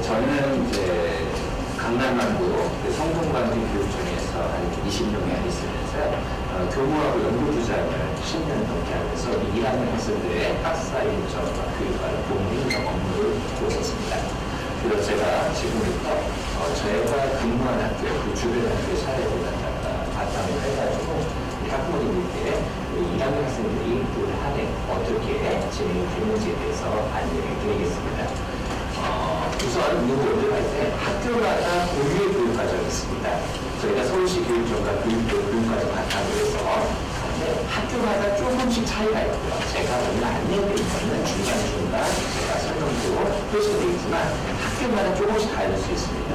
저는 이제 강남만고 성동관대 교육청에서 한 20년에 있으면서 교무하고 연구부장을 10년 넘게 하면서 1학년 학생들의 학사 인정과 교육과를 공인정 업무를 보고 있습니다. 그래서 제가 지금부터 저희가 근무한 학교, 그 주변 학교의 사례를 바탕을 해가지고 학부모님들께 1학년 학생들이 올 한 해 어떻게 진행이 되는지에 대해서 안내를 드리겠습니다. 우선 이거 먼저 할 때 학교마다 고유의 교육과정이 있습니다. 저희가 서울시 교육청과 교육과정 바탕으로 해서 학교마다 조금씩 차이가 있고요. 제가 오늘 안내드린 거는 중간중간 제가 설명도 표시되어 있지만 학교마다 조금씩 다를 수 있습니다.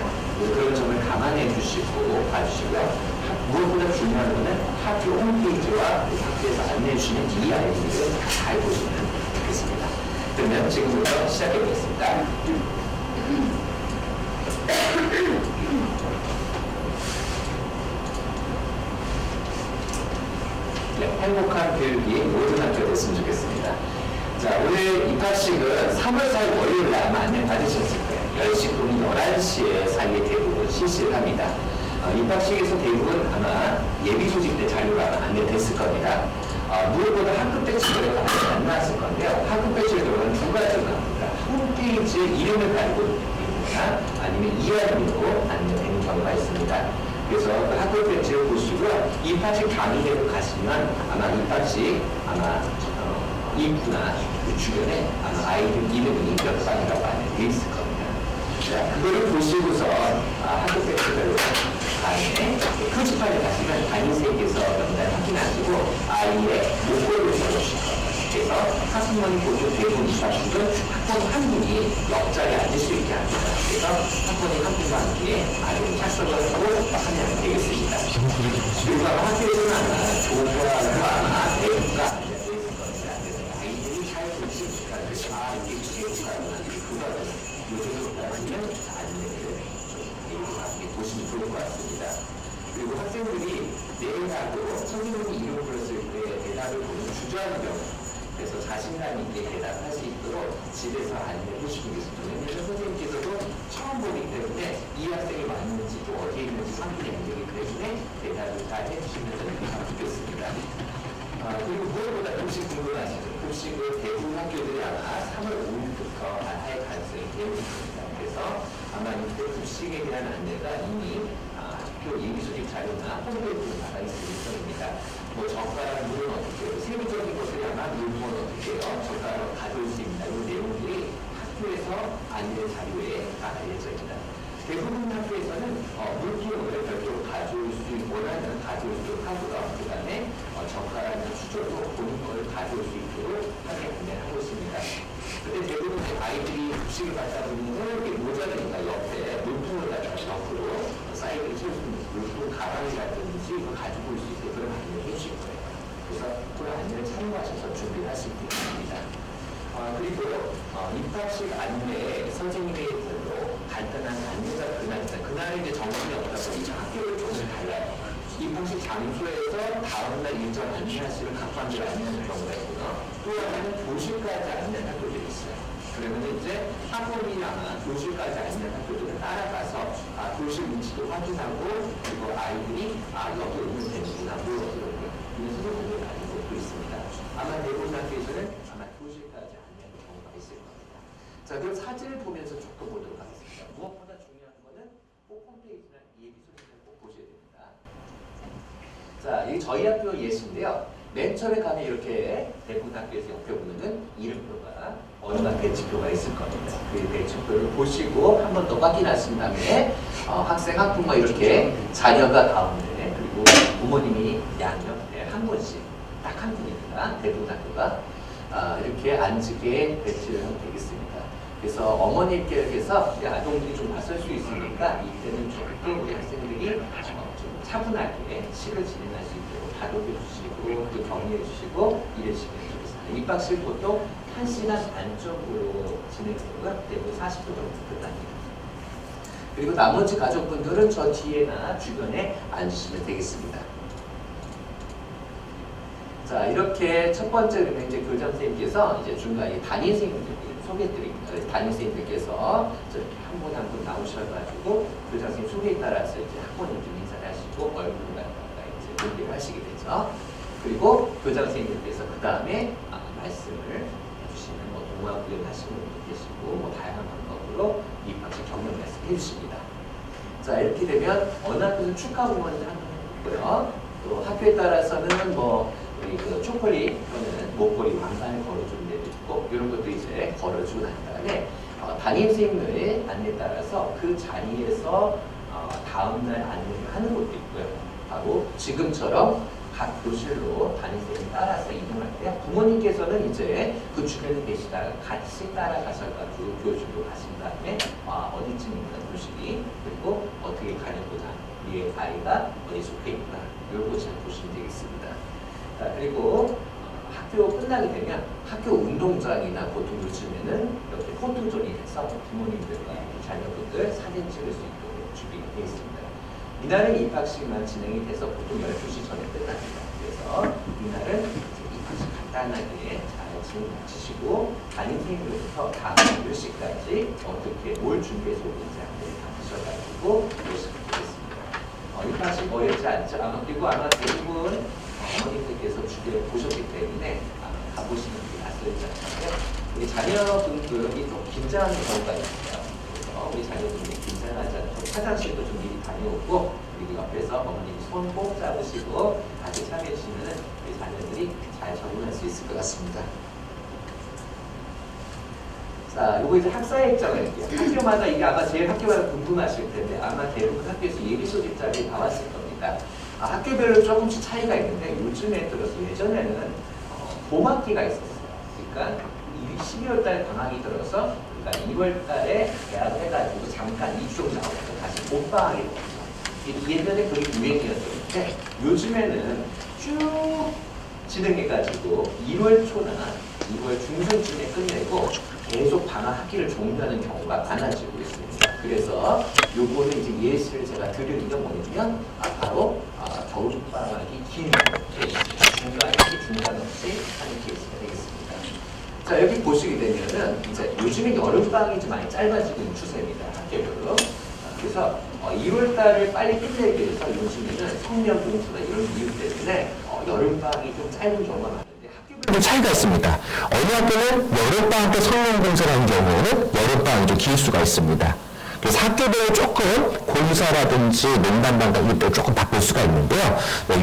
그런 점을 감안해 주시고 봐주시고요. 무엇보다 중요한 것은 학교 홈페이지와 학교에서 안내해 주시는 이 아이디를 잘 보시면 좋겠습니다. 그러면 지금부터 시작해 보겠습니다. 네, 행복한 교육이 모든 학교가 됐으면 좋겠습니다. 자, 오늘 입학식은 3월 4일 월요일 아마 안내 받으셨을 거예요. 10시 또는 11시에 사이에 대부분 실시를 합니다. 입학식에서 대부분 아마 예비 조직 때 자료가 안내됐을 겁니다. 무엇보다 학급 배치가 안 나왔을 건데요. 학급 배치를 들어가는 두 가지가 나옵니다. 홈페이지에 이름을 달고 있거나 아니면 이하름으로 안내되는 경우가 있습니다. 그래서 그 학급 배치를 보시고요. 입학식 당일에도 가시면 아마 입학식 입구나 그 주변에 아마 아이들 이름이 몇 방이라고 안내되어 있을 겁니다. 자, 그거를 보시고서 학급 배치별로 다음에 표지판에 가시면 담임선생님께서 명단 확인하시고 아이의 목표를 적어주실 겁니다. 그래서 학부모님 모두 대부분 입학식은 학부모 한 분이 옆자리에 앉을 수 있게 합니다. 그래서 학부모님 한 분과 함께 아이를 착석을 하고 하면 되겠습니다. 그리고 아마 학교에서는 아마 조과가 아마 대부가 안내되어 있을 겁니다. 그래서 아이들이 잘 보시니까 이게 체육과구나 그거는 요즘으로 따지면 안내를 보시면 좋을 것 같습니다. 그리고 학생들이 내일하고 선생님이 이름 불렀을 때 대답을 보면 주저하는 경우, 그래서 자신감 있게 대답할 수 있도록 집에서 안내해 주시는 게 좋습니다. 왜냐하면 선생님께서도 처음 보기 때문에 이 학생이 맞는지 또 어디에 있는지 확인이 안 되기 때문에 대답을 잘 해주시면 좋겠습니다. 그리고 무엇보다 급식 궁금하시죠? 급식을 대부분 학교들이 아마 3월 5일부터 할 가능성이 되어 있습니다. 그래서 아마 이때 급식에 대한 안내가 이미 학교 예비조직 자료나 홈페이지에 나가 있을 예정입니다. 뭐 젓가락, 물은 어떻게 해요? 세부적인 것들이 아마 물건 어떻게 해요? 젓가락 가져올 수 있나? 이런 내용들이 학교에서 안내 자료에 나갈 예정입니다. 대부분 학교에서는 물기용을 별도로 가져올 수 원하는 가져올 수 있도록 하고요. 그 다음에 젓가락이나 수저도 본인 걸 가져올 수 있도록 하게 안내하고 있습니다. 근데 대부분 아이들이 급식을 받다 보면 이렇게 모자라니까 옆에 물통을 갖다 옆으로 사이드를 채울 수 있는 물통 가방이라든지 이거 가지고 올 수 있게 그런 안내를 해주실 거예요. 그래서 그런 안내를 참고하셔서 준비를 하실 수 있습니다. 그리고 입학식 안내에 선생님의 별로 간단한 안내가 그날은 이제 정신이 없다 보니까 학교를 조금 달라요. 입학식 장소에서 다음날 일정 안내하시는 각반들 안내하는 경우가 있고요. 또 하나는 교실까지 안내하는 학교들이 있어요. 그러면 이제 학부모님이 아마 교실까지 안내하는 학교들을 따라가서 교실 위치도 확인하고 그리고 아이들이 여기 오면 되는구나 물어보고 이런 선생님을 가지고 있습니다. 아마 대부분 학교에서는 아마 교실까지 안내하는 경우가 있을 겁니다. 자, 그럼 사진을 보면서 조금 보도록 하겠습니다. 무엇보다 중요한 거는 꼭 홈페이지나 예비소식을 꼭 보셔야 됩니다. 자, 이게 저희 학교 예시인데요. 맨 처음에 가면 이렇게 대부분 학교에서 옆에 보면은 이름표가 어느 배치표가 있을 겁니다. 그 배치표를 보시고 한 번 더 확인하신 다음에 학생, 학부모 이렇게 자녀가 가운데 그리고 부모님이 양옆에 한 분씩 딱 한 분입니다. 대부분 학교가 이렇게 앉게 배치를 하면 되겠습니다. 그래서 어머님께서 아동들이 좀 낯설 수 있으니까 이때는 조금 우리 학생들이 좀 차분하게 시를 진행할 수 있도록 다독여 주시고 또 격려해 주시고 이러시면 좋겠습니다. 입학식 보통 1시간 반 정도 진행되고요. 대부분 40분 정도 끝납니다. 그리고 나머지 가족분들은 저 뒤에나 주변에 앉으시면 되겠습니다. 자, 이렇게 첫 번째 이제 교장 선생님께서 이제 중간에 담임 선생님들 소개해드립니다. 담임 선생님들께서 저렇게 한 분 한 분 나오셔가지고 교장 선생님 소개에 따라서 이제 학부모님 좀 인사를 하시고 얼굴을 갖다가 이제 공개를 하시게 되죠. 그리고 교장 선생님께서 그 다음에 말씀을 해주시는 뭐 동화구연 하시는 분도 계시고 뭐 다양한 방법으로 입학식 격려 말씀 해주십니다. 자, 이렇게 되면 어느 학교는 축하 응원을 하는 거고요. 또 학교에 따라서는 뭐 우리 그 초콜릿 또는 목걸이 왕관을 걸어주는 데도 있고 이런 것도 이제 걸어주고 난 다음에 담임 선생님의 안내에 따라서 그 자리에서 다음날 안내를 하는 것도 있고요. 바로 지금처럼 각 교실로 담임 선생님이 따라서 이동할 때 부모님께서는 이제 그 주변에 계시다가 같이 따라가셔가지고 교실로 가신 다음에 어디쯤 있는 교실이 그리고 어떻게 가는구나 우리의 아이가 어디 속해 있구나 이런 거 잘 보시면 되겠습니다. 자, 그리고 학교 끝나게 되면 학교 운동장이나 보통 요즘에는 이렇게 포토존이 돼서 부모님들과 자녀분들 사진 찍을 수 있도록 준비가 되어 있습니다. 이날은 입학식만 진행이 돼서 보통 12시 전에 끝납니다. 그래서 이날은 입학식 간단하게 잘 진행 마치시고 담임 선생님으로부터 다음 몇 시까지 어떻게 뭘 준비해서 오는지 안내를 받으셔가지고 오시면 되겠습니다. 입학식 어렵지 않죠? 그리고 아마 대부분 어머님들께서 주변에 보셨기 때문에 가보시는 게 낯설지 않은데 우리 자녀분들이 좀 긴장하는 경우가 있어요. 그래서 우리 자녀분들이 긴장하지 않고 화장실도 좀 미리 다녀오고 그리고 옆에서 어머님이 손 꼭 잡으시고 같이 참여해주시면 우리 자녀들이 잘 적응할 수 있을 것 같습니다. 자, 요거 이제 학사에 입장할게요. 학교마다 이게 아마 제일 학교마다 궁금하실 텐데 아마 대부분 학교에서 예비 소집자들이 나왔을 겁니다. 학교별로 조금씩 차이가 있는데 요즘에 들어서 예전에는 봄학기가 있었어요. 그러니까 12월 달 방학이 들어서 그러니까 2월 달에 개학을 해가지고 잠깐 2주 정도 나오고 다시 봄방학이 됐죠. 예전에 그게 유행이었는데 요즘에는 쭉 진행해가지고 2월 초나 2월 중순쯤에 끝내고 계속 방학 학기를 종료하는 경우가 많아지고 있습니다. 그래서 요거는 이제 예시를 제가 드리는 게 뭐냐면 바로 겨울방학이 긴 케이스, 중간에 중간 없이 하는 케이스가 되겠습니다. 자, 여기 보시게 되면은 이제 요즘에 여름방학이 좀 많이 짧아지고 있는 추세입니다. 학교별로. 그래서 2월 달을 빨리 끝내기 위해서 요즘에는 성명 공수나 이런 이유 때문에 여름방학이 좀 짧은 경우가 많은데 학교별로 차이가 있습니다. 어느 학교는 여름방학 때 성명 공사를 하는 경우에는 여름방학이 좀 길 수가 있습니다. 그래서 학교별로 조금 공사라든지 농담방학 이때 조금 바꿀 수가 있는데요.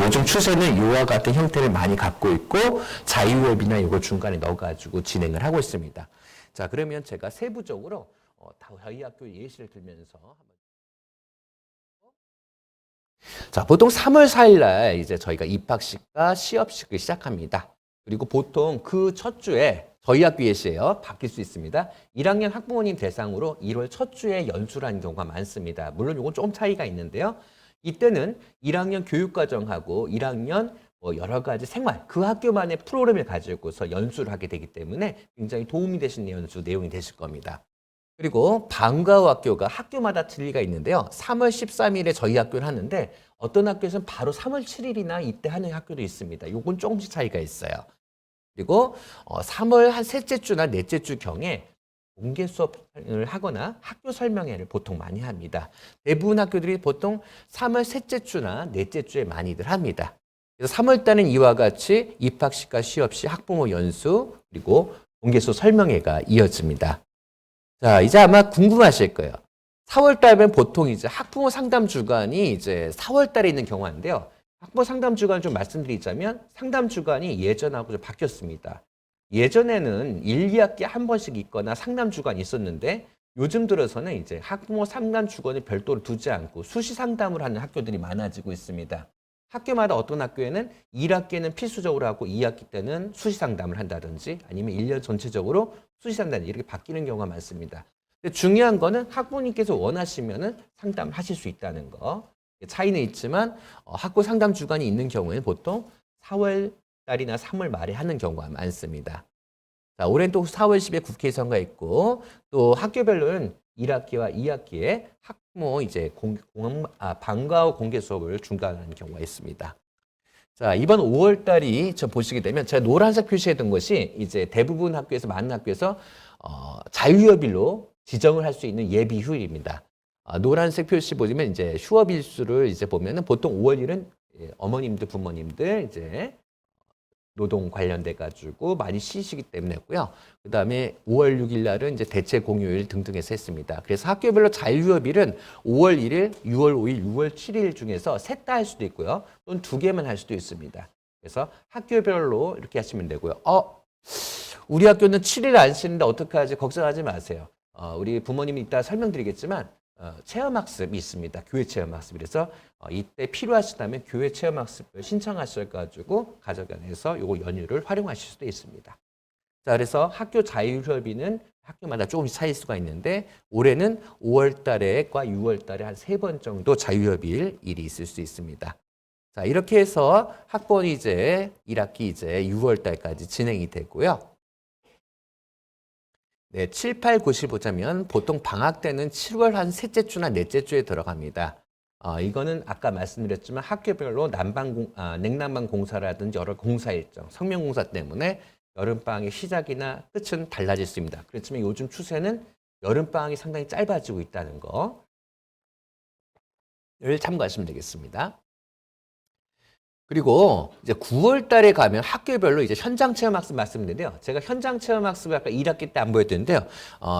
요즘 추세는 이와 같은 형태를 많이 갖고 있고 자유업이나 이걸 중간에 넣어가지고 진행을 하고 있습니다. 자, 그러면 제가 세부적으로 저희 학교 예시를 들면서 자, 보통 3월 4일 날 이제 저희가 입학식과 시업식을 시작합니다. 그리고 보통 그 첫 주에 저희 학교 예시예요. 바뀔 수 있습니다. 1학년 학부모님 대상으로 1월 첫 주에 연수를 하는 경우가 많습니다. 물론 이건 좀 차이가 있는데요. 이때는 1학년 교육과정하고 1학년 여러 가지 생활, 그 학교만의 프로그램을 가지고서 연수를 하게 되기 때문에 굉장히 도움이 되시는 연수 내용이 되실 겁니다. 그리고 방과 후 학교가 학교마다 틀리가 있는데요. 3월 13일에 저희 학교를 하는데 어떤 학교에서는 바로 3월 7일이나 이때 하는 학교도 있습니다. 요건 조금씩 차이가 있어요. 그리고 3월 한 셋째 주나 넷째 주 경에 공개 수업을 하거나 학교 설명회를 보통 많이 합니다. 대부분 학교들이 보통 3월 셋째 주나 넷째 주에 많이들 합니다. 그래서 3월 달은 이와 같이 입학식과 시업식, 학부모 연수, 그리고 공개 수업 설명회가 이어집니다. 자, 이제 아마 궁금하실 거예요. 4월 달면 보통 이제 학부모 상담 주간이 이제 4월 달에 있는 경우인데요. 학부모 상담 주간을 좀 말씀드리자면 상담 주간이 예전하고 좀 바뀌었습니다. 예전에는 1, 2학기에 한 번씩 있거나 상담 주간이 있었는데 요즘 들어서는 이제 학부모 상담 주간을 별도로 두지 않고 수시 상담을 하는 학교들이 많아지고 있습니다. 학교마다 어떤 학교에는 1학기에는 필수적으로 하고 2학기 때는 수시 상담을 한다든지 아니면 1년 전체적으로 수시 상담 이렇게 바뀌는 경우가 많습니다. 근데 중요한 거는 학부모님께서 원하시면은 상담을 하실 수 있다는 거. 차이는 있지만 학교 상담 주간이 있는 경우에는 보통 4월 달이나 3월 말에 하는 경우가 많습니다. 자, 올해는 또 4월 10일 국회 선거가 있고 또 학교별로는 1학기와 2학기에 학부모 이제 방과 후 공개 수업을 중단하는 경우가 있습니다. 자, 이번 5월 달이 저 보시게 되면 제가 노란색 표시했던 것이 이제 대부분 학교에서 많은 학교에서 자유여일로 지정을 할 수 있는 예비 휴일입니다. 노란색 표시 보시면 이제 휴업 일수를 이제 보면은 보통 5월 1은 어머님들, 부모님들 이제 노동 관련돼 가지고 많이 쉬시기 때문에 했고요. 그다음에 5월 6일 날은 이제 대체 공휴일 등등해서 했습니다. 그래서 학교별로 자유휴업일은 5월 1일, 6월 5일, 6월 7일 중에서 셋 다 할 수도 있고요. 또는 2개만 할 수도 있습니다. 그래서 학교별로 이렇게 하시면 되고요. 우리 학교는 7일 안 쉬는데 어떡하지? 걱정하지 마세요. 우리 부모님이 이따 설명드리겠지만 체험학습이 있습니다. 교회 체험학습. 그래서 이때 필요하시다면 교회 체험학습을 신청하셔가지고 가족 안에서 요거 연휴를 활용하실 수도 있습니다. 자, 그래서 학교 자율휴업일은 학교마다 조금씩 차일 수가 있는데 올해는 5월 달에과 6월 달에 한 3번 정도 자율휴업일 일이 있을 수 있습니다. 자, 이렇게 해서 학번이 이제 1학기 이제 6월 달까지 진행이 되고요. 네, 7, 8, 9실 보자면 보통 방학 때는 7월 한 셋째 주나 넷째 주에 들어갑니다. 이거는 아까 말씀드렸지만 학교별로 냉난방 공사라든지 여러 공사 일정, 성명공사 때문에 여름방학의 시작이나 끝은 달라질 수 있습니다. 그렇지만 요즘 추세는 여름방학이 상당히 짧아지고 있다는 거를 참고하시면 되겠습니다. 그리고 이제 9월 달에 가면 학교별로 이제 현장 체험 학습 말씀드렸는데요. 제가 현장 체험 학습을 아까 1학기 때 안 보여드렸는데요.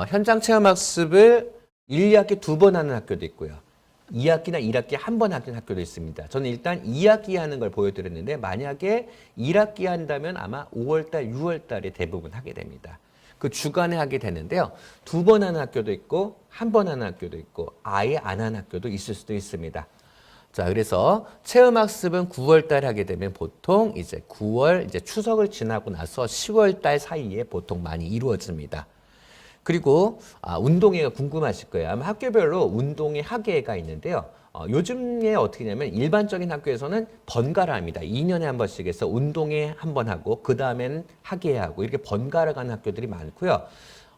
현장 체험 학습을 1, 2학기 2번 하는 학교도 있고요. 2학기나 1학기 한 번 하는 학교도 있습니다. 저는 일단 2학기 하는 걸 보여드렸는데 만약에 1학기 한다면 아마 5월 달, 6월 달에 대부분 하게 됩니다. 그 주간에 하게 되는데요. 2번 하는 학교도 있고 한 번 하는 학교도 있고 아예 안 하는 학교도 있을 수도 있습니다. 자, 그래서 체험학습은 9월 달에 하게 되면 보통 이제 9월 이제 추석을 지나고 나서 10월 달 사이에 보통 많이 이루어집니다. 그리고 운동회가 궁금하실 거예요. 아마 학교별로 운동회 학예회가 있는데요. 요즘에 어떻게 하냐면 일반적인 학교에서는 번갈아 합니다. 2년에 한 번씩 해서 운동회 한 번 하고 그 다음에는 학예회 하고 이렇게 번갈아 가는 학교들이 많고요.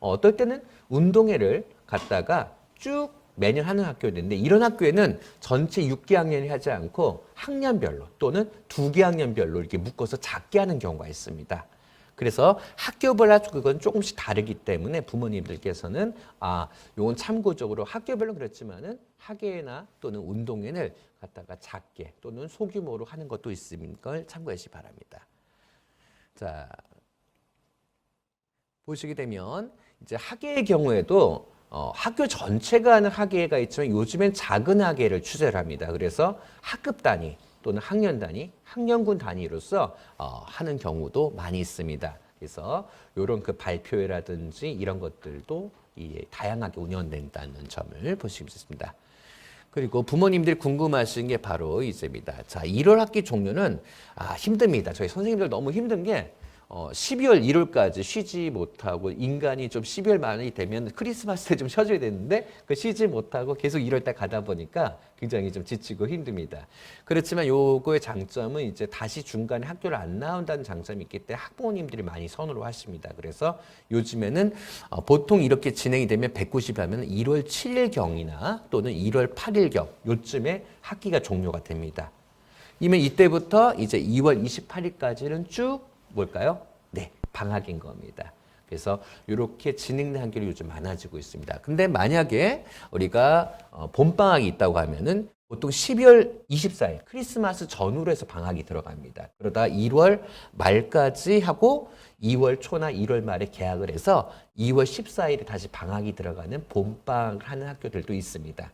어떨 때는 운동회를 갖다가 쭉 매년 하는 학교도 있는데 이런 학교에는 전체 6개 학년이 하지 않고 학년별로 또는 2개 학년별로 이렇게 묶어서 작게 하는 경우가 있습니다. 그래서 학교별로 그건 조금씩 다르기 때문에 부모님들께서는 요건 참고적으로 학교별로 그렇지만은 학예회나 또는 운동회를 갖다가 작게 또는 소규모로 하는 것도 있는 걸 참고하시기 바랍니다. 자, 보시게 되면 이제 학예의 경우에도 학교 전체가 하는 학예회가 있지만 요즘엔 작은 학예회를 추세를 합니다. 그래서 학급 단위 또는 학년 단위, 학년군 단위로서 하는 경우도 많이 있습니다. 그래서 이런 그 발표회라든지 이런 것들도 다양하게 운영된다는 점을 보시면 좋습니다. 그리고 부모님들이 궁금하신 게 바로 이제입니다. 자, 1월 학기 종료는 힘듭니다. 저희 선생님들 너무 힘든 게 12월 1월까지 쉬지 못하고 인간이 좀 12월 말이 되면 크리스마스 때 좀 쉬어줘야 되는데 그 쉬지 못하고 계속 1월 달 가다 보니까 굉장히 좀 지치고 힘듭니다. 그렇지만 요거의 장점은 이제 다시 중간에 학교를 안 나온다는 장점이 있기 때문에 학부모님들이 많이 선호를 하십니다. 그래서 요즘에는 보통 이렇게 진행이 되면 190일 하면 1월 7일경이나 또는 1월 8일경 요쯤에 학기가 종료가 됩니다. 이면 이때부터 이제 2월 28일까지는 쭉 뭘까요? 네, 방학인 겁니다. 그래서 이렇게 진행된 학교가 요즘 많아지고 있습니다. 근데 만약에 우리가 봄방학이 있다고 하면은 보통 12월 24일 크리스마스 전후로 해서 방학이 들어갑니다. 그러다 1월 말까지 하고 2월 초나 1월 말에 개학을 해서 2월 14일에 다시 방학이 들어가는 봄방학을 하는 학교들도 있습니다.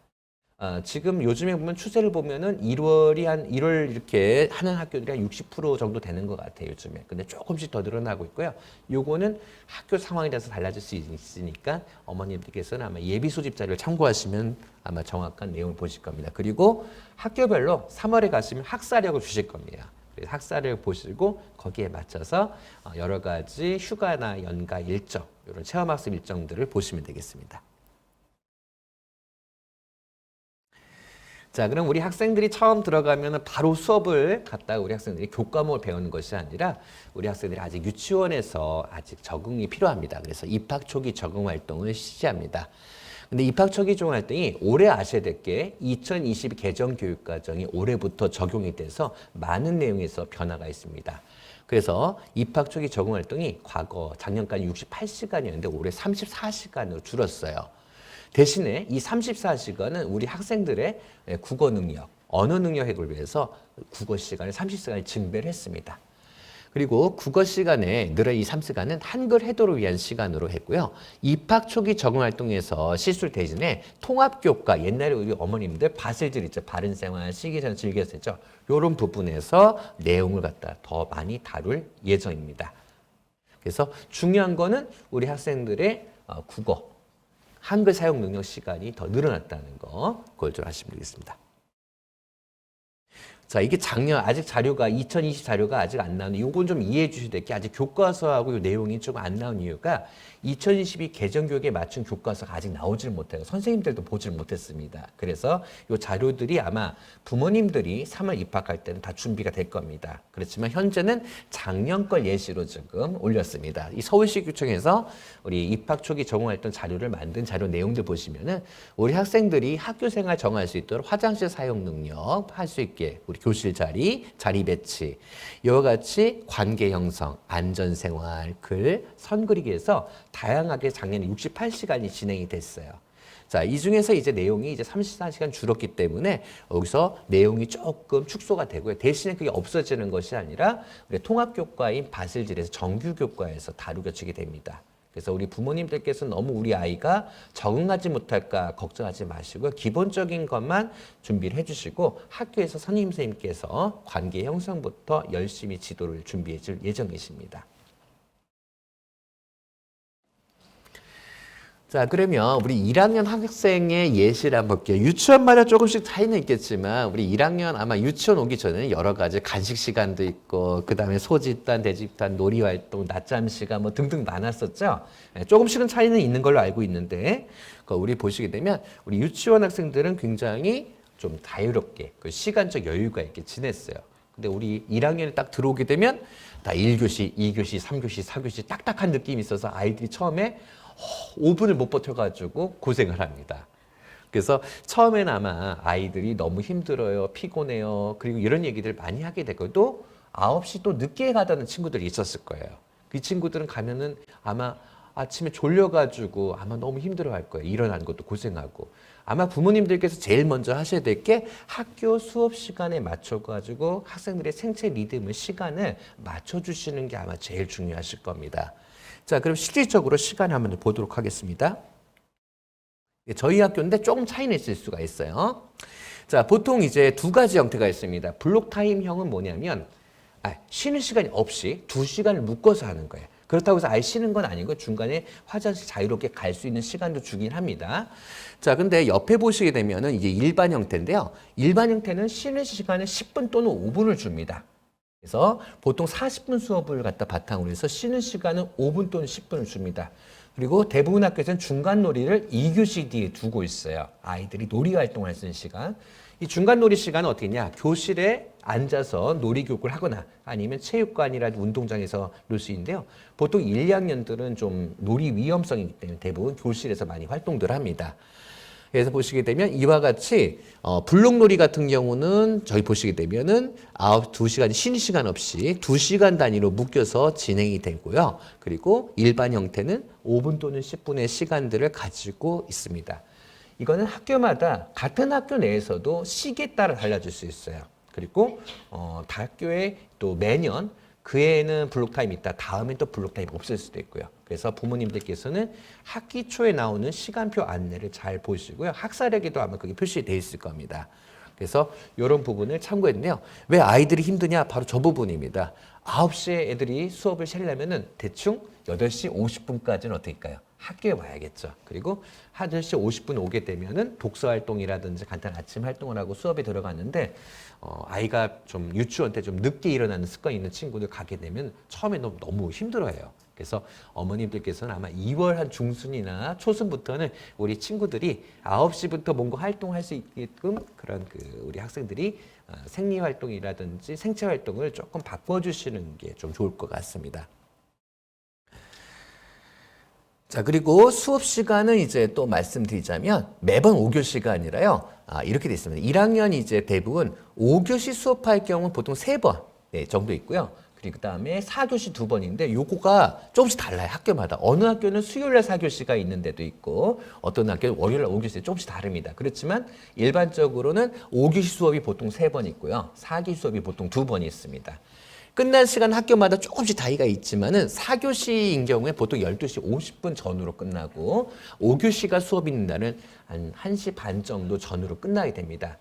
지금 요즘에 보면 추세를 보면은 1월 이렇게 하는 학교들이 한 60% 정도 되는 것 같아요, 요즘에. 근데 조금씩 더 늘어나고 있고요. 요거는 학교 상황에 따라서 달라질 수 있으니까 어머님들께서는 아마 예비 소집 자료를 참고하시면 아마 정확한 내용을 보실 겁니다. 그리고 학교별로 3월에 가시면 학사력을 주실 겁니다. 그래서 학사력을 보시고 거기에 맞춰서 여러 가지 휴가나 연가 일정, 이런 체험학습 일정들을 보시면 되겠습니다. 자, 그럼 우리 학생들이 처음 들어가면 바로 수업을 갖다가 우리 학생들이 교과목을 배우는 것이 아니라 우리 학생들이 아직 유치원에서 아직 적응이 필요합니다. 그래서 입학 초기 적응 활동을 실시합니다. 근데 입학 초기 적응 활동이 올해 아셔야 될 게 2020 개정 교육 과정이 올해부터 적용이 돼서 많은 내용에서 변화가 있습니다. 그래서 입학 초기 적응 활동이 과거 작년까지 68시간이었는데 올해 34시간으로 줄었어요. 대신에 이 34시간은 우리 학생들의 국어 능력, 언어 능력 해결을 위해서 국어 시간을 30시간을 증배를 했습니다. 그리고 국어 시간에 늘어 이 3시간은 한글 해독을 위한 시간으로 했고요. 입학 초기 적응 활동에서 실술 대신에 통합교과, 옛날에 우리 어머님들 바슬질 있죠. 바른생활, 시기전 즐겼었죠. 이런 부분에서 내용을 갖다 더 많이 다룰 예정입니다. 그래서 중요한 거는 우리 학생들의 국어, 한글 사용 능력 시간이 더 늘어났다는 거, 그걸 좀 아시면 되겠습니다. 자, 이게 작년, 아직 자료가, 2020 자료가 아직 안 나오는, 이건 좀 이해해 주셔야 될 게 아직 교과서하고 이 내용이 조금 안 나온 이유가 2022 개정교육에 맞춘 교과서가 아직 나오질 못해요. 선생님들도 보질 못했습니다. 그래서 이 자료들이 아마 부모님들이 3월 입학할 때는 다 준비가 될 겁니다. 그렇지만 현재는 작년 걸 예시로 지금 올렸습니다. 이 서울시 교청에서 우리 입학 초기 적응했던 자료를 만든 자료 내용들 보시면은 우리 학생들이 학교 생활 정할 수 있도록 화장실 사용 능력 할 수 있게 우리 교실 자리, 자리 배치, 이와 같이 관계 형성, 안전 생활, 글, 선 그리기에서 다양하게 작년에 68시간이 진행이 됐어요. 자, 이 중에서 이제 내용이 이제 34시간 줄었기 때문에 여기서 내용이 조금 축소가 되고요. 대신에 그게 없어지는 것이 아니라 우리 통합교과인 바슬질에서 정규교과에서 다루어지게 됩니다. 그래서 우리 부모님들께서는 너무 우리 아이가 적응하지 못할까 걱정하지 마시고요. 기본적인 것만 준비를 해주시고 학교에서 선생님께서 관계 형성부터 열심히 지도를 준비해 줄 예정이십니다. 자, 그러면 우리 1학년 학생의 예시를 한번 볼게요. 유치원마다 조금씩 차이는 있겠지만 우리 1학년 아마 유치원 오기 전에는 여러 가지 간식 시간도 있고 그다음에 소집단, 대집단, 놀이활동, 낮잠 시간 뭐 등등 많았었죠. 조금씩은 차이는 있는 걸로 알고 있는데 우리 보시게 되면 우리 유치원 학생들은 굉장히 좀 자유롭게 그 시간적 여유가 있게 지냈어요. 근데 우리 1학년에 딱 들어오게 되면 다 1교시, 2교시, 3교시, 4교시 딱딱한 느낌이 있어서 아이들이 처음에 5분을 못 버텨가지고 고생을 합니다. 그래서 처음에는 아마 아이들이 너무 힘들어요, 피곤해요, 그리고 이런 얘기들 많이 하게 되고 또 9시 또 늦게 가다는 친구들이 있었을 거예요. 그 친구들은 가면은 아마 아침에 졸려가지고 아마 너무 힘들어할 거예요. 일어나는 것도 고생하고. 아마 부모님들께서 제일 먼저 하셔야 될 게 학교 수업 시간에 맞춰가지고 학생들의 생체 리듬을 시간을 맞춰주시는 게 아마 제일 중요하실 겁니다. 자, 그럼 실질적으로 시간 한번 보도록 하겠습니다. 저희 학교인데 조금 차이는 있을 수가 있어요. 자, 보통 이제 두 가지 형태가 있습니다. 블록타임형은 뭐냐면 쉬는 시간이 없이 2시간을 묶어서 하는 거예요. 그렇다고 해서 아예 쉬는 건 아니고 중간에 화장실 자유롭게 갈 수 있는 시간도 주긴 합니다. 자, 근데 옆에 보시게 되면은 이게 일반 형태인데요. 일반 형태는 쉬는 시간을 10분 또는 5분을 줍니다. 그래서 보통 40분 수업을 갖다 바탕으로 해서 쉬는 시간은 5분 또는 10분을 줍니다. 그리고 대부분 학교에서는 중간 놀이를 2교시 뒤에 두고 있어요. 아이들이 놀이 활동할 수 있는 시간. 이 중간 놀이 시간은 어떻게 했냐? 교실에 앉아서 놀이 교육을 하거나 아니면 체육관이라든지 운동장에서 놀 수 있는데요. 보통 1, 2학년들은 좀 놀이 위험성이기 때문에 대부분 교실에서 많이 활동들 합니다. 그래서 보시게 되면 이와 같이 블록놀이 같은 경우는 저희 보시게 되면은 2시간 쉬는 시간 없이 2시간 단위로 묶여서 진행이 되고요. 그리고 일반 형태는 5분 또는 10분의 시간들을 가지고 있습니다. 이거는 학교마다 같은 학교 내에서도 시기에 따라 달라질 수 있어요. 그리고 학교에 또 매년 그 해에는 블록타임이 있다. 다음엔 또 블록타임이 없을 수도 있고요. 그래서 부모님들께서는 학기 초에 나오는 시간표 안내를 잘 보시고요. 학사력에도 아마 그게 표시되어 있을 겁니다. 그래서 이런 부분을 참고했는데요. 왜 아이들이 힘드냐? 바로 저 부분입니다. 9시에 애들이 수업을 쉬려면은 대충 8시 50분까지는 어떻게 할까요? 학교에 와야겠죠. 그리고 8시 50분 오게 되면은 독서 활동이라든지 간단한 아침 활동을 하고 수업에 들어갔는데 아이가 좀 유치원 때 좀 늦게 일어나는 습관이 있는 친구들 가게 되면 처음에 너무 힘들어해요. 그래서 어머님들께서는 아마 2월 한 중순이나 초순부터는 우리 친구들이 9시부터 뭔가 활동할 수 있게끔 그런 우리 학생들이 생리 활동이라든지 생체 활동을 조금 바꿔주시는 게 좀 좋을 것 같습니다. 자, 그리고 수업 시간은 이제 또 말씀드리자면 매번 5교시가 아니라요. 이렇게 돼 있습니다. 1학년 이제 대부분 5교시 수업할 경우는 보통 3번 정도 있고요. 그리고 그다음에 4교시 2번인데 요거가 조금씩 달라요. 학교마다. 어느 학교는 수요일날 4교시가 있는 데도 있고 어떤 학교는 월요일날 5교시 조금씩 다릅니다. 그렇지만 일반적으로는 5교시 수업이 보통 3번 있고요. 4교시 수업이 보통 2번이 있습니다. 끝날 시간 학교마다 조금씩 다이가 있지만은 4교시인 경우에 보통 12시 50분 전후로 끝나고 5교시가 수업이 있는 날은 한 1시 반 정도 전후로 끝나게 됩니다.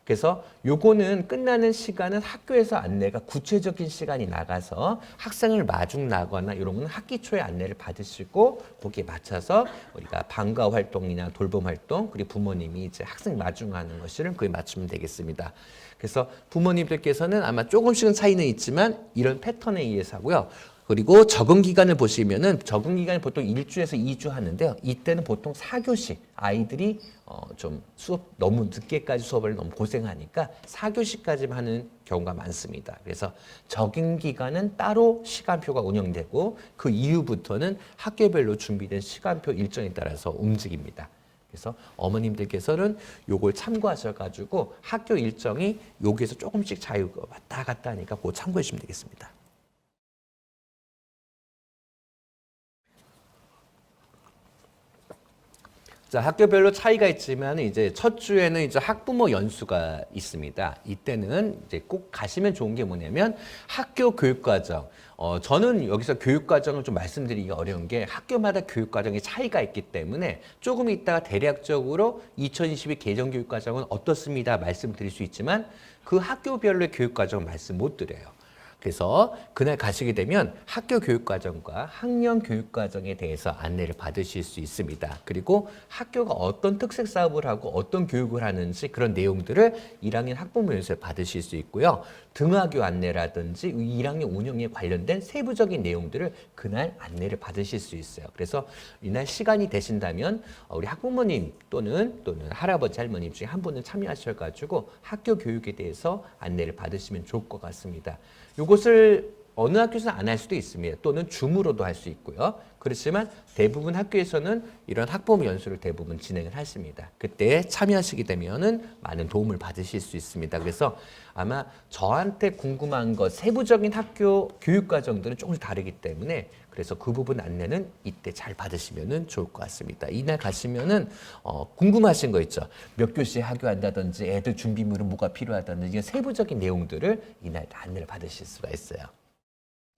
그래서 요거는 끝나는 시간은 학교에서 안내가 구체적인 시간이 나가서 학생을 마중 나거나 이런 거는 학기 초에 안내를 받으시고 거기에 맞춰서 우리가 방과 활동이나 돌봄 활동 그리고 부모님이 이제 학생 마중하는 것을 그에 맞추면 되겠습니다. 그래서 부모님들께서는 아마 조금씩은 차이는 있지만 이런 패턴에 의해서 하고요. 그리고 적응 기간을 보시면은 적응 기간이 보통 1주에서 2주 하는데요. 이때는 보통 4교시 아이들이 좀 수업 너무 늦게까지 수업을 너무 고생하니까 4교시까지만 하는 경우가 많습니다. 그래서 적응 기간은 따로 시간표가 운영되고 그 이후부터는 학교별로 준비된 시간표 일정에 따라서 움직입니다. 그래서 어머님들께서는 요걸 참고하셔가지고 학교 일정이 여기에서 조금씩 자유가 왔다 갔다 하니까 그거 참고해 주시면 되겠습니다. 자, 학교별로 차이가 있지만 이제 첫 주에는 이제 학부모 연수가 있습니다. 이때는 이제 꼭 가시면 좋은 게 뭐냐면 학교 교육과정. 저는 여기서 교육과정을 좀 말씀드리기가 어려운 게 학교마다 교육과정이 차이가 있기 때문에 조금 있다가 대략적으로 2022 개정교육과정은 어떻습니다 말씀드릴 수 있지만 그 학교별로의 교육과정 말씀 못 드려요. 그래서 그날 가시게 되면 학교 교육과정과 학년 교육과정에 대해서 안내를 받으실 수 있습니다. 그리고 학교가 어떤 특색 사업을 하고 어떤 교육을 하는지 그런 내용들을 1학년 학부모 연수에 받으실 수 있고요. 등하교 안내라든지 1학년 운영에 관련된 세부적인 내용들을 그날 안내를 받으실 수 있어요. 그래서 이날 시간이 되신다면 우리 학부모님 또는 할아버지 할머님 중에 한 분은 참여하셔가지고 학교 교육에 대해서 안내를 받으시면 좋을 것 같습니다. 이것을 어느 학교에서는 안 할 수도 있습니다. 또는 줌으로도 할 수 있고요. 그렇지만 대부분 학교에서는 이런 학부모 연수를 대부분 진행을 하십니다. 그때 참여하시게 되면은 많은 도움을 받으실 수 있습니다. 그래서 아마 저한테 궁금한 것, 세부적인 학교 교육 과정들은 조금씩 다르기 때문에 그래서 그 부분 안내는 이때 잘 받으시면은 좋을 것 같습니다. 이날 가시면은 궁금하신 거 있죠. 몇 교시에 학교한다든지 애들 준비물은 뭐가 필요하다든지 이런 세부적인 내용들을 이날 안내를 받으실 수가 있어요.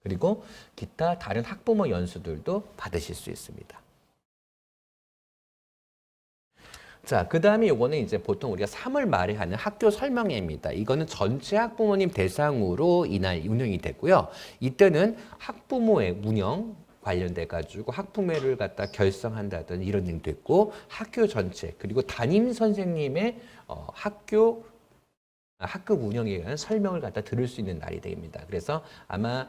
그리고 기타 다른 학부모 연수들도 받으실 수 있습니다. 자, 그 다음에 요거는 이제 보통 우리가 3월 말에 하는 학교 설명회입니다. 이거는 전체 학부모님 대상으로 이날 운영이 되고요. 이때는 학부모의 운영 관련돼 가지고 학부모를 갖다 결성한다든지 이런 일도 있고 학교 전체 그리고 담임 선생님의 학급 운영에 대한 설명을 갖다 들을 수 있는 날이 됩니다. 그래서 아마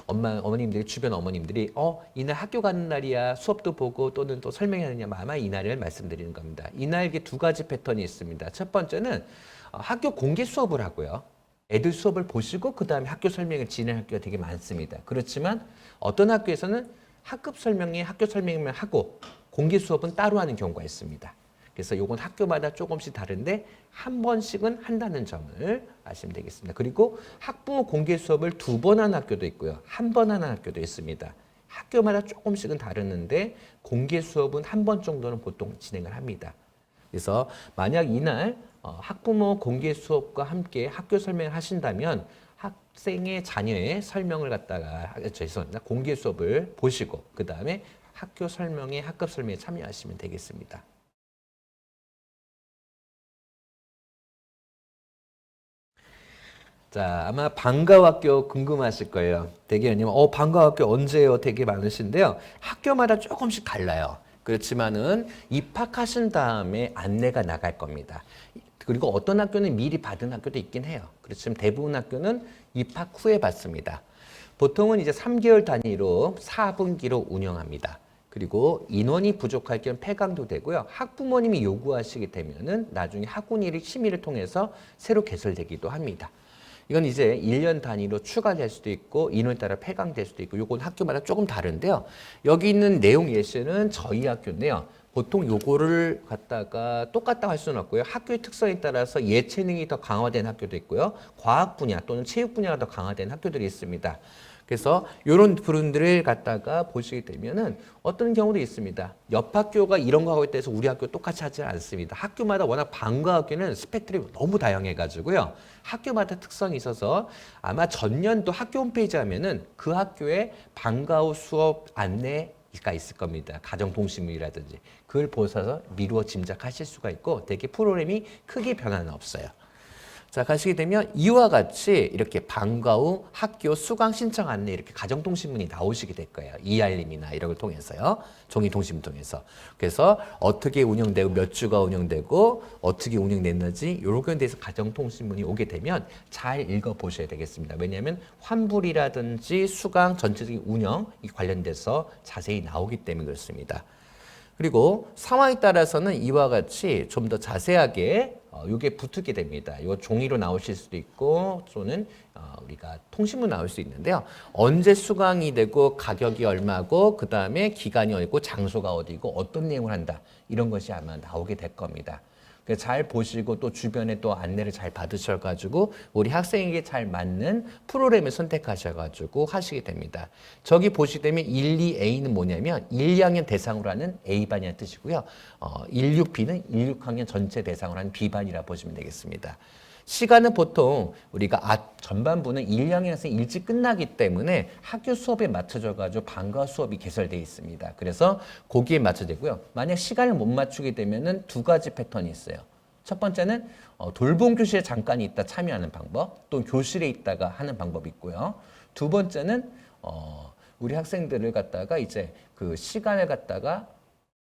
어머님들이 주변 어머님들이 이날 학교 가는 날이야 수업도 보고 또는 또 설명하느냐 아마 이날을 말씀드리는 겁니다. 이날 이게 두 가지 패턴이 있습니다. 첫 번째는 학교 공개 수업을 하고요. 애들 수업을 보시고 그 다음에 학교 설명을 진행할 학교가 되게 많습니다. 그렇지만 어떤 학교에서는 학급 설명에 학교 설명을 하고 공개 수업은 따로 하는 경우가 있습니다. 그래서 요건 학교마다 조금씩 다른데 한 번씩은 한다는 점을 아시면 되겠습니다. 그리고 학부모 공개 수업을 2번 하는 학교도 있고요. 한 번 하는 학교도 있습니다. 학교마다 조금씩은 다르는데 공개 수업은 한 번 정도는 보통 진행을 합니다. 그래서 만약 이날 학부모 공개 수업과 함께 학교 설명을 하신다면 학생의 자녀의 설명을 갖다가 죄송합니다. 공개 수업을 보시고 그 다음에 학교 설명에 학급 설명에 참여하시면 되겠습니다. 자, 아마 방과학교 궁금하실 거예요. 대개님, 방과학교 언제요? 되게 많으신데요. 학교마다 조금씩 달라요. 그렇지만은 입학하신 다음에 안내가 나갈 겁니다. 그리고 어떤 학교는 미리 받은 학교도 있긴 해요. 그렇지만 대부분 학교는 입학 후에 받습니다. 보통은 이제 3개월 단위로 4분기로 운영합니다. 그리고 인원이 부족할 경우 폐강도 되고요. 학부모님이 요구하시게 되면은 나중에 학군일 심의를 통해서 새로 개설되기도 합니다. 이건 이제 1년 단위로 추가될 수도 있고 인원에 따라 폐강될 수도 있고 요건 학교마다 조금 다른데요. 여기 있는 내용 예시는 저희 학교인데요. 보통 요거를 갖다가 똑같다고 할 수는 없고요. 학교의 특성에 따라서 예체능이 더 강화된 학교도 있고요. 과학 분야 또는 체육 분야가 더 강화된 학교들이 있습니다. 그래서 이런 부분들을 갖다가 보시게 되면은 어떤 경우도 있습니다. 옆 학교가 이런 거 하고 있다 해서 우리 학교 똑같이 하지 않습니다. 학교마다 워낙 방과 학교는 스펙트럼이 너무 다양해가지고요. 학교마다 특성이 있어서 아마 전년도 학교 홈페이지 하면은 그 학교의 방과 후 수업 안내가 있을 겁니다. 가정통신문이라든지 그걸 보셔서 미루어 짐작하실 수가 있고 되게 프로그램이 크게 변화는 없어요. 자, 가시게 되면 이와 같이 이렇게 방과 후 학교 수강 신청 안내 이렇게 가정통신문이 나오시게 될 거예요. 이알림이나 이런 걸 통해서요. 종이통신문 통해서. 그래서 어떻게 운영되고 몇 주가 운영되고 어떻게 운영됐는지 이런 거에 대해서 가정통신문이 오게 되면 잘 읽어보셔야 되겠습니다. 왜냐하면 환불이라든지 수강 전체적인 운영 이 관련돼서 자세히 나오기 때문에 그렇습니다. 그리고 상황에 따라서는 이와 같이 좀 더 자세하게 이게 붙게 됩니다. 이거 종이로 나오실 수도 있고 또는 우리가 통신문 나올 수 있는데요. 언제 수강이 되고 가격이 얼마고 그 다음에 기간이 어디고 장소가 어디고 어떤 내용을 한다. 이런 것이 아마 나오게 될 겁니다. 잘 보시고 또 주변에 또 안내를 잘 받으셔가지고 우리 학생에게 잘 맞는 프로그램을 선택하셔가지고 하시게 됩니다. 저기 보시게 되면 1, 2A는 뭐냐면 1, 2학년 대상으로 하는 A반이라는 뜻이고요. 16B는 1, 6학년 전체 대상으로 하는 B반이라 보시면 되겠습니다. 시간은 보통 우리가 전반부는 1, 2학년 학생이 일찍 끝나기 때문에 학교 수업에 맞춰져 가지고 방과 수업이 개설되어 있습니다. 그래서 거기에 맞춰지고요. 만약 시간을 못 맞추게 되면은 두 가지 패턴이 있어요. 첫 번째는 돌봄 교실에 잠깐 있다 참여하는 방법, 또 교실에 있다가 하는 방법이 있고요. 두 번째는 우리 학생들을 갖다가 이제 그 시간을 갖다가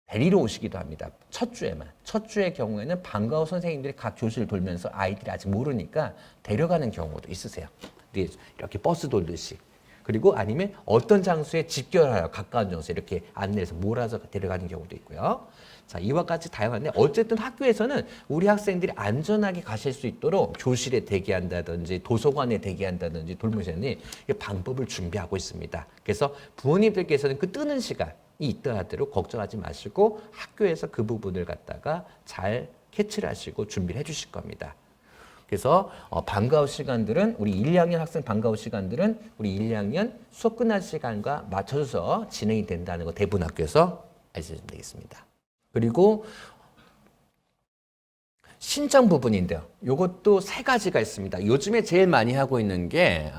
데리러 오시기도 합니다. 첫 주에만. 첫 주의 경우에는 방과 후 선생님들이 각 교실을 돌면서 아이들이 아직 모르니까 데려가는 경우도 있으세요. 이렇게 버스 돌듯이. 그리고 아니면 어떤 장소에 집결하여 가까운 장소에 이렇게 안내해서 몰아서 데려가는 경우도 있고요. 자, 이와 같이 다양한데 어쨌든 학교에서는 우리 학생들이 안전하게 가실 수 있도록 교실에 대기한다든지 도서관에 대기한다든지 돌보시는 방법을 준비하고 있습니다. 그래서 부모님들께서는 그 뜨는 시간 이 있더라도 걱정하지 마시고 학교에서 그 부분을 갖다가 잘 캐치를 하시고 준비를 해 주실 겁니다. 그래서 방과 후 시간들은 우리 1, 2학년 학생 방과 후 시간들은 우리 1, 2학년 수업 끝날 시간과 맞춰서 진행이 된다는 거 대부분 학교에서 알려주시면 되겠습니다. 그리고 신청 부분인데요. 이것도 세 가지가 있습니다. 요즘에 제일 많이 하고 있는 게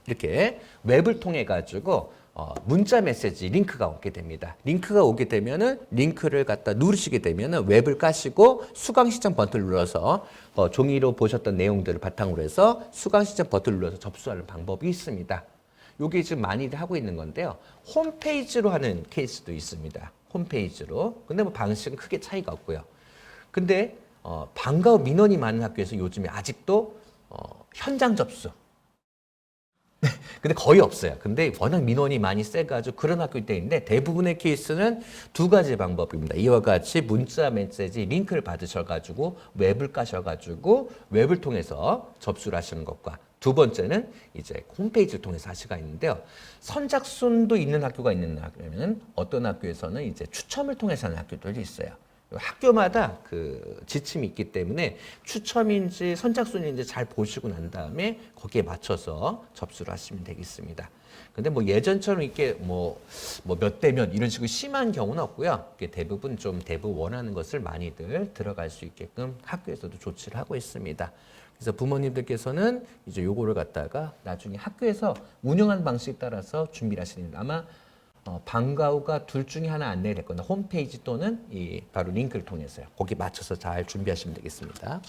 이렇게 웹을 통해 가지고 문자 메시지 링크가 오게 됩니다. 링크가 오게 되면은 링크를 갖다 누르시게 되면은 웹을 까시고 수강 신청 버튼을 눌러서 종이로 보셨던 내용들을 바탕으로 해서 수강 신청 버튼을 눌러서 접수하는 방법이 있습니다. 이게 지금 많이들 하고 있는 건데요. 홈페이지로 하는 케이스도 있습니다. 홈페이지로. 근데 뭐 방식은 크게 차이가 없고요. 근데 방과 후 민원이 많은 학교에서 요즘에 아직도 현장 접수. 근데 거의 없어요. 근데 워낙 민원이 많이 세가지고 그런 학교 때인데 대부분의 케이스는 두 가지 방법입니다. 이와 같이 문자 메시지 링크를 받으셔가지고 웹을 까셔가지고 웹을 통해서 접수를 하시는 것과 두 번째는 이제 홈페이지를 통해서 하시가 있는데요. 선착순도 있는 학교가 있는 학교는 어떤 학교에서는 이제 추첨을 통해서 하는 학교들이 있어요. 학교마다 그 지침이 있기 때문에 추첨인지 선착순인지 잘 보시고 난 다음에 거기에 맞춰서 접수를 하시면 되겠습니다. 근데 뭐 예전처럼 이렇게 뭐 몇 대 몇 이런 식으로 심한 경우는 없고요. 대부분 원하는 것을 많이들 들어갈 수 있게끔 학교에서도 조치를 하고 있습니다. 그래서 부모님들께서는 이제 요거를 갖다가 나중에 학교에서 운영하는 방식에 따라서 준비를 하시는 아마 방과 후가 둘 중에 하나 안내를 했거나 홈페이지 또는 이 바로 링크를 통해서요. 거기 맞춰서 잘 준비하시면 되겠습니다.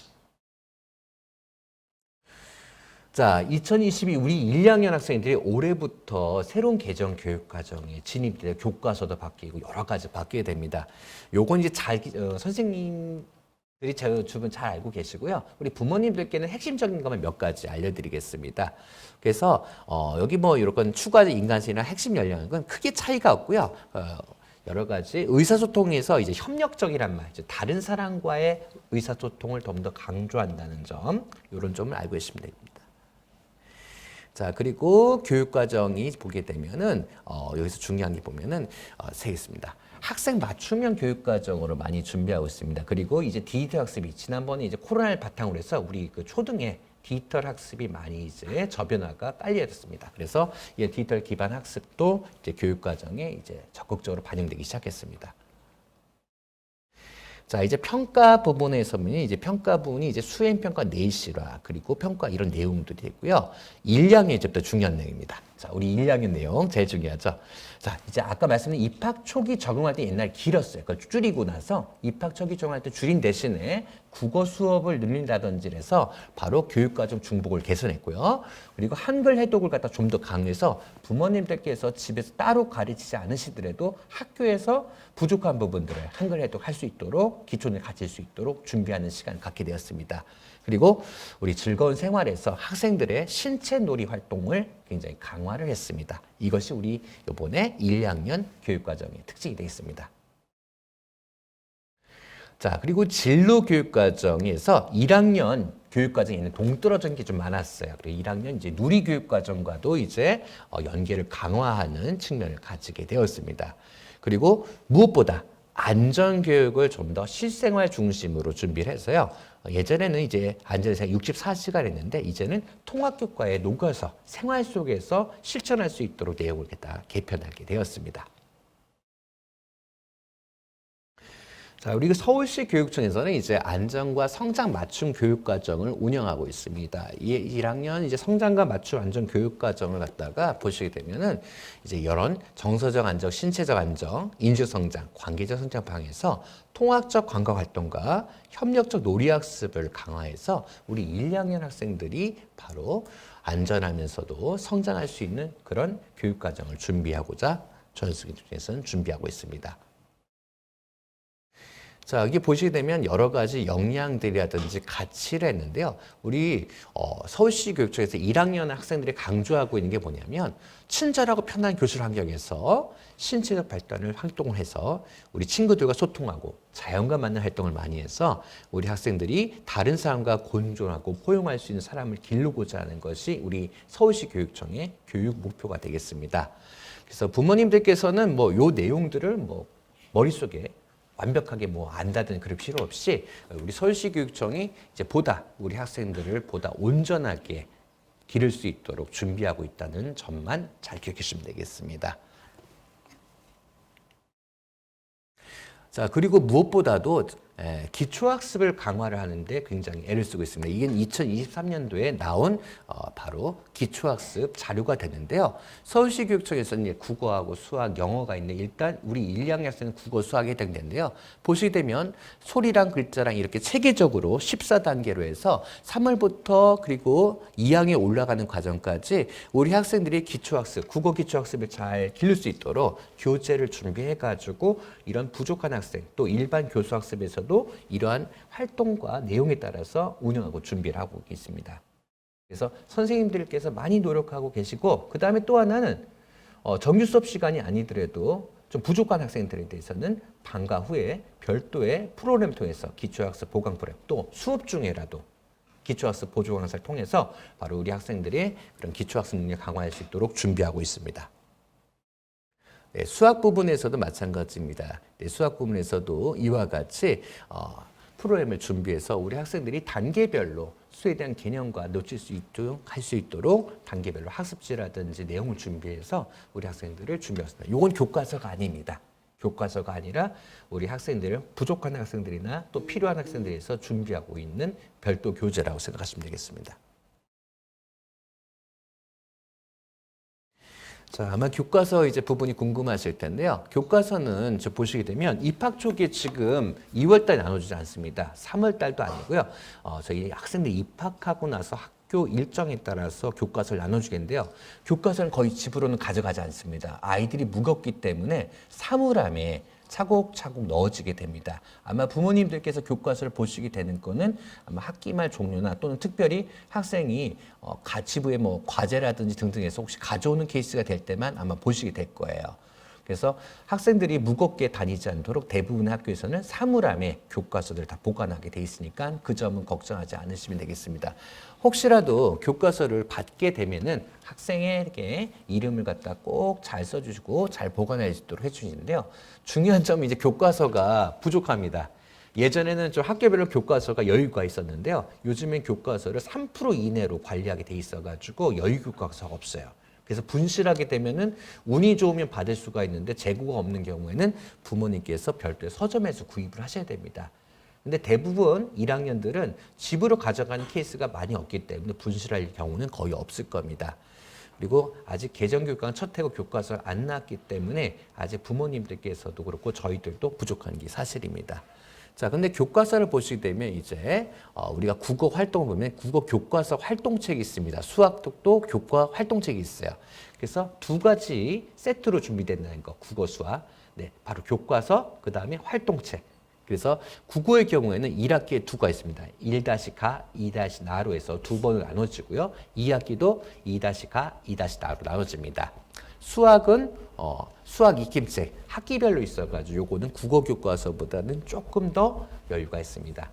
자, 2022 우리 1, 2학년 학생들이 올해부터 새로운 개정 교육과정에 진입돼서 교과서도 바뀌고 여러 가지 바뀌게 됩니다. 요건 이제 선생님들이 제 주변 잘 알고 계시고요. 우리 부모님들께는 핵심적인 것만 몇 가지 알려드리겠습니다. 그래서 여기 뭐 이런 추가 인간성이나 핵심 연령은 크게 차이가 없고요. 여러 가지 의사소통에서 이제 협력적이란 말, 이제 다른 사람과의 의사소통을 좀 더 강조한다는 점, 이런 점을 알고 계시면 됩니다. 자, 그리고 교육과정이 보게 되면은 여기서 중요한 게 보면은 세 개 있습니다. 학생 맞춤형 교육과정으로 많이 준비하고 있습니다. 그리고 이제 디지털 학습이 지난번에 이제 코로나를 바탕으로 해서 우리 그 초등에 디지털 학습이 많이 이제 저변화가 빨리해졌습니다. 그래서 이 디지털 기반 학습도 이제 교육과정에 이제 적극적으로 반영되기 시작했습니다. 자, 이제 평가 부분에서는 이제 평가 부분이 이제 수행 평가 내실화 그리고 평가 이런 내용들이 있고요. 1학년 이제부터 중요한 내용입니다. 자, 우리 1학년 내용 제일 중요하죠. 자, 이제 아까 말씀드린 입학 초기 적응할 때 옛날 길었어요. 그걸 줄이고 나서 입학 초기 적응할 때 줄인 대신에 국어 수업을 늘린다든지 해서 바로 교육과정 중복을 개선했고요. 그리고 한글 해독을 갖다 좀 더 강조해서 부모님들께서 집에서 따로 가르치지 않으시더라도 학교에서 부족한 부분들을 한글 해독할 수 있도록 기초를 가질 수 있도록 준비하는 시간을 갖게 되었습니다. 그리고 우리 즐거운 생활에서 학생들의 신체 놀이 활동을 굉장히 강화를 했습니다. 이것이 우리 이번에 1, 2학년 교육과정의 특징이 되겠습니다. 자, 그리고 진로 교육과정에서 1학년 교육과정에는 동떨어진 게 좀 많았어요. 그리고 1학년 이제 누리 교육과정과도 이제 연계를 강화하는 측면을 가지게 되었습니다. 그리고 무엇보다 안전교육을 좀 더 실생활 중심으로 준비를 해서요. 예전에는 이제 안전생활 64시간 했는데 이제는 통합교과에 녹아서 생활 속에서 실천할 수 있도록 내용을 다 개편하게 되었습니다. 자, 우리 서울시 교육청에서는 이제 안전과 성장 맞춤 교육과정을 운영하고 있습니다. 1학년 이제 성장과 맞춤 안전 교육과정을 갖다가 보시게 되면은 이제 이런 정서적 안정, 신체적 안정, 인지 성장, 관계적 성장 방에서 통합적 관광 활동과 협력적 놀이학습을 강화해서 우리 1, 2학년 학생들이 바로 안전하면서도 성장할 수 있는 그런 교육과정을 준비하고자 전수교육청에서는 준비하고 있습니다. 자, 여기 보시게 되면 여러 가지 역량들이라든지 가치를 했는데요. 우리 서울시 교육청에서 1학년 학생들이 강조하고 있는 게 뭐냐면 친절하고 편한 교실 환경에서 신체적 발달을 활동을 해서 우리 친구들과 소통하고 자연과 맞는 활동을 많이 해서 우리 학생들이 다른 사람과 공존하고 포용할 수 있는 사람을 기르고자 하는 것이 우리 서울시 교육청의 교육 목표가 되겠습니다. 그래서 부모님들께서는 뭐 요 내용들을 뭐 머릿속에 완벽하게 뭐 안다든 그럴 필요 없이 우리 서울시 교육청이 이제 보다 우리 학생들을 보다 온전하게 기를 수 있도록 준비하고 있다는 점만 잘 기억해 주시면 되겠습니다. 자, 그리고 무엇보다도 기초학습을 강화를 하는데 굉장히 애를 쓰고 있습니다. 이게 2023년도에 나온 바로 기초학습 자료가 되는데요. 서울시 교육청에서는 이제 국어하고 수학, 영어가 있는데 일단 우리 1, 2학년 학생은 국어, 수학이 해당되는데요. 보시게 되면 소리랑 글자랑 이렇게 체계적으로 14단계로 해서 3월부터 그리고 2학년에 올라가는 과정까지 우리 학생들이 기초학습, 국어 기초학습을 잘 기를 수 있도록 교재를 준비해가지고 이런 부족한 학생, 또 일반 교수학습에서도 이러한 활동과 내용에 따라서 운영하고 준비를 하고 있습니다. 그래서 선생님들께서 많이 노력하고 계시고 그 다음에 또 하나는 정규 수업 시간이 아니더라도 좀 부족한 학생들에 대해서는 방과 후에 별도의 프로그램을 통해서 기초학습 보강 프로그램 또 수업 중에라도 기초학습 보조 강사를 통해서 바로 우리 학생들의 그런 기초학습 능력 강화할 수 있도록 준비하고 있습니다. 네, 수학 부분에서도 마찬가지입니다. 네, 수학 부분에서도 이와 같이 프로그램을 준비해서 우리 학생들이 단계별로 수에 대한 개념과 놓칠 수 있도록 할 수 있도록 단계별로 학습지라든지 내용을 준비해서 우리 학생들을 준비했습니다. 이건 교과서가 아닙니다. 교과서가 아니라 우리 학생들을 부족한 학생들이나 또 필요한 학생들에서 준비하고 있는 별도 교재라고 생각하시면 되겠습니다. 자, 아마 교과서 이제 부분이 궁금하실 텐데요. 교과서는 보시게 되면 입학 초기에 지금 2월달 나눠주지 않습니다. 3월달도 아니고요. 저희 학생들이 입학하고 나서 학교 일정에 따라서 교과서를 나눠주겠는데요. 교과서는 거의 집으로는 가져가지 않습니다. 아이들이 무겁기 때문에 사물함에 차곡차곡 넣어지게 됩니다. 아마 부모님들께서 교과서를 보시게 되는 거는 아마 학기말 종료나 또는 특별히 학생이 가치부의 뭐 과제라든지 등등해서 혹시 가져오는 케이스가 될 때만 아마 보시게 될 거예요. 그래서 학생들이 무겁게 다니지 않도록 대부분의 학교에서는 사물함에 교과서들을 다 보관하게 돼 있으니까 그 점은 걱정하지 않으시면 되겠습니다. 혹시라도 교과서를 받게 되면은 학생에게 이름을 갖다 꼭 잘 써주시고 잘 보관할 수 있도록 해주시는데요. 중요한 점은 이제 교과서가 부족합니다. 예전에는 좀 학교별로 교과서가 여유가 있었는데요. 요즘엔 교과서를 3% 이내로 관리하게 돼 있어가지고 여유 교과서가 없어요. 그래서 분실하게 되면은 운이 좋으면 받을 수가 있는데 재고가 없는 경우에는 부모님께서 별도의 서점에서 구입을 하셔야 됩니다. 근데 대부분 1학년들은 집으로 가져가는 케이스가 많이 없기 때문에 분실할 경우는 거의 없을 겁니다. 그리고 아직 개정교육과는 첫 해고 교과서가 안 나왔기 때문에 아직 부모님들께서도 그렇고 저희들도 부족한 게 사실입니다. 자, 근데 교과서를 보시게 되면 이제 우리가 국어 활동을 보면 국어 교과서 활동책이 있습니다. 수학도 교과 활동책이 있어요. 그래서 두 가지 세트로 준비된다는 거, 국어 수학. 네, 바로 교과서, 그 다음에 활동책. 그래서 국어의 경우에는 1학기에 두가 있습니다. 1-가, 2-나로 해서 두 번을 나눠지고요. 2학기도 2-가, 2-나로 나눠집니다. 수학은 수학 익힘책 학기별로 있어가지고 요거는 국어 교과서보다는 조금 더 여유가 있습니다.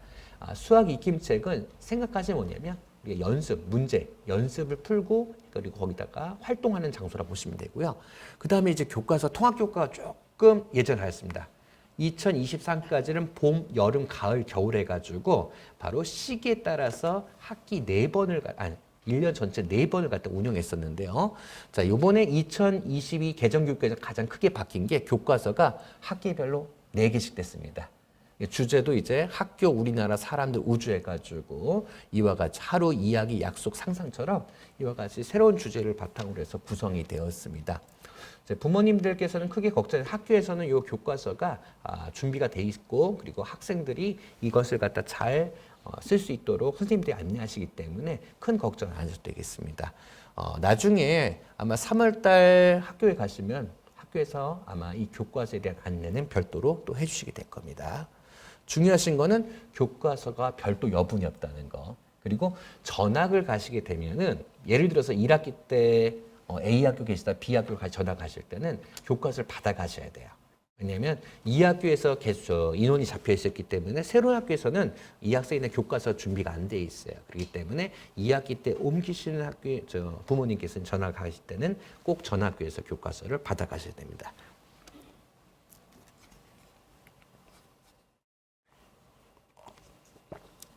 수학 익힘책은 생각하시면 뭐냐면 연습, 문제, 연습을 풀고 그리고 거기다가 활동하는 장소라 보시면 되고요. 그 다음에 이제 교과서, 통합교과가 조금 예전에 하였습니다. 2023까지는 봄, 여름, 가을, 겨울 해가지고 바로 시기에 따라서 학기 4번을 1년 전체 4번을 갖다 운영했었는데요. 자, 요번에 2022 개정교육에서 가장 크게 바뀐 게 교과서가 학기별로 4개씩 됐습니다. 주제도 이제 학교, 우리나라, 사람들, 우주 해가지고 이와 같이 하루 이야기, 약속, 상상처럼 이와 같이 새로운 주제를 바탕으로 해서 구성이 되었습니다. 부모님들께서는 크게 걱정해 학교에서는 이 교과서가 준비가 돼 있고 그리고 학생들이 이것을 갖다 잘 쓸 수 있도록 선생님들이 안내하시기 때문에 큰 걱정 안 하셔도 되겠습니다. 나중에 아마 3월달 학교에 가시면 학교에서 아마 이 교과서에 대한 안내는 별도로 또 해주시게 될 겁니다. 중요하신 거는 교과서가 별도 여분이 없다는 거. 그리고 전학을 가시게 되면은 예를 들어서 1학기 때 A 학교 계시다 B 학교 전학 가실 때는 교과서를 받아 가셔야 돼요. 왜냐하면 이 학교에서 계속 인원이 잡혀 있었기 때문에 새로운 학교에서는 이 학생의 교과서 준비가 안 돼 있어요. 그렇기 때문에 2학기 때 옮기시는 학교 부모님께서는 전학 가실 때는 꼭 전학교에서 교과서를 받아 가셔야 됩니다.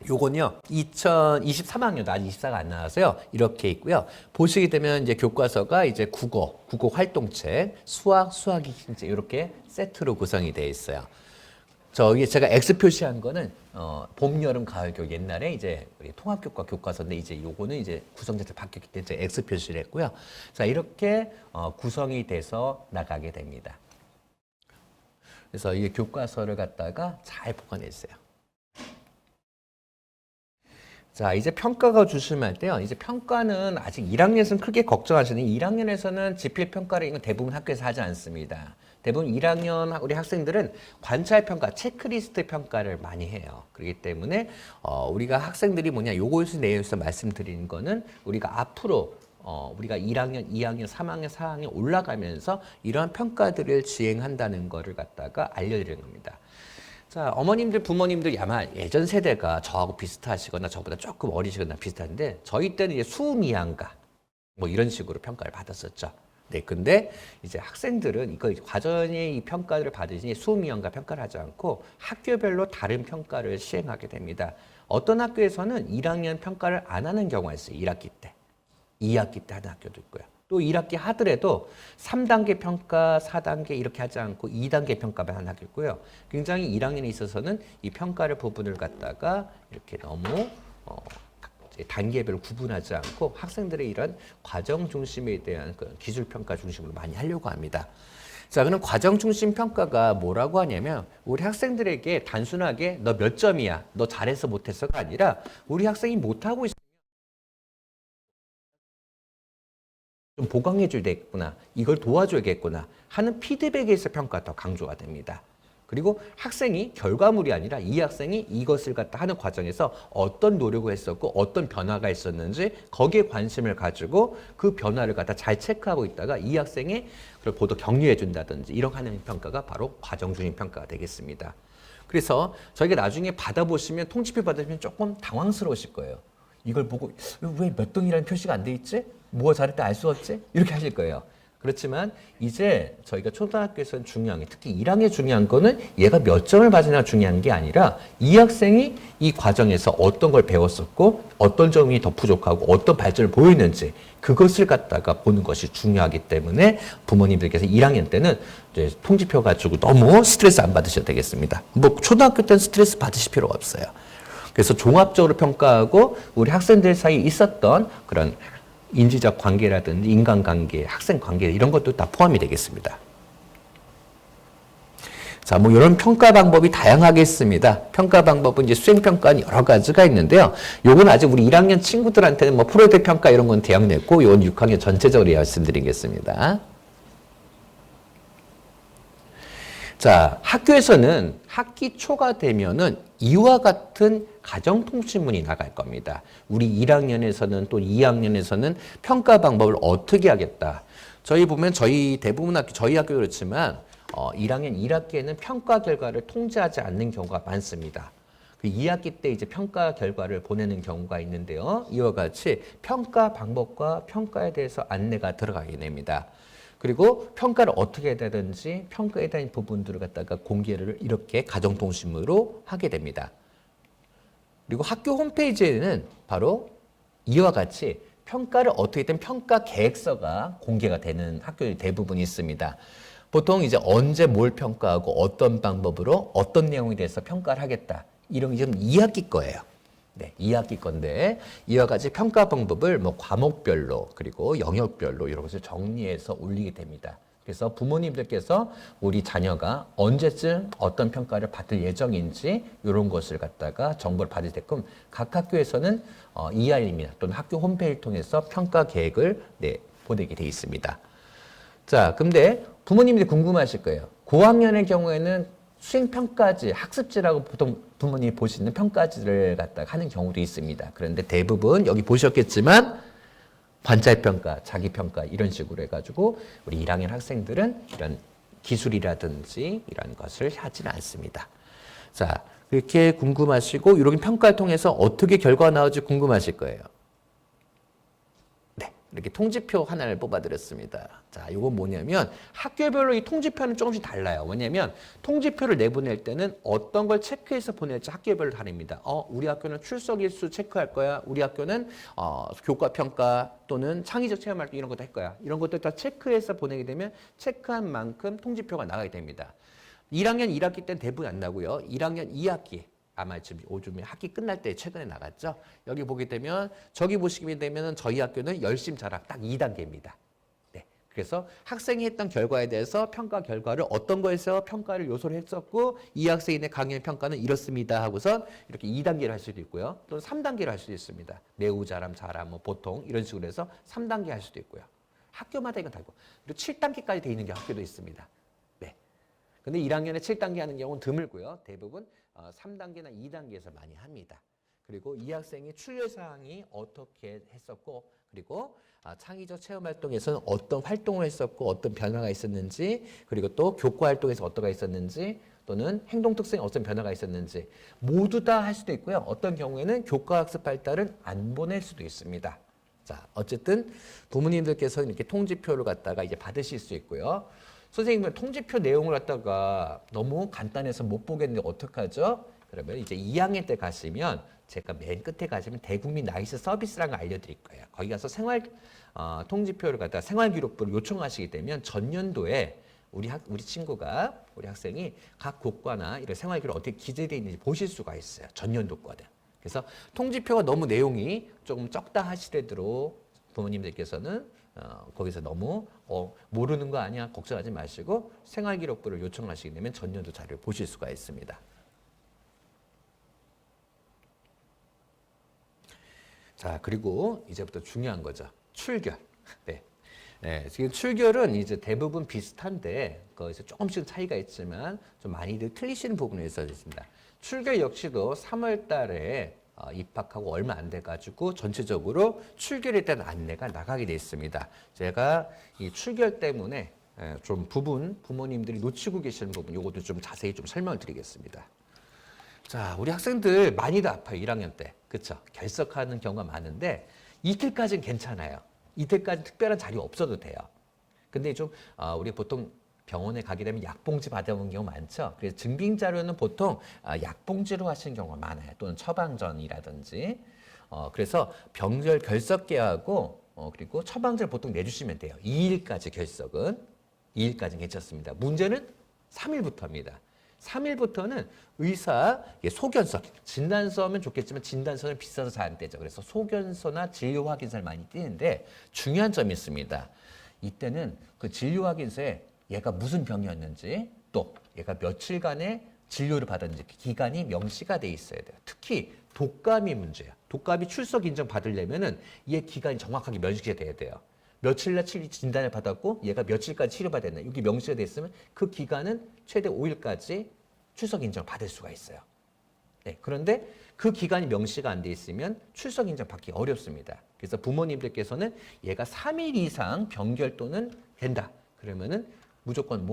요건요, 2023학년도 아직 24가 안 나와서요, 이렇게 있고요. 보시게 되면 이제 교과서가 이제 국어 활동책, 수학 익힘책 이렇게 세트로 구성이 되어 있어요. 저기 제가 X 표시한 거는 봄, 여름, 가을 교육 옛날에 이제 우리 통합교과 교과서인데 이제 요거는 이제 구성자들 바뀌었기 때문에 제가 X 표시를 했고요. 자, 이렇게 구성이 돼서 나가게 됩니다. 그래서 이 교과서를 갖다가 잘 보관해 주세요. 자, 이제 평가가 주시면 때요. 이제 평가는 아직 1학년에서는 크게 걱정하시는 1학년에서는 지필 평가를 이건 대부분 학교에서 하지 않습니다. 대부분 1학년 우리 학생들은 관찰 평가, 체크리스트 평가를 많이 해요. 그렇기 때문에 우리가 학생들이 뭐냐, 요거에서 내용에서 말씀드리는 거는 우리가 앞으로 우리가 1학년, 2학년, 3학년, 4학년 올라가면서 이러한 평가들을 지행한다는 거를 갖다가 알려드리는 겁니다. 자, 어머님들, 부모님들 아마 예전 세대가 저하고 비슷하시거나 저보다 조금 어리시거나 비슷한데 저희 때는 이제 수미양가 뭐 이런 식으로 평가를 받았었죠. 네, 근데 이제 학생들은 이거 과전의 이 평가를 받으시니 수미양가 평가를 하지 않고 학교별로 다른 평가를 시행하게 됩니다. 어떤 학교에서는 1학년 평가를 안 하는 경우가 있어요. 1학기 때. 2학기 때 하는 학교도 있고요. 또 1학기 하더라도 3단계 평가, 4단계 이렇게 하지 않고 2단계 평가만 하는 학교 있고요. 굉장히 1학년에 있어서는 이 평가를 부분을 갖다가 이렇게 너무 단계별로 구분하지 않고 학생들의 이런 과정 중심에 대한 그 기술 평가 중심으로 많이 하려고 합니다. 자, 그럼 과정 중심 평가가 뭐라고 하냐면 우리 학생들에게 단순하게 너 몇 점이야, 너 잘해서 못해서가 아니라 우리 학생이 못하고 있으면 좀 보강해 줘야겠구나, 이걸 도와줘야겠구나 하는 피드백에서 평가가 더 강조가 됩니다. 그리고 학생이 결과물이 아니라 이 학생이 이것을 갖다 하는 과정에서 어떤 노력을 했었고 어떤 변화가 있었는지 거기에 관심을 가지고 그 변화를 갖다 잘 체크하고 있다가 이 학생이 그걸 보도 격려해 준다든지 이런 하는 평가가 바로 과정 중심 평가가 되겠습니다. 그래서 저희가 나중에 받아보시면 통지표 받으시면 조금 당황스러우실 거예요. 이걸 보고 왜 몇 등이라는 표시가 안 돼 있지? 뭐가 잘했다 알 수 없지? 이렇게 하실 거예요. 그렇지만 이제 저희가 초등학교에서는 중요한 게 특히 1학년 중요한 거는 얘가 몇 점을 받으냐 중요한 게 아니라 이 학생이 이 과정에서 어떤 걸 배웠었고 어떤 점이 더 부족하고 어떤 발전을 보이는지 그것을 갖다가 보는 것이 중요하기 때문에 부모님들께서 1학년 때는 이제 통지표 가지고 너무 스트레스 안 받으셔도 되겠습니다. 뭐 초등학교 때는 스트레스 받으실 필요가 없어요. 그래서 종합적으로 평가하고 우리 학생들 사이에 있었던 그런 인지적 관계라든지 인간관계, 학생관계 이런 것도 다 포함이 되겠습니다. 자, 뭐 이런 평가 방법이 다양하게 있습니다. 평가 방법은 이제 수행평가는 여러 가지가 있는데요. 요건 아직 우리 1학년 친구들한테는 뭐 프로젝트 평가 이런 건 대학 냈고 요건 6학년 전체적으로 말씀드리겠습니다. 자, 학교에서는 학기 초가 되면은 이와 같은 가정통신문이 나갈 겁니다. 우리 1학년에서는 또 2학년에서는 평가 방법을 어떻게 하겠다. 저희 보면 저희 대부분 학교, 저희 학교 그렇지만 1학년 1학기에는 평가 결과를 통지하지 않는 경우가 많습니다. 그 2학기 때 이제 평가 결과를 보내는 경우가 있는데요. 이와 같이 평가 방법과 평가에 대해서 안내가 들어가게 됩니다. 그리고 평가를 어떻게 해야 되는지 평가에 대한 부분들을 갖다가 공개를 이렇게 가정통신문으로 하게 됩니다. 그리고 학교 홈페이지에는 바로 이와 같이 평가를 어떻게 된 평가 계획서가 공개가 되는 학교들이 대부분 있습니다. 보통 이제 언제 뭘 평가하고 어떤 방법으로 어떤 내용에 대해서 평가를 하겠다. 이런 게 좀 2학기 거예요. 네, 2학기 건데 이와 같이 평가 방법을 뭐 과목별로 그리고 영역별로 이런 것을 정리해서 올리게 됩니다. 그래서 부모님들께서 우리 자녀가 언제쯤 어떤 평가를 받을 예정인지 이런 것을 갖다가 정보를 받을 때끔 각 학교에서는 이알림이나 또는 학교 홈페이지를 통해서 평가 계획을 보내게 돼 있습니다. 자, 근데 부모님들이 궁금하실 거예요. 고학년의 경우에는 수행평가지, 학습지라고 보통 부모님이 보시는 평가지를 갖다가 하는 경우도 있습니다. 그런데 대부분 여기 보셨겠지만 관찰평가, 자기평가 이런 식으로 해가지고 우리 1학년 학생들은 이런 기술이라든지 이런 것을 하지는 않습니다. 자, 그렇게 궁금하시고 이런 평가를 통해서 어떻게 결과가 나올지 궁금하실 거예요. 이렇게 통지표 하나를 뽑아드렸습니다. 자, 이건 뭐냐면 학교별로 이 통지표는 조금씩 달라요. 뭐냐면 통지표를 내보낼 때는 어떤 걸 체크해서 보낼지 학교별로 다릅니다. 우리 학교는 출석 일수 체크할 거야. 우리 학교는 교과 평가 또는 창의적 체험 활동 이런 것도 할 거야. 이런 것들 다 체크해서 보내게 되면 체크한 만큼 통지표가 나가게 됩니다. 1학년 1학기 때는 대부분 안 나고요. 1학년 2학기 아마 지금 요즘에 학기 끝날 때 최근에 나갔죠. 여기 보게 되면 저기 보시게 되면 저희 학교는 열심 자랑 딱 2단계입니다. 네. 그래서 학생이 했던 결과에 대해서 평가 결과를 어떤 거에서 평가를 요소를 했었고 이 학생의 강의 평가는 이렇습니다 하고서 이렇게 2단계를 할 수도 있고요. 또는 3단계를 할 수도 있습니다. 매우 잘함, 잘함, 뭐 보통 이런 식으로 해서 3단계 할 수도 있고요. 학교마다 이건 다르고 그리고 7단계까지 돼 있는 학교도 있습니다. 네. 근데 1학년에 7단계 하는 경우는 드물고요. 대부분 3단계나 2단계에서 많이 합니다. 그리고 이 학생이 출제사항이 어떻게 했었고 그리고 창의적 체험활동에서는 어떤 활동을 했었고 어떤 변화가 있었는지 그리고 또 교과 활동에서 어떤 가 있었는지 또는 행동 특성에 어떤 변화가 있었는지 모두 다 할 수도 있고요. 어떤 경우에는 교과 학습 발달은 안 보낼 수도 있습니다. 자, 어쨌든 부모님들께서는 이렇게 통지표를 갖다가 이제 받으실 수 있고요. 선생님은 통지표 내용을 갖다가 너무 간단해서 못 보겠는데 어떡하죠? 그러면 이제 2학년 때 가시면 제가 맨 끝에 가시면 대국민 나이스 서비스라는 걸 알려드릴 거예요. 거기 가서 통지표를 갖다가 생활기록부를 요청하시게 되면 전년도에 우리 친구가 우리 학생이 각 교과나 이런 생활기록 어떻게 기재되어 있는지 보실 수가 있어요. 전년도 거든. 그래서 통지표가 너무 내용이 조금 적다 하시더라도 부모님들께서는 거기서 너무 모르는 거 아니야 걱정하지 마시고 생활기록부를 요청하시게 되면 전년도 자료를 보실 수가 있습니다. 자, 그리고 이제부터 중요한 거죠. 출결. 네. 네, 지금 출결은 이제 대부분 비슷한데 거기서 조금씩 차이가 있지만 좀 많이들 틀리시는 부분이 있습니다. 출결 역시도 3월 달에 입학하고 얼마 안 돼가지고 전체적으로 출결에 대한 안내가 나가게 돼 있습니다. 제가 이 출결 때문에 좀 부분 부모님들이 놓치고 계시는 부분 이것도 좀 자세히 좀 설명을 드리겠습니다. 자, 우리 학생들 많이도 아파요. 1학년 때. 그쵸? 결석하는 경우가 많은데 이틀까지는 괜찮아요. 이틀까지 특별한 자리 없어도 돼요. 근데 좀 우리 보통 병원에 가게 되면 약봉지 받아오는 경우 많죠. 그래서 증빙 자료는 보통 약봉지로 하시는 경우가 많아요. 또는 처방전이라든지. 그래서 병절 결석계하고 그리고 처방전을 보통 내주시면 돼요. 2일까지 결석은 2일까지는 괜찮습니다. 문제는 3일부터입니다. 3일부터는 의사 소견서, 진단서면 좋겠지만 진단서는 비싸서 잘 안 떼죠. 그래서 소견서나 진료 확인서를 많이 띄는데 중요한 점이 있습니다. 이때는 그 진료 확인서에 얘가 무슨 병이었는지 또 얘가 며칠간의 진료를 받았는지 기간이 명시가 돼 있어야 돼요. 특히 독감이 문제예요. 독감이 출석 인정 받으려면은 얘 기간이 정확하게 명시가 돼야 돼요. 며칠날 진단을 받았고 얘가 며칠까지 치료받았나 여기 명시가 돼 있으면 그 기간은 최대 5일까지 출석 인정을 받을 수가 있어요. 네, 그런데 그 기간이 명시가 안 돼 있으면 출석 인정 받기 어렵습니다. 그래서 부모님들께서는 얘가 3일 이상 병결 또는 된다. 그러면은 무조건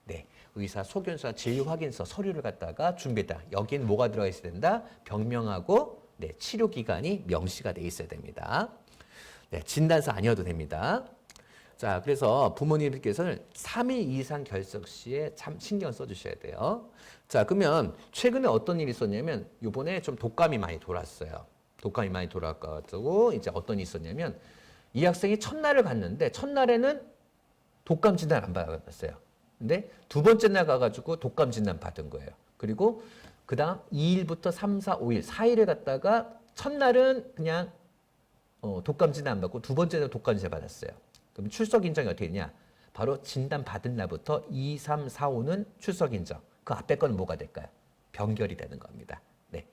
네, 의사 소견서, 진료 확인서, 서류를 갖다가 준비했다. 여긴 뭐가 들어가 있어야 된다? 병명하고 네, 치료 기간이 명시가 돼 있어야 됩니다. 네, 진단서 아니어도 됩니다. 자, 그래서 부모님들께서는 3일 이상 결석 시에 참 신경 써주셔야 돼요. 자, 그러면 최근에 어떤 일이 있었냐면 요번에 좀 독감이 많이 돌았어요. 독감이 많이 돌아가지고 이제 어떤 일이 있었냐면 이 학생이 첫날을 갔는데 첫날에는 독감 진단 안 받았어요. 근데 두 번째 날 가가지고 독감 진단 받은 거예요. 그리고 그 다음 2일부터 3, 4, 5일, 4일에 갔다가 첫날은 그냥 독감 진단 안 받고 두 번째는 독감 진단 받았어요. 그럼 출석 인정이 어떻게 되냐? 바로 진단 받은 날부터 2, 3, 4, 5는 출석 인정. 그 앞에 거는 뭐가 될까요? 병결이 되는 겁니다. 네.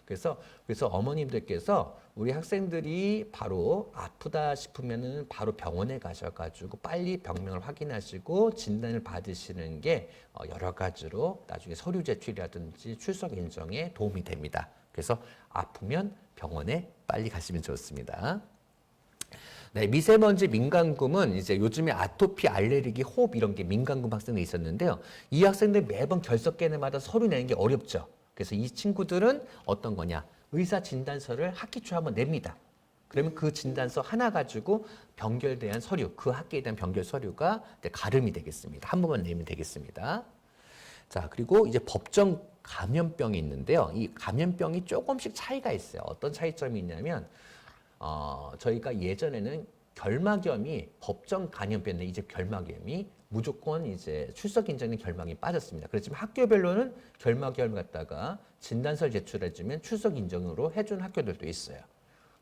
그래서 어머님들께서 우리 학생들이 바로 아프다 싶으면은 바로 병원에 가셔가지고 빨리 병명을 확인하시고 진단을 받으시는 게 여러 가지로 나중에 서류 제출이라든지 출석 인정에 도움이 됩니다. 그래서 아프면 병원에 빨리 가시면 좋습니다. 네, 미세먼지 민간금은 이제 요즘에 아토피, 알레르기, 호흡 이런 게 민간금 학생들이 있었는데요. 이 학생들 매번 결석계내마다 서류 내는 게 어렵죠. 그래서 이 친구들은 어떤 거냐? 의사 진단서를 학기 초에 한번 냅니다. 그러면 그 진단서 하나 가지고 병결에 대한 서류, 그 학기에 대한 병결 서류가 가름이 되겠습니다. 한 번만 내면 되겠습니다. 자, 그리고 이제 법정 감염병이 있는데요. 이 감염병이 조금씩 차이가 있어요. 어떤 차이점이 있냐면 저희가 예전에는 결막염이 법정 감염병인데 이제 결막염이 무조건 이제 출석 인정인 결막이 빠졌습니다. 그렇지만 학교별로는 결막염 갖다가 진단서를 제출해주면 출석 인정으로 해준 학교들도 있어요.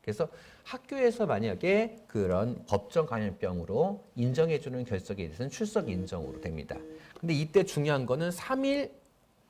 그래서 학교에서 만약에 그런 법정 감염병으로 인정해주는 결석에 대해서는 출석 인정으로 됩니다. 근데 이때 중요한 거는 3일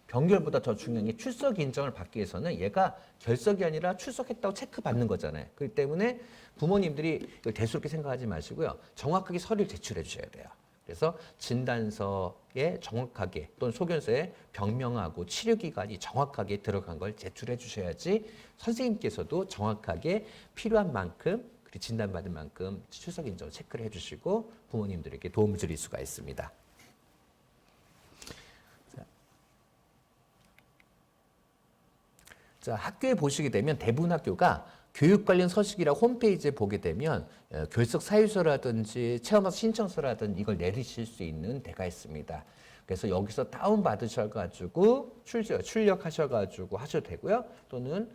병결보다 더 중요한 게 출석 인정을 받기 위해서는 얘가 결석이 아니라 출석했다고 체크받는 거잖아요. 그렇기 때문에 부모님들이 이걸 대수롭게 생각하지 마시고요. 정확하게 서류를 제출해 주셔야 돼요. 그래서 진단서에 정확하게 또는 소견서에 병명하고 치료기간이 정확하게 들어간 걸 제출해 주셔야지 선생님께서도 정확하게 필요한 만큼 그리고 진단받은 만큼 출석 인정을 체크를 해 주시고 부모님들에게 도움을 드릴 수가 있습니다. 자, 학교에 보시게 되면 대부분 학교가 교육 관련 서식이라 홈페이지에 보게 되면 결석 사유서라든지 체험학 신청서라든지 이걸 내리실 수 있는 데가 있습니다. 그래서 여기서 다운 받으셔가지고 출력하셔가지고 하셔도 되고요. 또는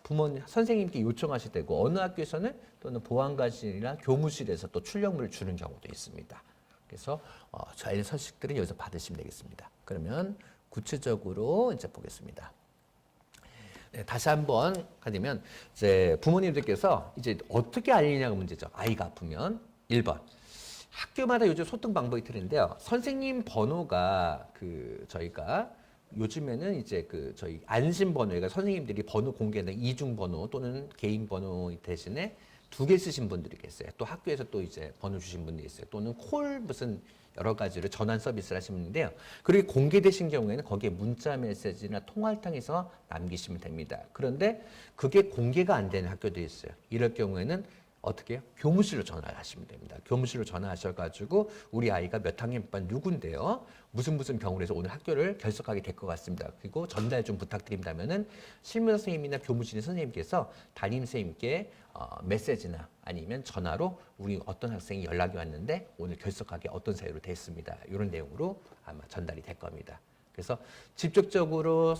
부모님 선생님께 요청하셔도 되고 어느 학교에서는 또는 보안관실이나 교무실에서 또 출력물을 주는 경우도 있습니다. 그래서 저희 서식들은 여기서 받으시면 되겠습니다. 그러면 구체적으로 이제 보겠습니다. 네, 다시 한번 가지면 이제 부모님들께서 이제 어떻게 알리냐가 문제죠. 아이가 아프면 1번 학교마다 요즘 소통 방법이 틀린데요. 선생님 번호가 저희가 요즘에는 이제 저희 안심 번호가 선생님들이 번호 공개하는 이중 번호 또는 개인 번호 대신에 두 개 쓰신 분들이 계세요. 또 학교에서 또 이제 번호 주신 분들이 있어요. 또는 콜 무슨 여러 가지로 전환 서비스를 하시는 분인데요. 그리고 공개되신 경우에는 거기에 문자 메시지나 통화를 통해서 남기시면 됩니다. 그런데 그게 공개가 안 되는 학교도 있어요. 이럴 경우에는 어떻게 해요? 교무실로 전화를 하시면 됩니다. 교무실로 전화하셔가지고 우리 아이가 몇 학년 반 누군데요? 무슨 병으로 해서 오늘 학교를 결석하게 될 것 같습니다. 그리고 전달 좀 부탁드린다면은 실무 선생님이나 교무실 선생님께서 담임 선생님께 메시지나 아니면 전화로 우리 어떤 학생이 연락이 왔는데 오늘 결석하게 어떤 사유로 됐습니다. 이런 내용으로 아마 전달이 될 겁니다. 그래서 직접적으로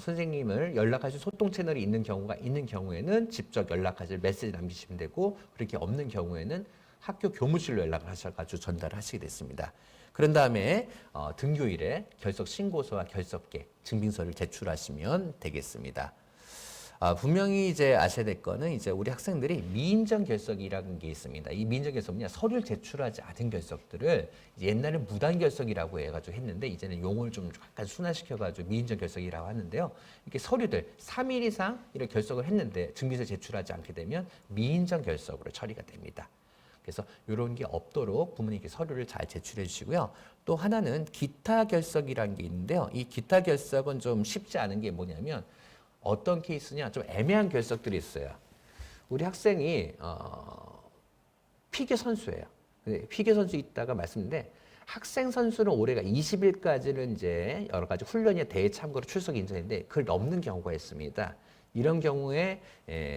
선생님을 연락하실 소통 채널이 있는 경우가 있는 경우에는 직접 연락하실 메시지 남기시면 되고 그렇게 없는 경우에는 학교 교무실로 연락을 하셔가지고 전달을 하시게 됐습니다. 그런 다음에 등교일에 결석 신고서와 결석계 증빙서를 제출하시면 되겠습니다. 분명히 이제 아셔야 될 거는 이제 우리 학생들이 미인정 결석이라는 게 있습니다. 이 미인정 결석은요, 서류를 제출하지 않은 결석들을 옛날에 무단 결석이라고 해가지고 했는데 이제는 용어를 좀 약간 순화시켜가지고 미인정 결석이라고 하는데요. 이렇게 서류들 3일 이상 이렇게 결석을 했는데 증빙서 제출하지 않게 되면 미인정 결석으로 처리가 됩니다. 그래서 이런 게 없도록 부모님께 서류를 잘 제출해 주시고요. 또 하나는 기타 결석이라는 게 있는데요. 이 기타 결석은 좀 쉽지 않은 게 뭐냐면 어떤 케이스냐, 좀 애매한 결석들이 있어요. 우리 학생이 피겨 선수예요. 피겨 선수 있다가 말씀인데 학생 선수는 올해가 20일까지는 이제 여러 가지 훈련이나 대회 참고로 출석 인정인데 그걸 넘는 경우가 있습니다. 이런 경우에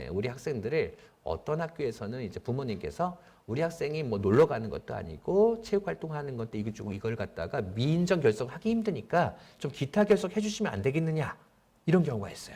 우리 학생들을 어떤 학교에서는 이제 부모님께서 우리 학생이 뭐 놀러 가는 것도 아니고 체육 활동하는 것도 이걸 갖다가 미인정 결석하기 힘드니까 좀 기타 결석 해주시면 안 되겠느냐 이런 경우가 있어요.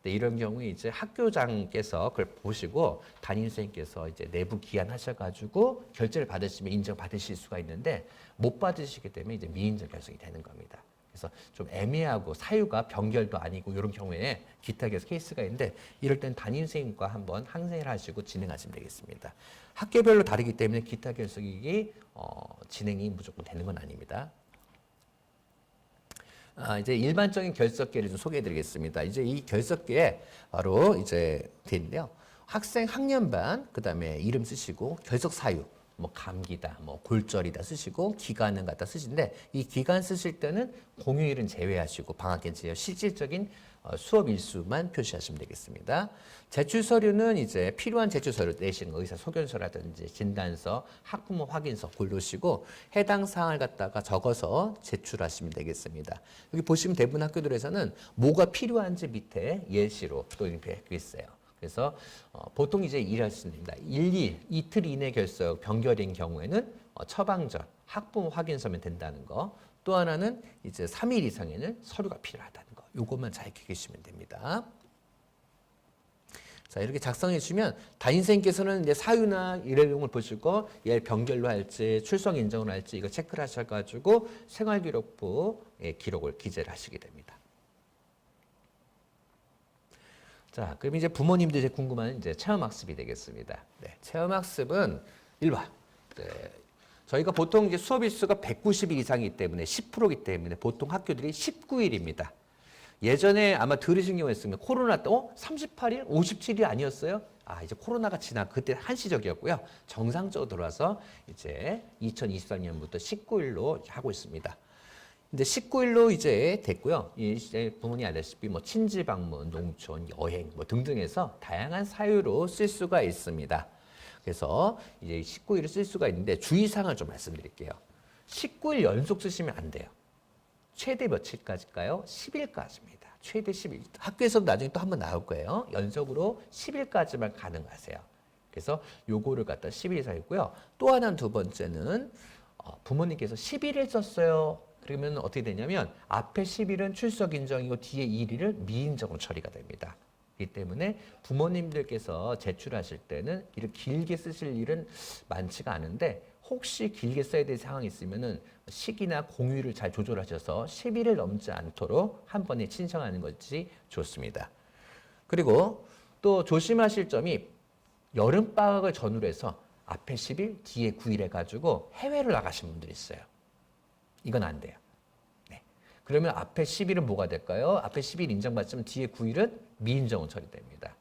네, 이런 경우에 이제 학교장께서 그걸 보시고 담임선생님께서 이제 내부 기한하셔가지고 결제를 받으시면 인정받으실 수가 있는데 못 받으시게 되면 이제 미인정 결석이 되는 겁니다. 그래서 좀 애매하고 사유가 병결도 아니고 이런 경우에 기타 결석 케이스가 있는데 이럴 땐 담임선생님과 한번 항생을 하시고 진행하시면 되겠습니다. 학교별로 다르기 때문에 기타 결석이 진행이 무조건 되는 건 아닙니다. 이제 일반적인 결석계를 좀 소개해 드리겠습니다. 이제 이 결석계에 바로 이제 되는데요. 학생 학년반, 그 다음에 이름 쓰시고, 결석 사유, 뭐 감기다, 뭐 골절이다 쓰시고, 기간은 갖다 쓰시는데, 이 기간 쓰실 때는 공휴일은 제외하시고, 방학엔 제외, 실질적인 수업 일수만 표시하시면 되겠습니다. 제출 서류는 이제 필요한 제출 서류 내시는 의사 소견서라든지 진단서, 학부모 확인서 고르시고 해당 사항을 갖다가 적어서 제출하시면 되겠습니다. 여기 보시면 대부분 학교들에서는 뭐가 필요한지 밑에 예시로 또 이렇게 있어요. 그래서 보통 이제 일할 수 있습니다. 이틀 이내 결석 병결인 경우에는 처방전, 학부모 확인서면 된다는 거. 또 하나는 이제 3일 이상에는 서류가 필요하다는 거. 요것만 잘 기억하시면 됩니다. 자, 이렇게 작성해 주시면 담임선생님께서는 이제 사유나 일회용을 보시고 얘 병결로 할지 출석 인정을 할지 이거 체크를 하셔가지고 생활기록부에 기록을 기재를 하시게 됩니다. 자, 그럼 이제 부모님들 이제 궁금한 이제 체험학습이 되겠습니다. 네, 체험학습은 1번. 네, 저희가 보통 이제 수업 일수가 190일 이상이기 때문에 10%이기 때문에 보통 학교들이 19일입니다. 예전에 아마 들으신 경우 있으면 코로나 때 38일, 57일 아니었어요? 이제 코로나가 지나 그때 한시적이었고요. 정상적으로 들어와서 이제 2023년부터 19일로 하고 있습니다. 근데 19일로 이제 됐고요. 이제 부모님 알다시피 뭐 친지 방문, 농촌, 여행 뭐 등등해서 다양한 사유로 쓸 수가 있습니다. 그래서 이제 19일을 쓸 수가 있는데 주의사항을 좀 말씀드릴게요. 19일 연속 쓰시면 안 돼요. 최대 며칠까지일까요? 10일까지입니다. 최대 10일. 학교에서도 나중에 또 한번 나올 거예요. 연속으로 10일까지만 가능하세요. 그래서 요거를 갖다 10일 이상이고요. 또 하나 두 번째는 부모님께서 11일 썼어요. 그러면 어떻게 되냐면 앞에 10일은 출석 인정이고 뒤에 1일을 미인정으로 처리가 됩니다. 그렇기 때문에 부모님들께서 제출하실 때는 이렇게 길게 쓰실 일은 많지가 않은데 혹시 길게 써야 될 상황이 있으면은 시기나 공휴일을 잘 조절하셔서 10일을 넘지 않도록 한 번에 신청하는 것이 좋습니다. 그리고 또 조심하실 점이 여름방학을 전후로 해서 앞에 10일, 뒤에 9일 해가지고 해외를 나가신 분들이 있어요. 이건 안 돼요. 네. 그러면 앞에 10일은 뭐가 될까요? 앞에 10일 인정받지만 뒤에 9일은 미인정으로 처리됩니다.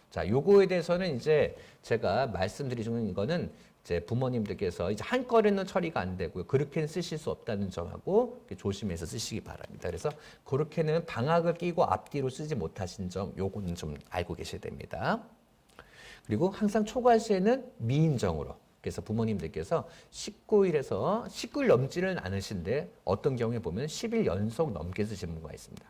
자, 요거에 대해서는 이제 제가 말씀드리는 거는 이제 부모님들께서 이제 한꺼번에는 처리가 안 되고요. 그렇게는 쓰실 수 없다는 점하고 조심해서 쓰시기 바랍니다. 그래서 그렇게는 방학을 끼고 앞뒤로 쓰지 못하신 점, 요거는 좀 알고 계셔야 됩니다. 그리고 항상 초과시에는 미인정으로. 그래서 부모님들께서 19일에서 19일 넘지는 않으신데 어떤 경우에 보면 10일 연속 넘게 쓰시는 분가 있습니다.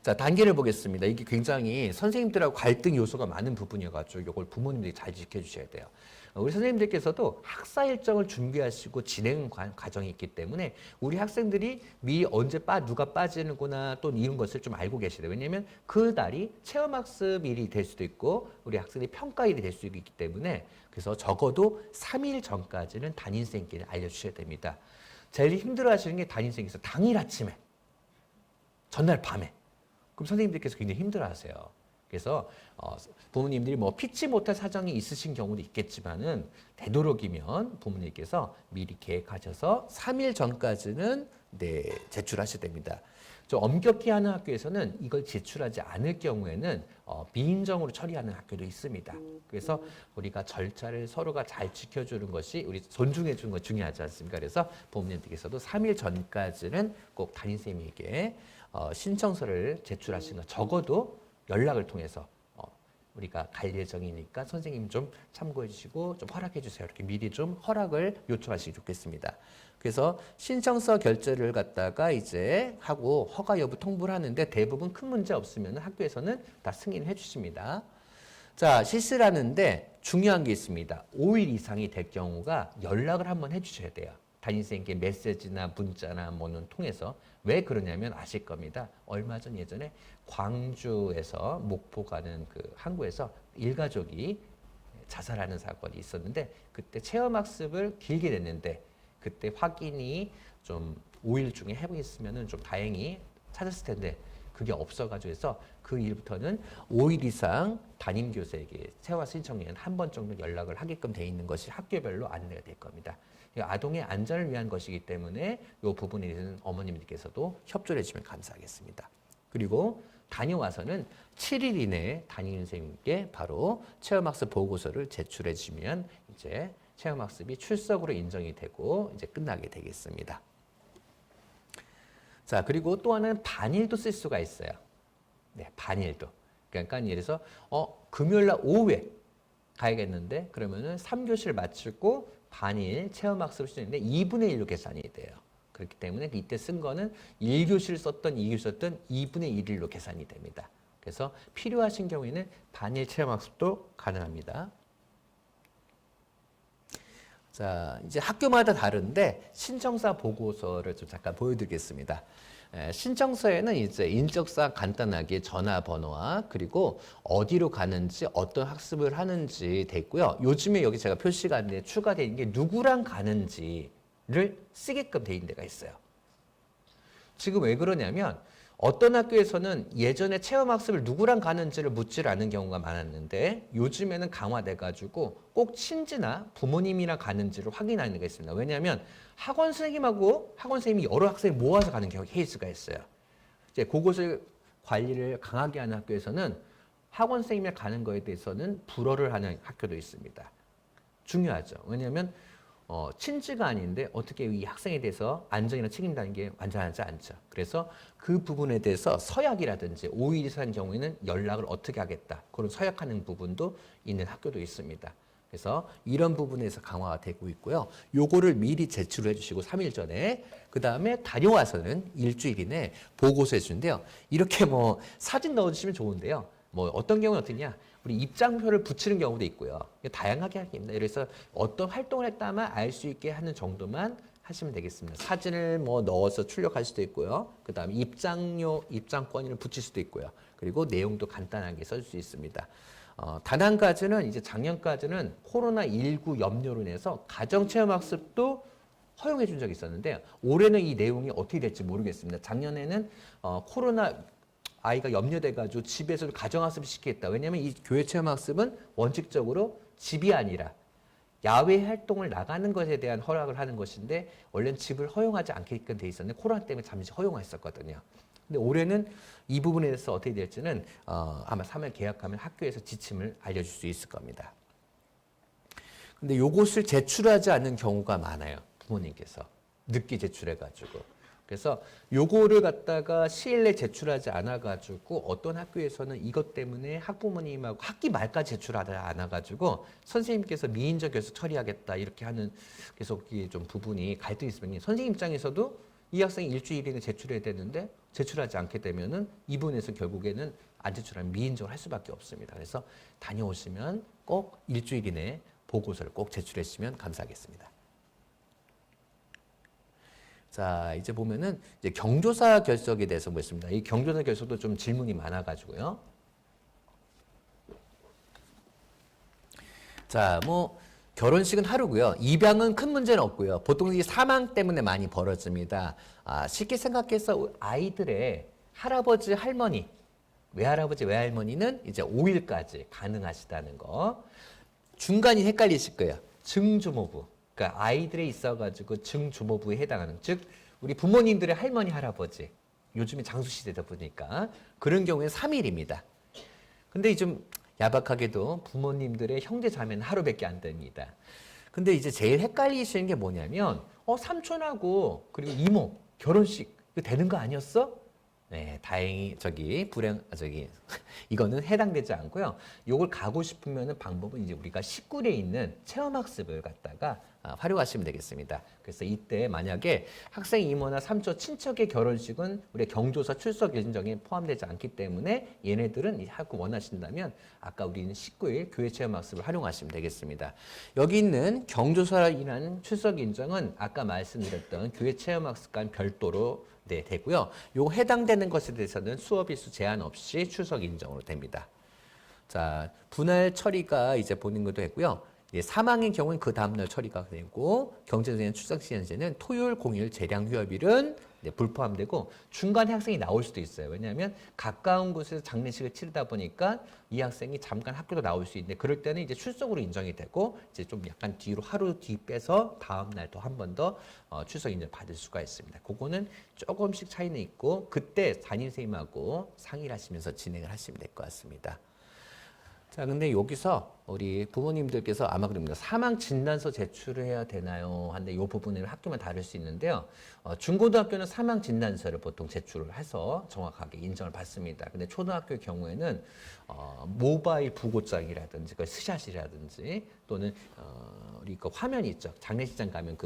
자, 단계를 보겠습니다. 이게 굉장히 선생님들하고 갈등 요소가 많은 부분이어가지고 이걸 부모님들이 잘 지켜주셔야 돼요. 우리 선생님들께서도 학사 일정을 준비하시고 진행 과정이 있기 때문에 우리 학생들이 미리 언제 누가 빠지는구나 또 이런 것을 좀 알고 계셔야 돼요. 왜냐하면 그 날이 체험학습일이 될 수도 있고 우리 학생들이 평가일이 될 수 있기 때문에 그래서 적어도 3일 전까지는 담임선생님께 알려주셔야 됩니다. 제일 힘들어하시는 게 담임선생님께서 당일 아침에 전날 밤에 그럼 선생님들께서 굉장히 힘들어하세요. 그래서 부모님들이 뭐 피치 못할 사정이 있으신 경우도 있겠지만은 되도록이면 부모님께서 미리 계획하셔서 3일 전까지는 제출하셔야 됩니다. 좀 엄격히 하는 학교에서는 이걸 제출하지 않을 경우에는 비인정으로 처리하는 학교도 있습니다. 그래서 우리가 절차를 서로가 잘 지켜주는 것이 우리 존중해 주는 것 중요하지 않습니까? 그래서 부모님들께서도 3일 전까지는 꼭 담임선생님에게 신청서를 제출하시는 것 적어도 연락을 통해서 우리가 갈 예정이니까 선생님 좀 참고해 주시고 좀 허락해 주세요. 이렇게 미리 좀 허락을 요청하시기 좋겠습니다. 그래서 신청서 결제를 갖다가 이제 하고 허가 여부 통보를 하는데 대부분 큰 문제 없으면 학교에서는 다 승인을 해 주십니다. 자, 실시를 하는데 중요한 게 있습니다. 5일 이상이 될 경우가 연락을 한번 해 주셔야 돼요. 담임선생님께 메시지나 문자나 뭐는 통해서 왜 그러냐면 아실 겁니다. 얼마 전 예전에 광주에서 목포 가는 그 항구에서 일가족이 자살하는 사건이 있었는데 그때 체험학습을 길게 냈는데 그때 확인이 좀 5일 중에 해보겠으면은 좀 다행히 찾았을 텐데 그게 없어가지고 해서 그 일부터는 5일 이상 담임교사에게 체화 신청에는 한 번 정도 연락을 하게끔 돼 있는 것이 학교별로 안내가 될 겁니다. 아동의 안전을 위한 것이기 때문에 이 부분에 대해서는 어머님들께서도 협조를 해주시면 감사하겠습니다. 그리고 다녀와서는 7일 이내에 담임 선생님께 바로 체험학습 보고서를 제출해 주시면 이제 체험학습이 출석으로 인정이 되고 이제 끝나게 되겠습니다. 자, 그리고 또 하나는 반일도 쓸 수가 있어요. 네, 반일도. 그러니까 예를 들어서 금요일 날 오후에 가야겠는데 그러면은 3교시를 마치고 반일 체험학습을 시작했는데 2분의 1로 계산이 돼요. 그렇기 때문에 이때 쓴 거는 1교시를 썼던 2교시 썼던 2분의 1로 계산이 됩니다. 그래서 필요하신 경우에는 반일 체험학습도 가능합니다. 자, 이제 학교마다 다른데 신청서 보고서를 좀 잠깐 보여드리겠습니다. 신청서에는 이제 인적사항 간단하게 전화번호와 그리고 어디로 가는지 어떤 학습을 하는지 돼 있고요. 요즘에 여기 제가 표시가 안 돼 추가되어 있는 게 누구랑 가는지를 쓰게끔 돼 있는 데가 있어요. 지금 왜 그러냐면 어떤 학교에서는 예전에 체험학습을 누구랑 가는지를 묻질 않은 경우가 많았는데 요즘에는 강화돼가지고 꼭 친지나 부모님이랑 가는지를 확인하는 게 있습니다. 왜냐하면 학원 선생님하고 학원 선생님이 여러 학생을 모아서 가는 경우 케이스가 있어요. 이제 그것을 관리를 강하게 하는 학교에서는 학원 선생님이랑 가는 거에 대해서는 불허를 하는 학교도 있습니다. 중요하죠. 왜냐하면 친지가 아닌데 어떻게 이 학생에 대해서 안전이나 책임다는 게 완전하지 않죠. 그래서 그 부분에 대해서 서약이라든지 5일 이상인 경우에는 연락을 어떻게 하겠다. 그런 서약하는 부분도 있는 학교도 있습니다. 그래서 이런 부분에서 강화가 되고 있고요. 요거를 미리 제출해 주시고 3일 전에 그 다음에 다녀와서는 일주일 이내 보고서 해주는데요. 이렇게 뭐 사진 넣어주시면 좋은데요. 뭐 어떤 경우는 어떠냐? 우리 입장표를 붙이는 경우도 있고요. 다양하게 하겠습니다. 그래서 어떤 활동을 했다만 알 수 있게 하는 정도만 하시면 되겠습니다. 사진을 뭐 넣어서 출력할 수도 있고요. 그 다음에 입장권을 붙일 수도 있고요. 그리고 내용도 간단하게 써줄 수 있습니다. 단 한 가지는 이제 작년까지는 코로나19 염려로 인해서 가정체험학습도 허용해 준 적이 있었는데 올해는 이 내용이 어떻게 될지 모르겠습니다. 작년에는 코로나 아이가 염려돼가지고 집에서 가정학습을 시키겠다. 왜냐하면 이 교회체험학습은 원칙적으로 집이 아니라 야외 활동을 나가는 것에 대한 허락을 하는 것인데 원래는 집을 허용하지 않게끔 돼 있었는데 코로나 때문에 잠시 허용했었거든요. 근데 올해는 이 부분에 대해서 어떻게 될지는 아마 3월 계약하면 학교에서 지침을 알려줄 수 있을 겁니다. 근데 요것을 제출하지 않는 경우가 많아요. 부모님께서. 늦게 제출해가지고. 그래서 요거를 갖다가 시일 내에 제출하지 않아가지고 어떤 학교에서는 이것 때문에 학부모님하고 학기 말까지 제출하지 않아가지고 선생님께서 미인정 결석 처리하겠다 이렇게 하는 계속 이게 좀 부분이 갈등이 있으면 선생님 입장에서도 이 학생이 일주일 이내에 제출해야 되는데 제출하지 않게 되면은 이분에서 결국에는 안 제출하면 미인정을 할 수밖에 없습니다. 그래서 다녀오시면 꼭 일주일 이내에 보고서를 꼭 제출해 주시면 감사하겠습니다. 자, 이제 보면은 이제 경조사 결석에 대해서 보겠습니다. 이 경조사 결석도 좀 질문이 많아가지고요. 자, 뭐 결혼식은 하루고요. 입양은 큰 문제는 없고요. 보통 이 사망 때문에 많이 벌어집니다. 쉽게 생각해서 아이들의 할아버지, 할머니, 외할아버지, 외할머니는 이제 5일까지 가능하시다는 거. 중간이 헷갈리실 거예요. 증조모부. 그러니까 아이들에 있어가지고 증조모부에 해당하는, 즉 우리 부모님들의 할머니, 할아버지. 요즘에 장수시대다 보니까 그런 경우에는 3일입니다. 근데 좀 야박하게도 부모님들의 형제 자매는 하루밖에 안 됩니다. 근데 이제 제일 헷갈리시는 게 뭐냐면 삼촌하고 그리고 이모 결혼식 되는 거 아니었어? 네, 다행히 이거는 해당되지 않고요. 요걸 가고 싶으면은 방법은 이제 우리가 식구에 있는 체험학습을 갖다가 활용하시면 되겠습니다. 그래서 이때 만약에 학생 이모나 삼촌 친척의 결혼식은 우리 경조사 출석 일정에 포함되지 않기 때문에 얘네들은 이 학교 원하신다면 아까 우리는 19일 교회 체험학습을 활용하시면 되겠습니다. 여기 있는 경조사라는 출석 인정은 아까 말씀드렸던 교회 체험학습과는 별도로 되고요. 요 해당되는 것에 대해서는 수업 일수 제한 없이 출석 인정으로 됩니다. 자, 분할 처리가 이제 보는 것도 했고요. 사망의 경우는 그 다음날 처리가 되고 경제적인 출석 시간제는 토요일, 공휴일, 재량 휴업일은 불포함되고 중간에 학생이 나올 수도 있어요. 왜냐하면 가까운 곳에서 장례식을 치르다 보니까 이 학생이 잠깐 학교도 나올 수 있는데 그럴 때는 이제 출석으로 인정이 되고 이제 좀 약간 뒤로 하루 뒤 빼서 다음 날 또 한 번 더 출석 인정 받을 수가 있습니다. 그거는 조금씩 차이는 있고 그때 담임 선생님하고 상의를 하시면서 진행을 하시면 될 것 같습니다. 자, 근데 여기서 우리 부모님들께서 아마 그럽니다. 사망 진단서 제출을 해야 되나요? 한데 이 부분을 학교만 다를 수 있는데요. 중고등학교는 사망 진단서를 보통 제출을 해서 정확하게 인정을 받습니다. 근데 초등학교의 경우에는 모바일 부고장이라든지 그 스샷이라든지 또는 우리 그 화면이 있죠. 장례식장 가면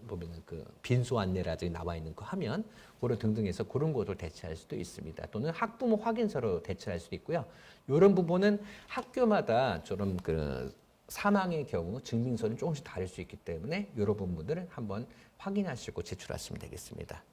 보면은 빈소 안내라든지 나와 있는 그 화면 그런 등등해서 그런 것을 대체할 수도 있습니다. 또는 학부모 확인서로 대체할 수도 있고요. 이런 부분은 학교마다 좀 사망의 경우 증빙서는 조금씩 다를 수 있기 때문에 이런 부분들은 한번 확인하시고 제출하시면 되겠습니다.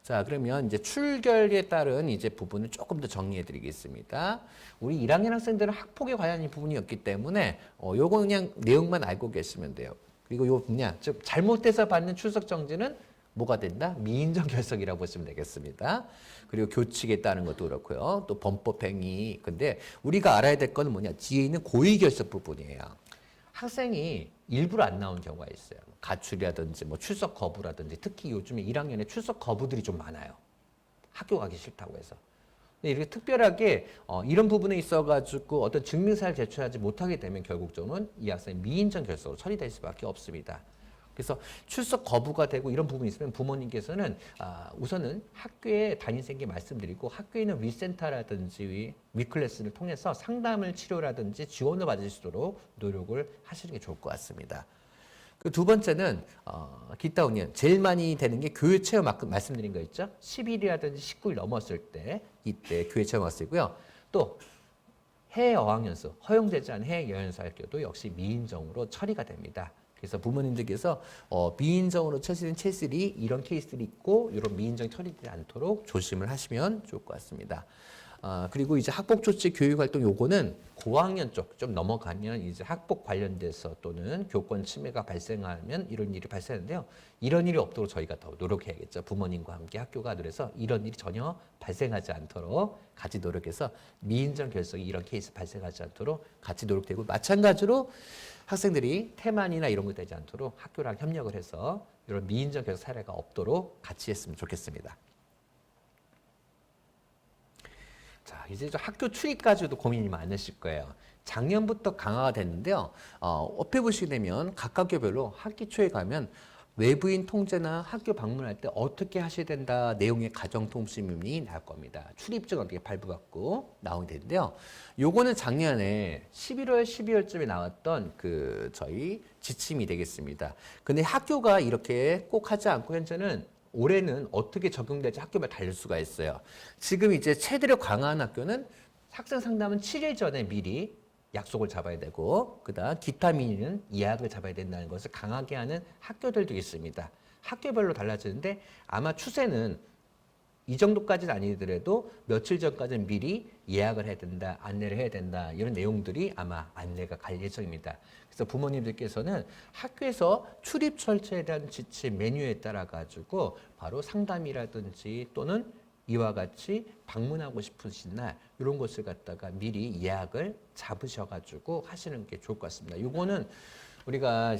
자, 그러면 이제 출결에 따른 이제 부분을 조금 더 정리해 드리겠습니다. 우리 1학년 학생들은 학폭에 관한 부분이었기 때문에 요거 그냥 내용만 알고 계시면 돼요. 그리고 요 분야, 즉 잘못돼서 받는 출석 정지는 뭐가 된다? 미인정 결석이라고 보시면 되겠습니다. 그리고 교칙에 따른 것도 그렇고요. 또 범법행위. 근데 우리가 알아야 될 건 뭐냐? 뒤에 있는 고의 결석 부분이에요. 학생이 일부러 안 나온 경우가 있어요. 가출이라든지 뭐 출석 거부라든지 특히 요즘에 1학년에 출석 거부들이 좀 많아요. 학교 가기 싫다고 해서. 근데 이렇게 특별하게 이런 부분에 있어가지고 어떤 증명사를 제출하지 못하게 되면 결국적으로는 이 학생이 미인정 결석으로 처리될 수밖에 없습니다. 그래서 출석 거부가 되고 이런 부분이 있으면 부모님께서는 우선은 학교에 담임선생님께 말씀드리고 학교에 있는 위센터라든지 위클래스를 통해서 상담을 치료라든지 지원을 받을 수 있도록 노력을 하시는 게 좋을 것 같습니다. 그 두 번째는 기타 운영 제일 많이 되는 게 교회 체험 말씀드린 거 있죠? 10일이라든지 19일 넘었을 때 이때 교회 체험 왔고요. 또 해외 어학연수 허용되지 않은 해외 여행사 학교도 역시 미인정으로 처리가 됩니다. 그래서 부모님들께서 미인정으로 처리된 케이스들이 이런 케이스들이 있고 이런 미인정이 처리되지 않도록 조심을 하시면 좋을 것 같습니다. 그리고 이제 학폭 조치 교육 활동 요거는 고학년 쪽 좀 넘어가면 이제 학폭 관련돼서 또는 교권 침해가 발생하면 이런 일이 발생하는데요. 이런 일이 없도록 저희가 더 노력해야겠죠. 부모님과 함께 학교가 그래서 이런 일이 전혀 발생하지 않도록 같이 노력해서 미인정 결석이 이런 케이스 발생하지 않도록 같이 노력되고 마찬가지로 학생들이 태만이나 이런 거 되지 않도록 학교랑 협력을 해서 이런 미인정 교사 사례가 없도록 같이 했으면 좋겠습니다. 자, 이제 좀 학교 출입까지도 고민이 많으실 거예요. 작년부터 강화가 됐는데요. 옆에 보시게 되면 각 학교별로 학기 초에 가면 외부인 통제나 학교 방문할 때 어떻게 하셔야 된다 내용의 가정통수문이 나올 겁니다. 출입증 어떻게 발부받고 나오게 되는데요. 요거는 작년에 11월, 12월쯤에 나왔던 저희 지침이 되겠습니다. 근데 학교가 이렇게 꼭 하지 않고 현재는 올해는 어떻게 적용될지 학교마다 다를 수가 있어요. 지금 이제 최대로 강화한 학교는 학생 상담은 7일 전에 미리 약속을 잡아야 되고, 그다음 기타 민의는 예약을 잡아야 된다는 것을 강하게 하는 학교들도 있습니다. 학교별로 달라지는데 아마 추세는 이 정도까지는 아니더라도 며칠 전까지는 미리 예약을 해야 된다, 안내를 해야 된다, 이런 내용들이 아마 안내가 갈 예정입니다. 그래서 부모님들께서는 학교에서 출입 절차에 대한 지침 메뉴에 따라 가지고 바로 상담이라든지 또는 이와 같이 방문하고 싶으신 날 이런 것을 갖다가 미리 예약을 잡으셔가지고 하시는 게 좋을 것 같습니다. 이거는 우리가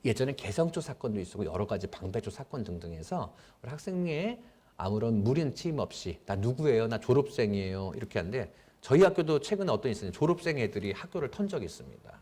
예전에 개성초 사건도 있었고 여러 가지 방배초 사건 등등 해서 우리 학생의 아무런 무리한 침입 없이 나 누구예요? 나 졸업생이에요. 이렇게 하는데 저희 학교도 최근에 어떤 있었는지 졸업생 애들이 학교를 턴 적이 있습니다.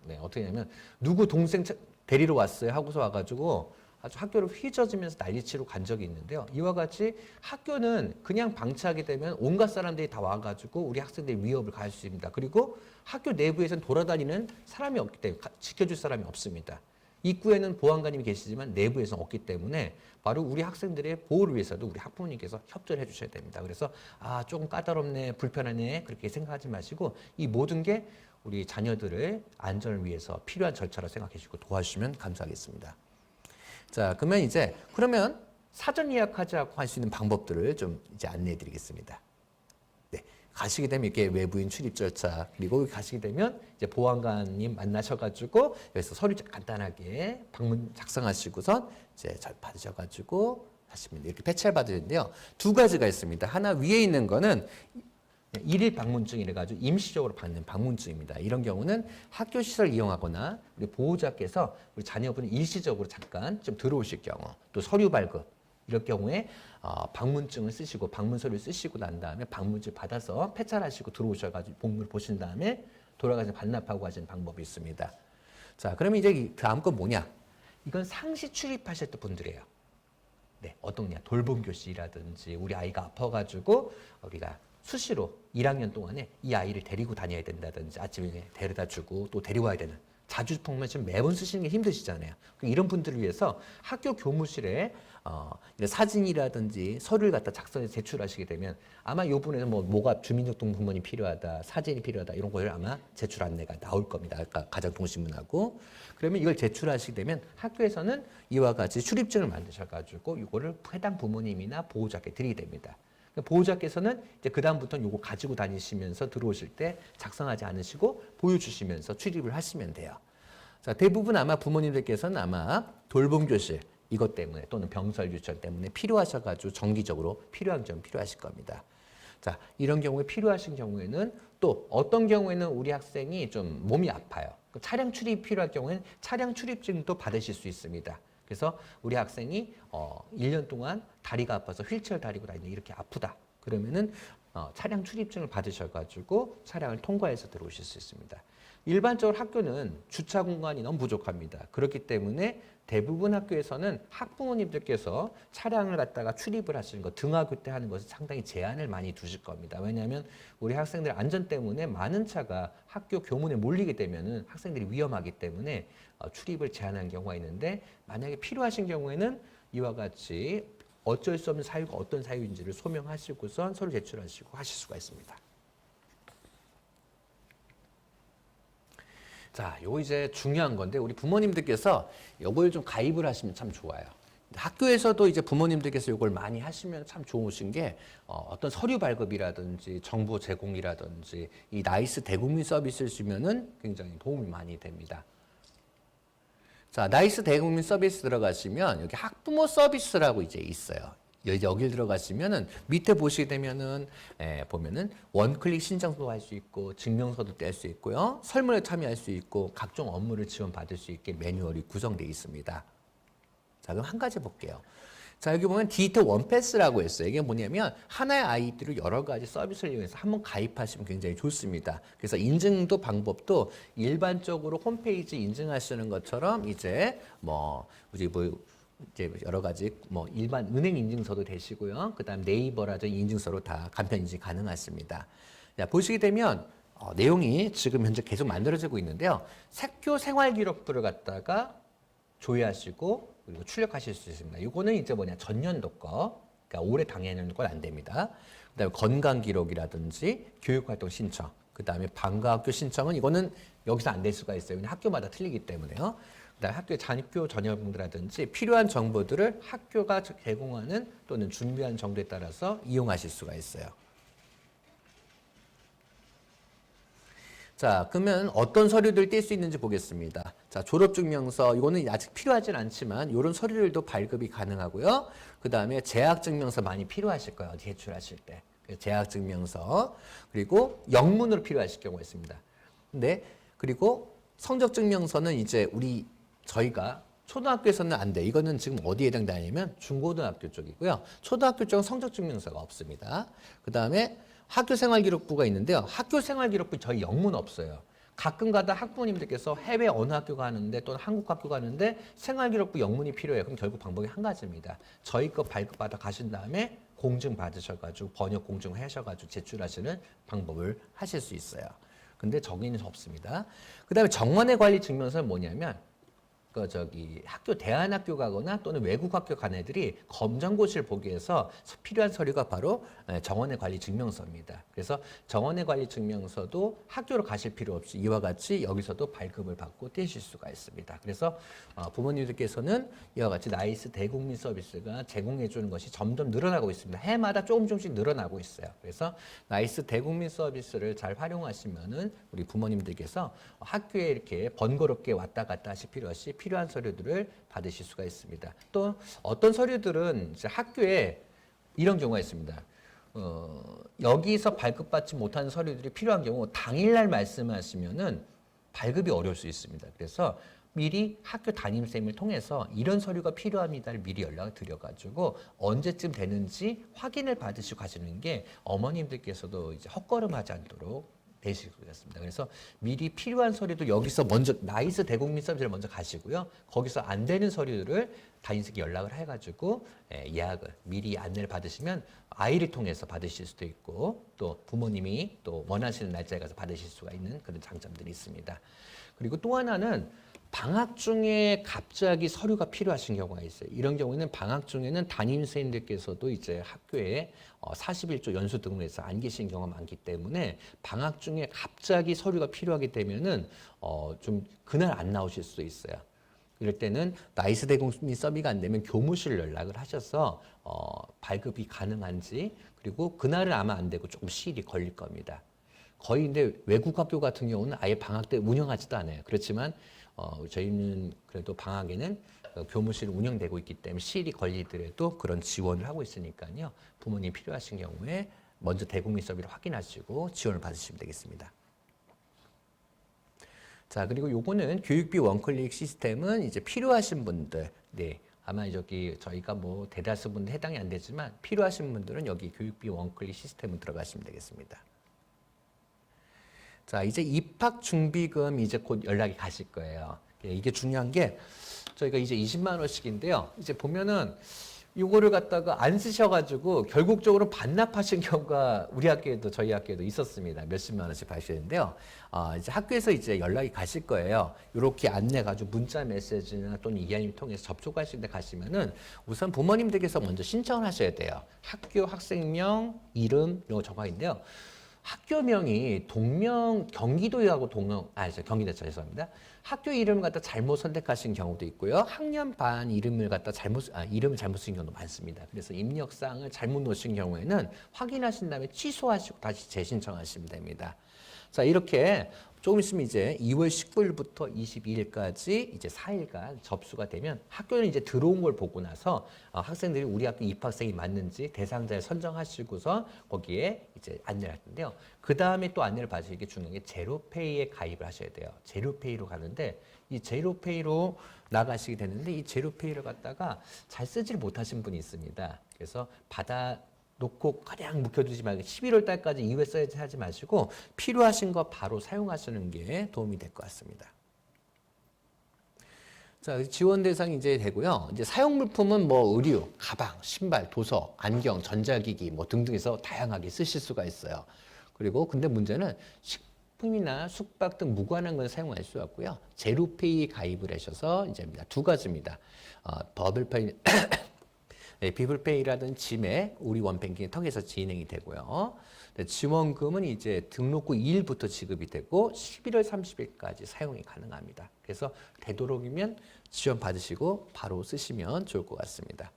네, 어떻게 하냐면 누구 동생 데리러 왔어요 하고서 와가지고 아주 학교를 휘저으면서 난리치러 간 적이 있는데요. 이와 같이 학교는 그냥 방치하게 되면 온갖 사람들이 다 와가지고 우리 학생들이 위협을 가할 수 있습니다. 그리고 학교 내부에서는 돌아다니는 사람이 없기 때문에 지켜줄 사람이 없습니다. 입구에는 보안관님이 계시지만 내부에서는 없기 때문에 바로 우리 학생들의 보호를 위해서도 우리 학부모님께서 협조를 해주셔야 됩니다. 그래서 조금 까다롭네, 불편하네 그렇게 생각하지 마시고 이 모든 게 우리 자녀들의 안전을 위해서 필요한 절차라 생각해 주시고 도와주시면 감사하겠습니다. 자, 그러면 사전 예약하지 않고 할 수 있는 방법들을 좀 이제 안내해 드리겠습니다. 네. 가시게 되면 이렇게 외부인 출입 절차, 그리고 가시게 되면 이제 보안관님 만나셔가지고 여기서 서류 간단하게 방문 작성하시고선 이제 절 받으셔가지고 하시면 이렇게 배치를 받으는데요. 두 가지가 있습니다. 하나 위에 있는 거는 일일 방문증이라 가지고 임시적으로 받는 방문증입니다. 이런 경우는 학교 시설 이용하거나 우리 보호자께서 우리 자녀분이 일시적으로 잠깐 좀 들어오실 경우, 또 서류 발급 이럴 경우에 방문증을 쓰시고 방문 서류 쓰시고 난 다음에 방문증 받아서 폐찰하시고 들어오셔가지고 본문을 보신 다음에 돌아가서 반납하고 하시는 방법이 있습니다. 자, 그러면 이제 다음 건 뭐냐? 이건 상시 출입하실 분들이에요. 네, 어떤 거냐? 돌봄 교실이라든지 우리 아이가 아파가지고 우리가 수시로 1학년 동안에 이 아이를 데리고 다녀야 된다든지 아침에 데려다 주고 또 데려와야 되는 자주 보면 지금 매번 쓰시는 게 힘드시잖아요. 이런 분들을 위해서 학교 교무실에 이런 사진이라든지 서류를 갖다 작성해서 제출하시게 되면 아마 이 부분에서 뭐가 주민등록번호이 필요하다, 사진이 필요하다 이런 걸 아마 제출 안내가 나올 겁니다. 아까 가정통신문하고 그러면 이걸 제출하시게 되면 학교에서는 이와 같이 출입증을 만드셔가지고 이거를 해당 부모님이나 보호자께 드리게 됩니다. 보호자께서는 이제 그다음부터는 요거 가지고 다니시면서 들어오실 때 작성하지 않으시고 보여주시면서 출입을 하시면 돼요. 자, 대부분 아마 부모님들께서는 아마 돌봄 교실 이것 때문에 또는 병설 유치원 때문에 필요하셔가지고 정기적으로 필요한 점 필요하실 겁니다. 자, 이런 경우에 필요하신 경우에는 또 어떤 경우에는 우리 학생이 좀 몸이 아파요. 차량 출입이 필요할 경우에는 차량 출입증도 받으실 수 있습니다. 그래서 우리 학생이 1년 동안 다리가 아파서 휠체어 다니고 다니는데 이렇게 아프다. 그러면은 차량 출입증을 받으셔가지고 차량을 통과해서 들어오실 수 있습니다. 일반적으로 학교는 주차 공간이 너무 부족합니다. 그렇기 때문에 대부분 학교에서는 학부모님들께서 차량을 갖다가 출입을 하시는 것, 등하교 때 하는 것을 상당히 제한을 많이 두실 겁니다. 왜냐하면 우리 학생들 안전 때문에 많은 차가 학교 교문에 몰리게 되면은 학생들이 위험하기 때문에 출입을 제한하는 경우가 있는데 만약에 필요하신 경우에는 이와 같이 어쩔 수 없는 사유가 어떤 사유인지를 소명하시고선 서류 제출하시고 하실 수가 있습니다. 자, 요거 이제 중요한 건데 우리 부모님들께서 요걸 좀 가입을 하시면 참 좋아요. 학교에서도 이제 부모님들께서 요걸 많이 하시면 참 좋으신 게 어떤 서류 발급이라든지 정보 제공이라든지 이 나이스 대국민 서비스를 주면은 굉장히 도움이 많이 됩니다. 자, 나이스 대국민 서비스 들어가시면 여기 학부모 서비스라고 이제 있어요. 여길 들어가시면은 밑에 보시게 되면은 보면은 원클릭 신청도 할 수 있고 증명서도 뗄 수 있고요. 설문에 참여할 수 있고 각종 업무를 지원받을 수 있게 매뉴얼이 구성되어 있습니다. 자, 그럼 한 가지 볼게요. 자, 여기 보면 디지털 원패스라고 했어요. 이게 뭐냐면 하나의 아이디로 여러 가지 서비스를 이용해서 한번 가입하시면 굉장히 좋습니다. 그래서 인증도 방법도 일반적으로 홈페이지 인증하시는 것처럼 이제 이제 여러 가지 일반 은행 인증서도 되시고요. 그다음 네이버라든지 인증서로 다 간편 인증 가능하십니다. 자, 보시게 되면 내용이 지금 현재 계속 만들어지고 있는데요. 학교 생활기록부를 갖다가 조회하시고 그리고 출력하실 수 있습니다. 이거는 이제 전년도 거, 그러니까 올해 당해는 건 안 됩니다. 그다음에 건강 기록이라든지 교육활동 신청, 그다음에 방과학교 신청은 이거는 여기서 안 될 수가 있어요. 학교마다 틀리기 때문에요. 그다음에 학교의 잔입교 전형들이라든지 필요한 정보들을 학교가 제공하는 또는 준비한 정도에 따라서 이용하실 수가 있어요. 자, 그러면 어떤 서류들 뗄 수 있는지 보겠습니다. 자, 졸업증명서, 이거는 아직 필요하진 않지만 이런 서류들도 발급이 가능하고요. 그 다음에 재학증명서 많이 필요하실 거예요. 제출하실 때. 재학증명서, 그리고 영문으로 필요하실 경우가 있습니다. 근데, 그리고 성적증명서는 이제 저희가 초등학교에서는 안 돼. 이거는 지금 어디에 해당되냐면 중고등학교 쪽이고요. 초등학교 쪽은 성적증명서가 없습니다. 그 다음에 학교생활기록부가 있는데요. 학교생활기록부 저희 영문 없어요. 가끔가다 학부모님들께서 해외 어느 학교 가는데 또는 한국 학교 가는데 생활기록부 영문이 필요해요. 그럼 결국 방법이 한 가지입니다. 저희 거 발급받아 가신 다음에 공증 받으셔가지고 번역 공증 하셔가지고 제출하시는 방법을 하실 수 있어요. 근데 저기는 없습니다. 그 다음에 정원의 관리 증명서는 뭐냐면 학교 대안학교 가거나 또는 외국 학교 간 애들이 검정고시를 보기 위해서 필요한 서류가 바로 정원의 관리 증명서입니다. 그래서 정원의 관리 증명서도 학교로 가실 필요 없이 이와 같이 여기서도 발급을 받고 떼실 수가 있습니다. 그래서 부모님들께서는 이와 같이 나이스 대국민 서비스가 제공해 주는 것이 점점 늘어나고 있습니다. 해마다 조금씩 늘어나고 있어요. 그래서 나이스 대국민 서비스를 잘 활용하시면은 우리 부모님들께서 학교에 이렇게 번거롭게 왔다 갔다 하실 필요 없이 필요한 서류들을 받으실 수가 있습니다. 또 어떤 서류들은 이제 학교에 이런 경우가 있습니다. 여기서 발급받지 못하는 서류들이 필요한 경우 당일날 말씀하시면은 발급이 어려울 수 있습니다. 그래서 미리 학교 담임쌤을 통해서 이런 서류가 필요합니다를 미리 연락을 드려가지고 언제쯤 되는지 확인을 받으시고 가시는 게 어머님들께서도 이제 헛걸음하지 않도록 되실 수 있습니다. 그래서 미리 필요한 서류도 여기서 먼저 나이스 대국민 서비스를 먼저 가시고요. 거기서 안 되는 서류들을 담임쌤께 연락을 해가지고 예약을 미리 안내를 받으시면 아이를 통해서 받으실 수도 있고 또 부모님이 또 원하시는 날짜에 가서 받으실 수가 있는 그런 장점들이 있습니다. 그리고 또 하나는 방학 중에 갑자기 서류가 필요하신 경우가 있어요. 이런 경우에는 방학 중에는 담임선생님들께서도 이제 학교에 40일조 연수 등록을 해서 안 계신 경우가 많기 때문에 방학 중에 갑자기 서류가 필요하기 되면은 좀 그날 안 나오실 수도 있어요. 이럴 때는 나이스 대국민 서비가 안 되면 교무실 연락을 하셔서 발급이 가능한지 그리고 그날은 아마 안 되고 조금 시일이 걸릴 겁니다. 거의 근데 외국 학교 같은 경우는 아예 방학 때 운영하지도 않아요. 그렇지만 저희는 그래도 방학에는 교무실이 운영되고 있기 때문에 시일이 걸리더라도 그런 지원을 하고 있으니까요. 부모님 필요하신 경우에 먼저 대국민 서비를 확인하시고 지원을 받으시면 되겠습니다. 자, 그리고 요거는 교육비 원클릭 시스템은 이제 필요하신 분들, 네. 아마 저희가 대다수 분들 해당이 안 되지만 필요하신 분들은 여기 교육비 원클릭 시스템으로 들어가시면 되겠습니다. 자, 이제 입학 준비금 이제 곧 연락이 가실 거예요. 이게 중요한 게 저희가 이제 20만 원씩인데요. 이제 보면은 이거를 갖다가 안 쓰셔가지고 결국적으로 반납하신 경우가 우리 학교에도 저희 학교에도 있었습니다. 몇십만 원씩 받으시는데요. 이제 학교에서 이제 연락이 가실 거예요. 이렇게 안내 가지고 문자 메시지나 또는 이하님 통해서 접촉하실 때 가시면은 우선 부모님들께서 먼저 신청을 하셔야 돼요. 학교 학생명, 이름 이런 거 적어야 있는데요. 학교명이 경기도하고 경기도 죄송합니다. 학교 이름을 갖다 잘못 선택하신 경우도 있고요. 학년반 이름을 갖다 이름을 잘못 쓰신 경우도 많습니다. 그래서 입력사항을 잘못 넣으신 경우에는 확인하신 다음에 취소하시고 다시 재신청하시면 됩니다. 자, 이렇게 조금 있으면 이제 2월 19일부터 22일까지 이제 4일간 접수가 되면 학교는 이제 들어온 걸 보고 나서 학생들이 우리 학교 입학생이 맞는지 대상자를 선정하시고서 거기에 이제 안내를 할 텐데요. 그 다음에 또 안내를 받으실 게 중요한 게 제로페이에 가입을 하셔야 돼요. 제로페이로 가는데 이 제로페이로 나가시게 되는데 이 제로페이를 갖다가 잘 쓰지를 못하신 분이 있습니다. 그래서 놓고 가량 묵혀두지 말고 11월 달까지 이후에 써야지 하지 마시고 필요하신 거 바로 사용하시는 게 도움이 될 것 같습니다. 자, 지원 대상이 이제 되고요. 이제 사용 물품은 뭐 의류, 가방, 신발, 도서, 안경, 전자기기 뭐 등등해서 다양하게 쓰실 수가 있어요. 그리고 근데 문제는 식품이나 숙박 등 무관한 건 사용할 수 없고요. 제로페이 가입을 하셔서 이제 두 가지입니다. 버블페이 네, 비블페이라든 짐에 우리 원뱅킹 통해서 진행이 되고요. 네, 지원금은 이제 등록후 2일부터 지급이 되고 11월 30일까지 사용이 가능합니다. 그래서 되도록이면 지원 받으시고 바로 쓰시면 좋을 것 같습니다.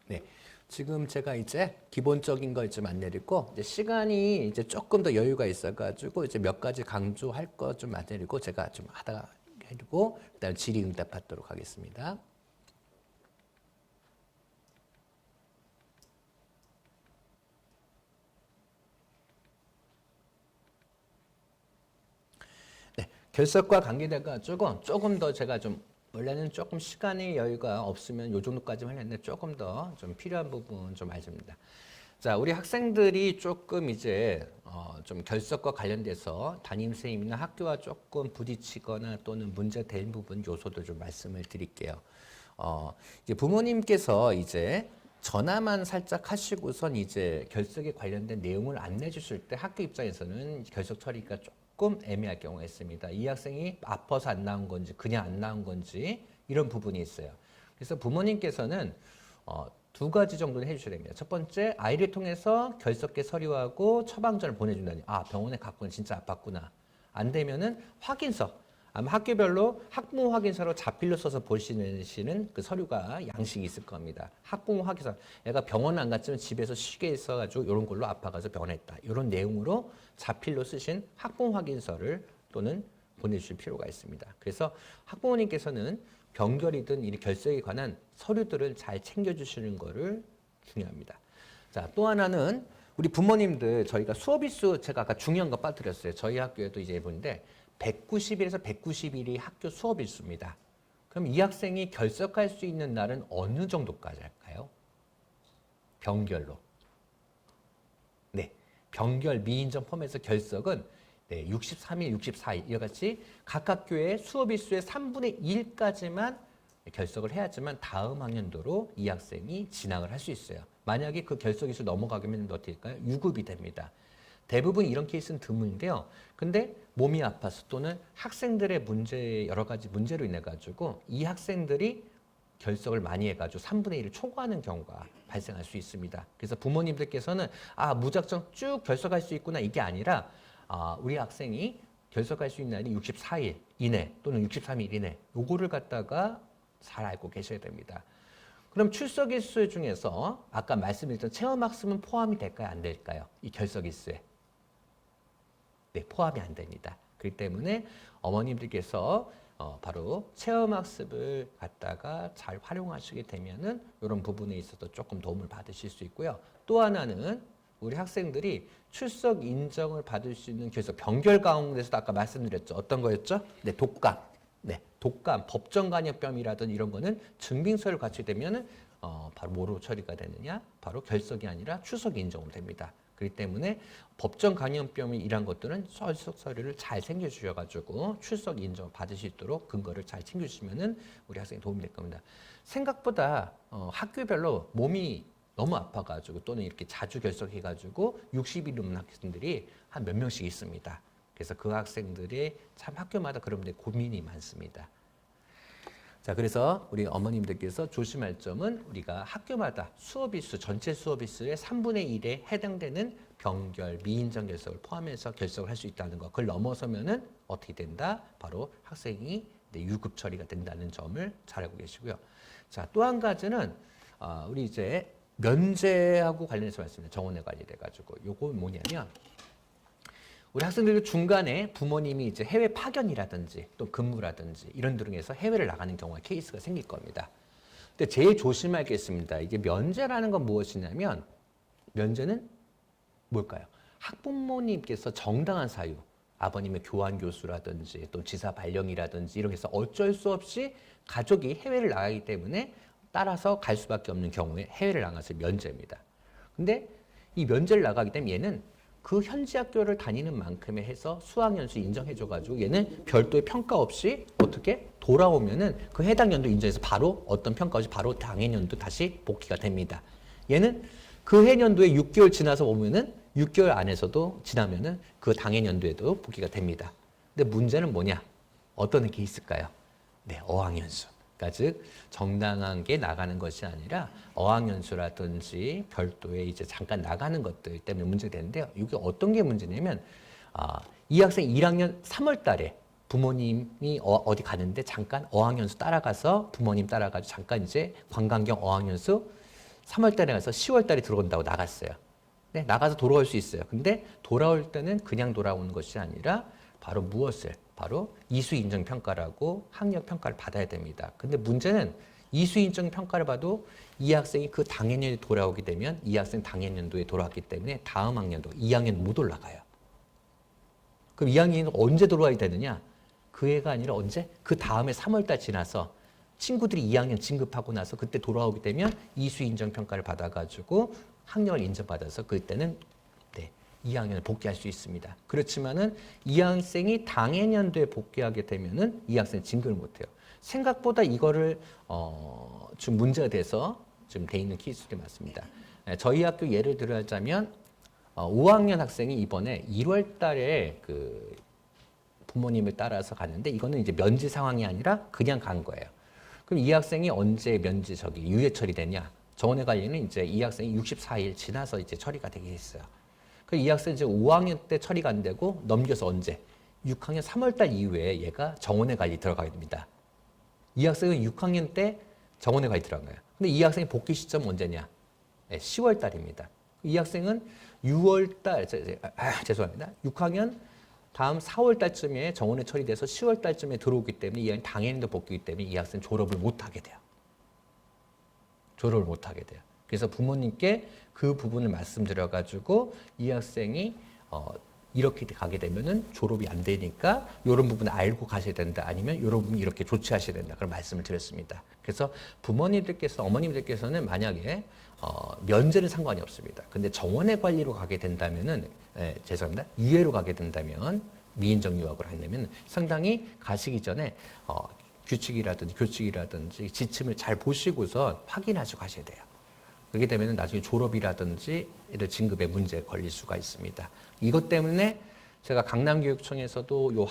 네. 지금 제가 이제 기본적인 걸 좀 안내드리고, 이제 시간이 이제 조금 더 여유가 있어가지고, 이제 몇 가지 강조할 거 좀 안내드리고, 제가 좀 하다가 해두고, 그 다음 질의응답하도록 하겠습니다. 네. 결석과 관계돼가지고, 조금 더 제가 좀 원래는 조금 시간의 여유가 없으면 요 정도까지만 했는데 조금 더 좀 필요한 부분 좀 알려줍니다. 자, 우리 학생들이 조금 이제 좀 결석과 관련돼서 담임선생님이나 학교와 조금 부딪히거나 또는 문제된 부분 요소들 좀 말씀을 드릴게요. 이제 부모님께서 이제 전화만 살짝 하시고선 이제 결석에 관련된 내용을 안내 주실 때 학교 입장에서는 결석 처리가 조금 애매할 경우가 있습니다. 이 학생이 아파서 안 나온 건지 그냥 안 나온 건지 이런 부분이 있어요. 그래서 부모님께서는 두 가지 정도는 해주셔야 됩니다. 첫 번째, 아이를 통해서 결석계 서류하고 처방전을 보내준다니, 아, 병원에 갔구나, 진짜 아팠구나. 안 되면은 확인서, 아마 학교별로 학부모 확인서로 자필로 써서 보시는 그 서류가 양식이 있을 겁니다. 학부모 확인서, 얘가 병원 안 갔지만 집에서 쉬게 있어가지고 이런 걸로 아파가서 병원에 있다. 이런 내용으로 자필로 쓰신 학부모 확인서를 또는 보내주실 필요가 있습니다. 그래서 학부모님께서는 병결이든 이 결석에 관한 서류들을 잘 챙겨주시는 거를 중요합니다. 자, 또 하나는 우리 부모님들 저희가 수업일수 제가 아까 중요한 거 빠뜨렸어요. 저희 학교에도 이제 보는데 190일에서 190일이 학교 수업일수입니다. 그럼 이 학생이 결석할 수 있는 날은 어느 정도까지 할까요? 병결로. 네, 병결 미인정 포함해서 결석은 네, 63일, 64일 이같이 각 학교의 수업일수의 3분의 1까지만 결석을 해야지만 다음 학년도로 이 학생이 진학을 할 수 있어요. 만약에 그 결석일수 넘어가면 어떻게 될까요? 유급이 됩니다. 대부분 이런 케이스는 드문인데요. 근데 몸이 아파서 또는 학생들의 여러 가지 문제로 인해 가지고 이 학생들이 결석을 많이 해가지고 3분의 1을 초과하는 경우가 발생할 수 있습니다. 그래서 부모님들께서는 무작정 쭉 결석할 수 있구나 이게 아니라 우리 학생이 결석할 수 있는 날이 64일 이내 또는 63일 이내 요거를 갖다가 잘 알고 계셔야 됩니다. 그럼 출석 일수 중에서 아까 말씀드렸던 체험학습은 포함이 될까요? 안 될까요? 이 결석 일수에. 네, 포함이 안 됩니다. 그렇기 때문에 어머님들께서 바로 체험학습을 갖다가 잘 활용하시게 되면은 이런 부분에 있어서 조금 도움을 받으실 수 있고요. 또 하나는 우리 학생들이 출석 인정을 받을 수 있는 결석 병결 가운데서도 아까 말씀드렸죠. 어떤 거였죠? 네, 독감. 네, 독감, 법정간염병이라든 이런 거는 증빙서를 갖추게 되면은 바로 뭐로 처리가 되느냐? 바로 결석이 아니라 출석 인정으로 됩니다. 그렇기 때문에 법정 감염병이 이런 것들은 출석 서류를 잘 챙겨주셔가지고 출석 인정 받으실 수 있도록 근거를 잘 챙겨주시면은 우리 학생이 도움이 될 겁니다. 생각보다 학교별로 몸이 너무 아파가지고 또는 이렇게 자주 결석해가지고 60일 넘는 학생들이 한 몇 명씩 있습니다. 그래서 그 학생들이 참 학교마다 그런 분들 고민이 많습니다. 자, 그래서 우리 어머님들께서 조심할 점은 우리가 학교마다 수업일수, 전체 수업일수의 3분의 1에 해당되는 병결, 미인정 결석을 포함해서 결석을 할 수 있다는 거. 그걸 넘어서면은 어떻게 된다? 바로 학생이 유급 처리가 된다는 점을 잘 알고 계시고요. 자, 또 한 가지는 우리 이제 면제하고 관련해서 말씀드립니다. 정원에 관리돼가지고 요건 뭐냐면 우리 학생들 중간에 부모님이 이제 해외 파견이라든지 또 근무라든지 이런 등에서 해외를 나가는 경우가 케이스가 생길 겁니다. 근데 제일 조심할 게 있습니다. 이게 면제라는 건 무엇이냐면 면제는 뭘까요? 학부모님께서 정당한 사유, 아버님의 교환 교수라든지 또 지사 발령이라든지 이렇게 해서 어쩔 수 없이 가족이 해외를 나가기 때문에 따라서 갈 수밖에 없는 경우에 해외를 나가서 면제입니다. 근데 이 면제를 나가기 때문에 얘는 그 현지 학교를 다니는 만큼에 해서 수학연수 인정해줘가지고 얘는 별도의 평가 없이 어떻게 돌아오면은 그 해당 연도 인정해서 바로 어떤 평가 없이 바로 당해년도 다시 복귀가 됩니다. 얘는 그 해년도에 6개월 지나서 오면은 6개월 안에서도 지나면은 그 당해년도에도 복귀가 됩니다. 근데 문제는 뭐냐? 어떤 게 있을까요? 네, 어학연수. 그러니까 즉 정당한 게 나가는 것이 아니라 어학연수라든지 별도의 이제 잠깐 나가는 것들 때문에 문제가 되는데요. 이게 어떤 게 문제냐면 이 학생 1학년 3월 달에 부모님이 어디 가는데 잠깐 어학연수 따라가서 부모님 따라가지고 잠깐 이제 관광경 어학연수 3월 달에 가서 10월 달에 들어온다고 나갔어요. 네, 나가서 돌아올 수 있어요. 근데 돌아올 때는 그냥 돌아오는 것이 아니라 바로 무엇을? 바로 이수 인정 평가라고 학력 평가를 받아야 됩니다. 근데 문제는 이수 인정 평가를 봐도 이 학생이 그 당해년에 돌아오게 되면 이 학생 당해년도에 돌아왔기 때문에 다음 학년도 2학년 못 올라가요. 그럼 2학년이 언제 돌아와야 되느냐? 그 해가 아니라 언제? 그 다음에 3월달 지나서 친구들이 2학년 진급하고 나서 그때 돌아오게 되면 이수 인정 평가를 받아가지고 학력을 인정받아서 그때는 2학년을 복귀할 수 있습니다. 그렇지만은 이 학생이 당해년도에 복귀하게 되면은 이 학생은 진급을 못해요. 생각보다 이거를 좀 문제가 돼서 좀 돼 있는 케이스들이 많습니다. 저희 학교 예를 들어자면 5학년 학생이 이번에 1월달에 그 부모님을 따라서 갔는데 이거는 이제 면제 상황이 아니라 그냥 간 거예요. 그럼 이 학생이 언제 면제 유예 처리되냐? 정원의 관리는 이제 이 학생이 64일 지나서 이제 처리가 되게 했어요. 이 학생이 이제 5학년 때 처리가 안 되고 넘겨서 언제? 6학년 3월달 이후에 얘가 정원의 관리 들어가게 됩니다. 이 학생은 6학년 때 정원의 관리 들어간 거예요. 근데 이 학생의 복귀 시점 언제냐? 네, 10월달입니다. 이 학생은 6월달, 죄송합니다. 6학년 다음 4월달쯤에 정원에 처리돼서 10월달쯤에 들어오기 때문에 이 학생이 당해년도 복귀이기 때문에 이 학생은 졸업을 못하게 돼요. 졸업을 못하게 돼요. 그래서 부모님께 그 부분을 말씀드려가지고 이 학생이 이렇게 가게 되면은 졸업이 안 되니까 이런 부분을 알고 가셔야 된다. 아니면 이런 부분 이렇게 조치하셔야 된다. 그런 말씀을 드렸습니다. 그래서 부모님들께서 어머님들께서는 만약에 면제는 상관이 없습니다. 근데 정원의 관리로 가게 된다면은 죄송합니다. 유예로 가게 된다면 미인정 유학을 하려면 상당히 가시기 전에 규칙이라든지 교칙이라든지 지침을 잘 보시고서 확인하시고 가셔야 돼요. 그렇게 되면 나중에 졸업이라든지 이런 진급에 문제에 걸릴 수가 있습니다. 이것 때문에 제가 강남교육청에서도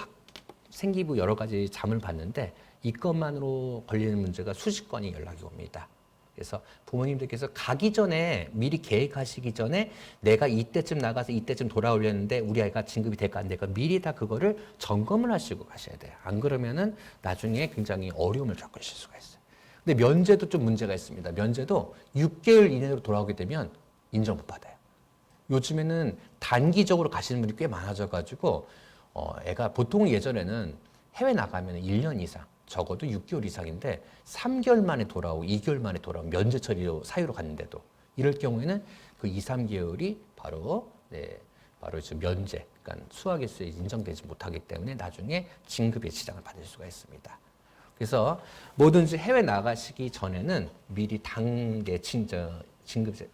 생기부 여러 가지 잠을 봤는데 이것만으로 걸리는 문제가 수십 건이 연락이 옵니다. 그래서 부모님들께서 가기 전에 미리 계획하시기 전에 내가 이때쯤 나가서 이때쯤 돌아오려는데 우리 아이가 진급이 될까 안 될까 미리 다 그거를 점검을 하시고 가셔야 돼요. 안 그러면은 나중에 굉장히 어려움을 겪으실 수가 있어요. 근데 면제도 좀 문제가 있습니다. 면제도 6개월 이내로 돌아오게 되면 인정 못 받아요. 요즘에는 단기적으로 가시는 분이 꽤 많아져가지고 애가 보통 예전에는 해외 나가면 1년 이상 적어도 6개월 이상인데 3개월 만에 돌아오고 2개월 만에 돌아오고 면제 처리로 사유로 갔는데도 이럴 경우에는 그 2, 3개월이 바로 바로 면제, 그러니까 수학일수에 인정되지 못하기 때문에 나중에 진급의 지장을 받을 수가 있습니다. 그래서 뭐든지 해외 나가시기 전에는 미리 단계 진급제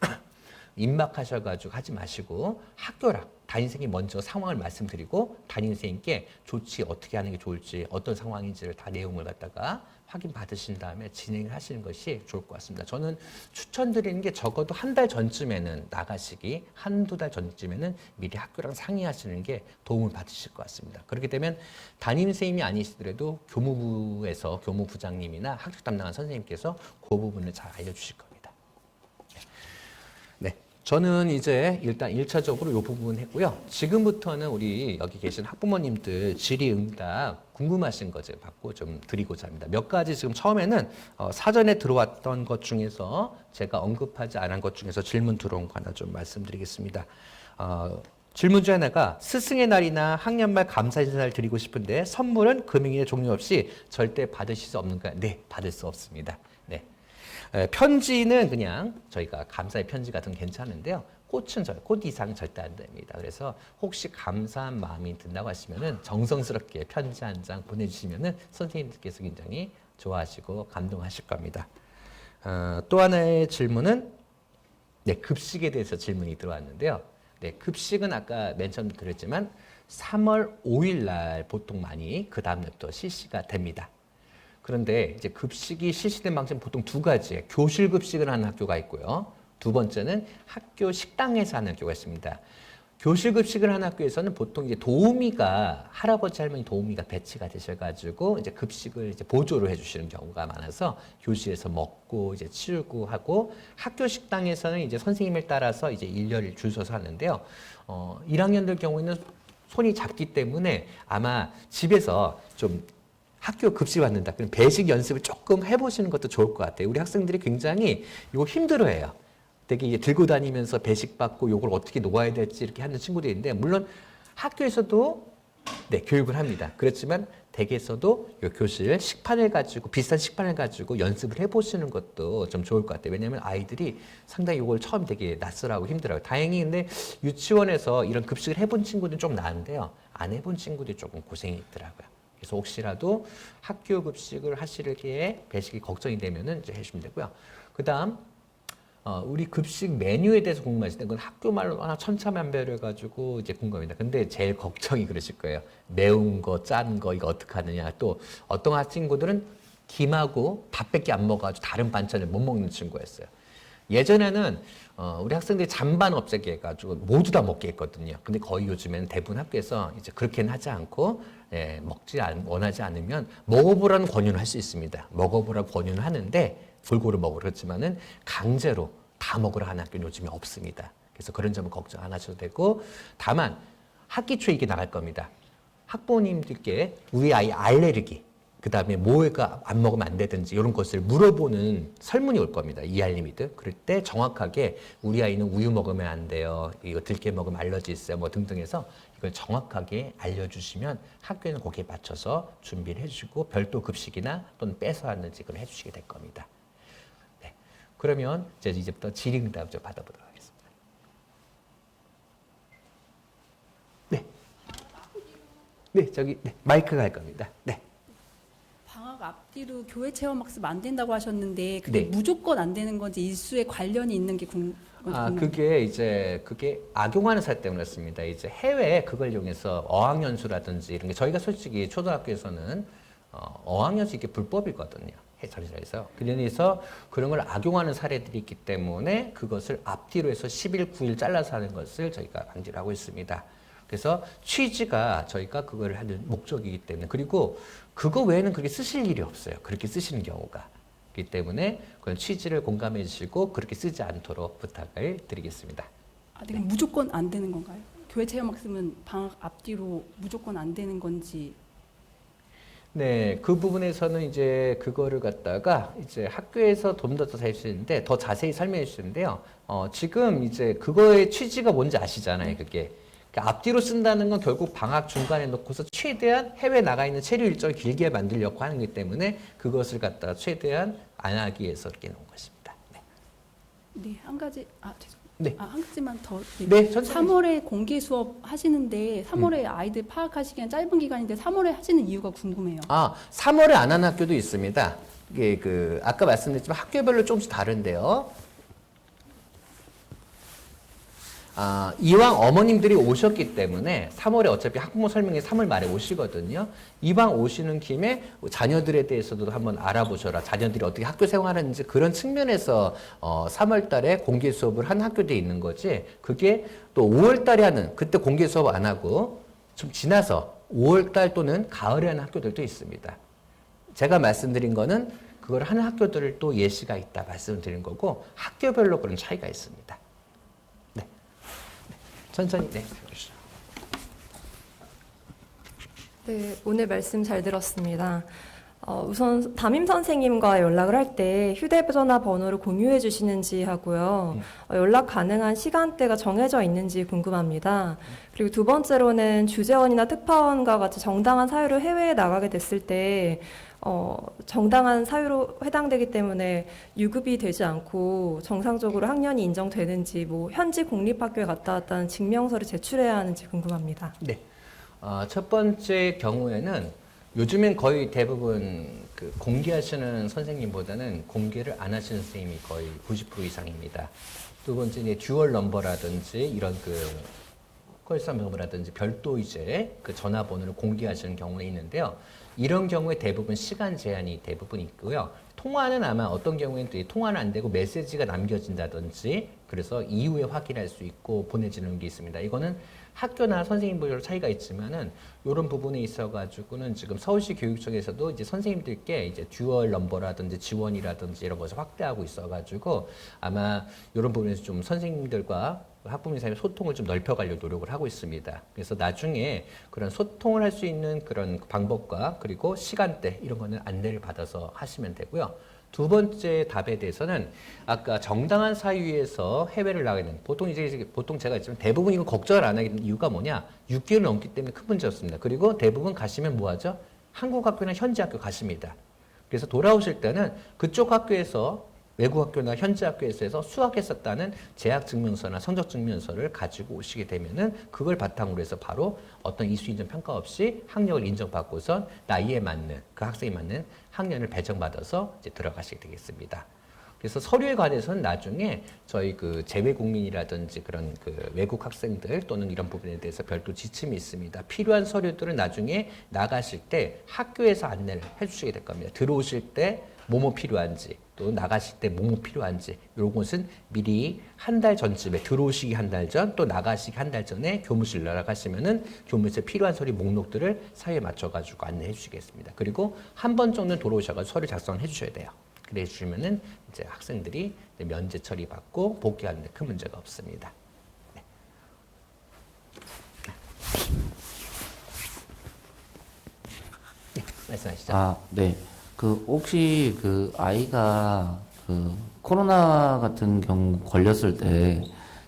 입학하셔가지고 하지 마시고 학교랑 담임선생님이 먼저 상황을 말씀드리고 담임선생님께 조치 어떻게 하는 게 좋을지 어떤 상황인지를 다 내용을 갖다가 확인 받으신 다음에 진행을 하시는 것이 좋을 것 같습니다. 저는 추천드리는 게 적어도 한 달 전쯤에는 나가시기 한두 달 전쯤에는 미리 학교랑 상의하시는 게 도움을 받으실 것 같습니다. 그렇게 되면 담임선생님이 아니시더라도 교무부에서 교무부장님이나 학교 담당한 선생님께서 그 부분을 잘 알려주실 겁니다. 네. 저는 이제 일단 1차적으로 이 부분 했고요. 지금부터는 우리 여기 계신 학부모님들 질의응답 궁금하신 것을 받고 좀 드리고자 합니다. 몇 가지 지금 처음에는 사전에 들어왔던 것 중에서 제가 언급하지 않은 것 중에서 질문 들어온 거 하나 좀 말씀드리겠습니다. 질문 중 하나가 스승의 날이나 학년말 감사 인사를 드리고 싶은데 선물은 금융의 종류 없이 절대 받으실 수 없는가요? 네, 받을 수 없습니다. 네. 편지는 그냥 저희가 감사의 편지 같은 건 괜찮은데요. 꽃 이상 절대 안 됩니다. 그래서 혹시 감사한 마음이 든다고 하시면은 정성스럽게 편지 한 장 보내주시면은 선생님들께서 굉장히 좋아하시고 감동하실 겁니다. 또 하나의 질문은 네, 급식에 대해서 질문이 들어왔는데요. 네, 급식은 아까 맨 처음 드렸지만 3월 5일 날 보통 많이 그 다음 날부터 실시가 됩니다. 그런데 이제 급식이 실시된 방식은 보통 두 가지예요. 교실 급식을 하는 학교가 있고요. 두 번째는 학교 식당에서 하는 학교가 있습니다. 교실 급식을 하는 학교에서는 보통 이제 도우미가 할아버지 할머니 도우미가 배치가 되셔가지고 이제 급식을 이제 보조를 해주시는 경우가 많아서 교실에서 먹고 이제 치우고 하고 학교 식당에서는 이제 선생님을 따라서 이제 일렬 줄 서서 하는데요. 1학년들 경우에는 손이 작기 때문에 아마 집에서 좀 학교 급식 받는다. 그럼 배식 연습을 조금 해보시는 것도 좋을 것 같아요. 우리 학생들이 굉장히 이거 힘들어해요. 되게 이제 들고 다니면서 배식 받고 이걸 어떻게 놓아야 될지 이렇게 하는 친구들이 있는데 물론 학교에서도 네, 교육을 합니다. 그렇지만 댁에서도 이 교실 식판을 가지고 비싼 식판을 가지고 연습을 해보시는 것도 좀 좋을 것 같아요. 왜냐하면 아이들이 상당히 이걸 처음 되게 낯설하고 힘들어요. 다행히 근데 유치원에서 이런 급식을 해본 친구들은 좀 나은데요. 안 해본 친구들이 조금 고생이 있더라고요. 그래서 혹시라도 학교 급식을 하실 기에 배식이 걱정이 되면은 이제 해주시면 되고요. 그다음 우리 급식 메뉴에 대해서 궁금하실 때 그건 학교 말로 하나 천차만별을 가지고 이제 궁금합니다. 근데 제일 걱정이 그러실 거예요. 매운 거, 짠 거 이거 어떻게 하느냐. 또 어떤 친구들은 김하고 밥밖에 안 먹어가지고 다른 반찬을 못 먹는 친구였어요. 예전에는 우리 학생들이 잔반 없애기 해가지고 모두 다 먹게 했거든요. 근데 거의 요즘에는 대부분 학교에서 이제 그렇게는 하지 않고 원하지 않으면 먹어보라는 권유는 할 수 있습니다. 먹어보라는 권유는 하는데 골고루 먹으라 그렇지만은 강제로 다 먹으라 하는 학교는 요즘에 없습니다. 그래서 그런 점은 걱정 안 하셔도 되고 다만 학기 초에 이게 나갈 겁니다. 학부모님들께 우리 아이 알레르기 그 다음에 뭐가 안 먹으면 안 되든지 이런 것을 물어보는 설문이 올 겁니다. 이알림이든. 그럴 때 정확하게 우리 아이는 우유 먹으면 안 돼요. 이거 들깨 먹으면 알러지 있어요. 뭐 등등 해서 이걸 정확하게 알려주시면 학교에는 거기에 맞춰서 준비를 해주시고 별도 급식이나 또는 빼서 하는지 그걸 해주시게 될 겁니다. 네. 그러면 이제부터 질의응답 좀 받아보도록 하겠습니다. 네. 네, 네, 마이크가 할 겁니다. 네. 방학 앞뒤로 교회 체험학습 안 된다고 하셨는데 그게 네. 무조건 안 되는 건지 일수에 관련이 있는 게 궁금해요. 그게 악용하는 사례 때문에 그렇습니다. 이제 해외에 그걸 이용해서 어학연수라든지 이런 게 저희가 솔직히 초등학교에서는 어학연수 이게 불법이거든요. 해설에서. 그래서 그런 걸 악용하는 사례들이 있기 때문에 그것을 앞뒤로 해서 10일, 9일 잘라서 하는 것을 저희가 방지를 하고 있습니다. 그래서 취지가 저희가 그걸 하는 목적이기 때문에 그리고 그거 외에는 그렇게 쓰실 일이 없어요. 그렇게 쓰시는 경우가. 그렇기 때문에 그런 취지를 공감해 주시고 그렇게 쓰지 않도록 부탁을 드리겠습니다. 네. 무조건 안 되는 건가요? 교회 체험학습은 방학 앞뒤로 무조건 안 되는 건지. 네, 그 부분에서는 이제 그거를 갖다가 이제 학교에서 좀 더 자세히 더 자세히 설명해 주시는데요. 지금 이제 그거의 취지가 뭔지 아시잖아요, 그게. 그러니까 앞뒤로 쓴다는 건 결국 방학 중간에 놓고서 최대한 해외 나가 있는 체류 일정을 길게 만들려고 하는 거기 때문에 그것을 갖다가 최대한 안 하기 위해서 이렇게 놓은 것입니다. 네. 네, 한 가지 죄송합니다. 네. 한 가지만 더. 네, 3월에 공개 수업 하시는데 3월에 아이들 파악하시기엔 짧은 기간인데 3월에 하시는 이유가 궁금해요. 3월에 안 하는 학교도 있습니다. 이게 아까 말씀드렸지만 학교별로 조금씩 다른데요. 이왕 어머님들이 오셨기 때문에 3월에 어차피 학부모 설명회 3월 말에 오시거든요. 이왕 오시는 김에 자녀들에 대해서도 한번 알아보셔라. 자녀들이 어떻게 학교 생활하는지 그런 측면에서 3월 달에 공개 수업을 한 학교도 있는 거지. 그게 또 5월 달에 하는 그때 공개 수업 안 하고 좀 지나서 5월 달 또는 가을에 하는 학교들도 있습니다. 제가 말씀드린 거는 그걸 하는 학교들을 또 예시가 있다 말씀드린 거고 학교별로 그런 차이가 있습니다. 천천히 네, 해주시죠. 네, 오늘 말씀 잘 들었습니다. 우선 담임 선생님과 연락을 할 때 휴대전화 번호를 공유해 주시는지 하고요. 연락 가능한 시간대가 정해져 있는지 궁금합니다. 그리고 두 번째로는 주재원이나 특파원과 같이 정당한 사유로 해외에 나가게 됐을 때 정당한 사유로 해당되기 때문에 유급이 되지 않고 정상적으로 학년이 인정되는지, 뭐 현지 공립학교에 갔다 왔다는 증명서를 제출해야 하는지 궁금합니다. 네. 첫 번째 경우에는 요즘엔 거의 대부분 그 공개하시는 선생님보다는 공개를 안 하시는 선생님이 거의 90% 이상입니다. 두 번째 이제 듀얼 넘버라든지 이런 그 컬썸 넘버라든지 별도 이제 그 전화번호를 공개하시는 경우가 있는데요. 이런 경우에 대부분 시간 제한이 대부분 있고요. 통화는 아마 어떤 경우에는 또 통화는 안 되고 메시지가 남겨진다든지 그래서 이후에 확인할 수 있고 보내지는 게 있습니다. 이거는 학교나 선생님별로 차이가 있지만은 이런 부분에 있어가지고는 지금 서울시 교육청에서도 이제 선생님들께 이제 듀얼 넘버라든지 지원이라든지 이런 것을 확대하고 있어가지고 아마 이런 부분에서 좀 선생님들과 학부모 사이의 소통을 좀 넓혀가려고 노력을 하고 있습니다. 그래서 나중에 그런 소통을 할 수 있는 그런 방법과 그리고 시간대 이런 거는 안내를 받아서 하시면 되고요. 두 번째 답에 대해서는 아까 정당한 사유에서 해외를 나가는 보통 제가 있지만 대부분 이거 걱정을 안 하는 이유가 뭐냐? 6개월 넘기 때문에 큰 문제 없습니다. 그리고 대부분 가시면 뭐 하죠? 한국 학교나 현지 학교 가십니다. 그래서 돌아오실 때는 그쪽 학교에서 외국 학교나 현지 학교에서 수학했었다는 재학 증명서나 성적 증명서를 가지고 오시게 되면은 그걸 바탕으로 해서 바로 어떤 이수 인정 평가 없이 학력을 인정받고선 나이에 맞는 그 학생에 맞는 학년을 배정받아서 이제 들어가시게 되겠습니다. 그래서 서류에 관해서는 나중에 저희 그 재외국민이라든지 그런 그 외국 학생들 또는 이런 부분에 대해서 별도 지침이 있습니다. 필요한 서류들은 나중에 나가실 때 학교에서 안내를 해주시게 될 겁니다. 들어오실 때 뭐뭐 필요한지 또 나가실 때 뭐뭐 필요한지 이런 것은 미리 한 달 전쯤에 들어오시기 한 달 전 또 나가시기 한 달 전에 교무실 나가시면은 교무실에 필요한 서류 목록들을 사유에 맞춰가지고 안내해 주시겠습니다. 그리고 한 번 정도는 돌아오셔가지고 서류 작성을 해주셔야 돼요. 그래 주시면은 이제 학생들이 이제 면제 처리 받고 복귀하는데 큰 문제가 없습니다. 네. 네, 말씀하시죠. 네. 혹시 아이가 코로나 같은 경우 걸렸을 때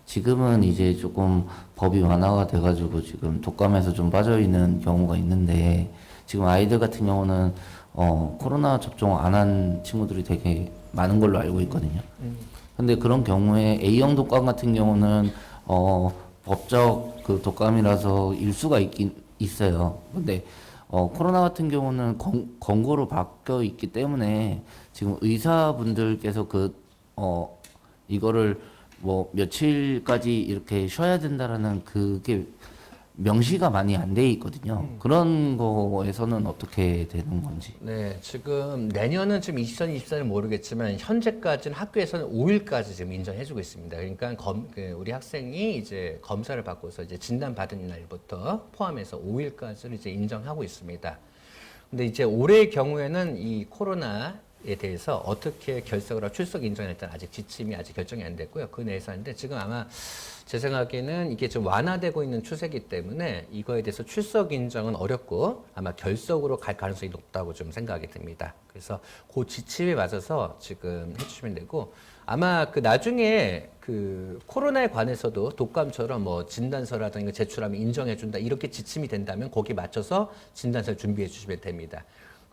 지금은 이제 조금 법이 완화가 돼가지고 지금 독감에서 좀 빠져 있는 경우가 있는데 지금 아이들 같은 경우는 코로나 접종 안 한 친구들이 되게 많은 걸로 알고 있거든요. 근데 그런 경우에 A형 독감 같은 경우는 법적 그 독감이라서 일수가 있긴 있어요. 근데 코로나 같은 경우는 권고로 바뀌어 있기 때문에 지금 의사분들께서 이거를 뭐 며칠까지 이렇게 쉬어야 된다라는 그게 명시가 많이 안 돼 있거든요. 그런 거에서는 어떻게 되는 건지. 네, 지금 내년은 지금 2024는 모르겠지만 현재까지는 학교에서는 5일까지 지금 인정해주고 있습니다. 그러니까 우리 학생이 이제 검사를 받고서 이제 진단 받은 날부터 포함해서 5일까지를 이제 인정하고 있습니다. 근데 이제 올해의 경우에는 이 코로나에 대해서 어떻게 결석을 하고 출석 인정을 일단 아직 지침이 아직 결정이 안 됐고요. 그 내에서 하는데 지금 아마 제 생각에는 이게 좀 완화되고 있는 추세이기 때문에 이거에 대해서 출석 인정은 어렵고 아마 결석으로 갈 가능성이 높다고 좀 생각이 듭니다. 그래서 그 지침에 맞아서 지금 해주시면 되고 아마 그 나중에 그 코로나에 관해서도 독감처럼 뭐 진단서라든가 제출하면 인정해준다 이렇게 지침이 된다면 거기에 맞춰서 진단서를 준비해 주시면 됩니다.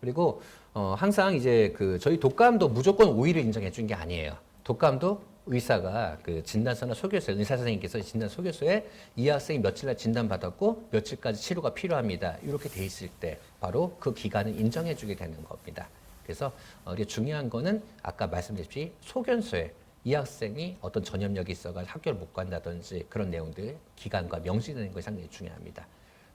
그리고 항상 이제 그 저희 독감도 무조건 5일을 인정해 준 게 아니에요. 독감도 의사가 그 진단서나 소개서에 의사 선생님께서 진단 소개서에 이 학생이 며칠 날 진단 받았고 며칠까지 치료가 필요합니다. 이렇게 돼 있을 때 바로 그 기간을 인정해 주게 되는 겁니다. 그래서 이게 중요한 거는 아까 말씀드렸듯이 소견서에 이 학생이 어떤 전염력이 있어가 학교를 못 간다든지 그런 내용들 기간과 명시되는 것이 상당히 중요합니다.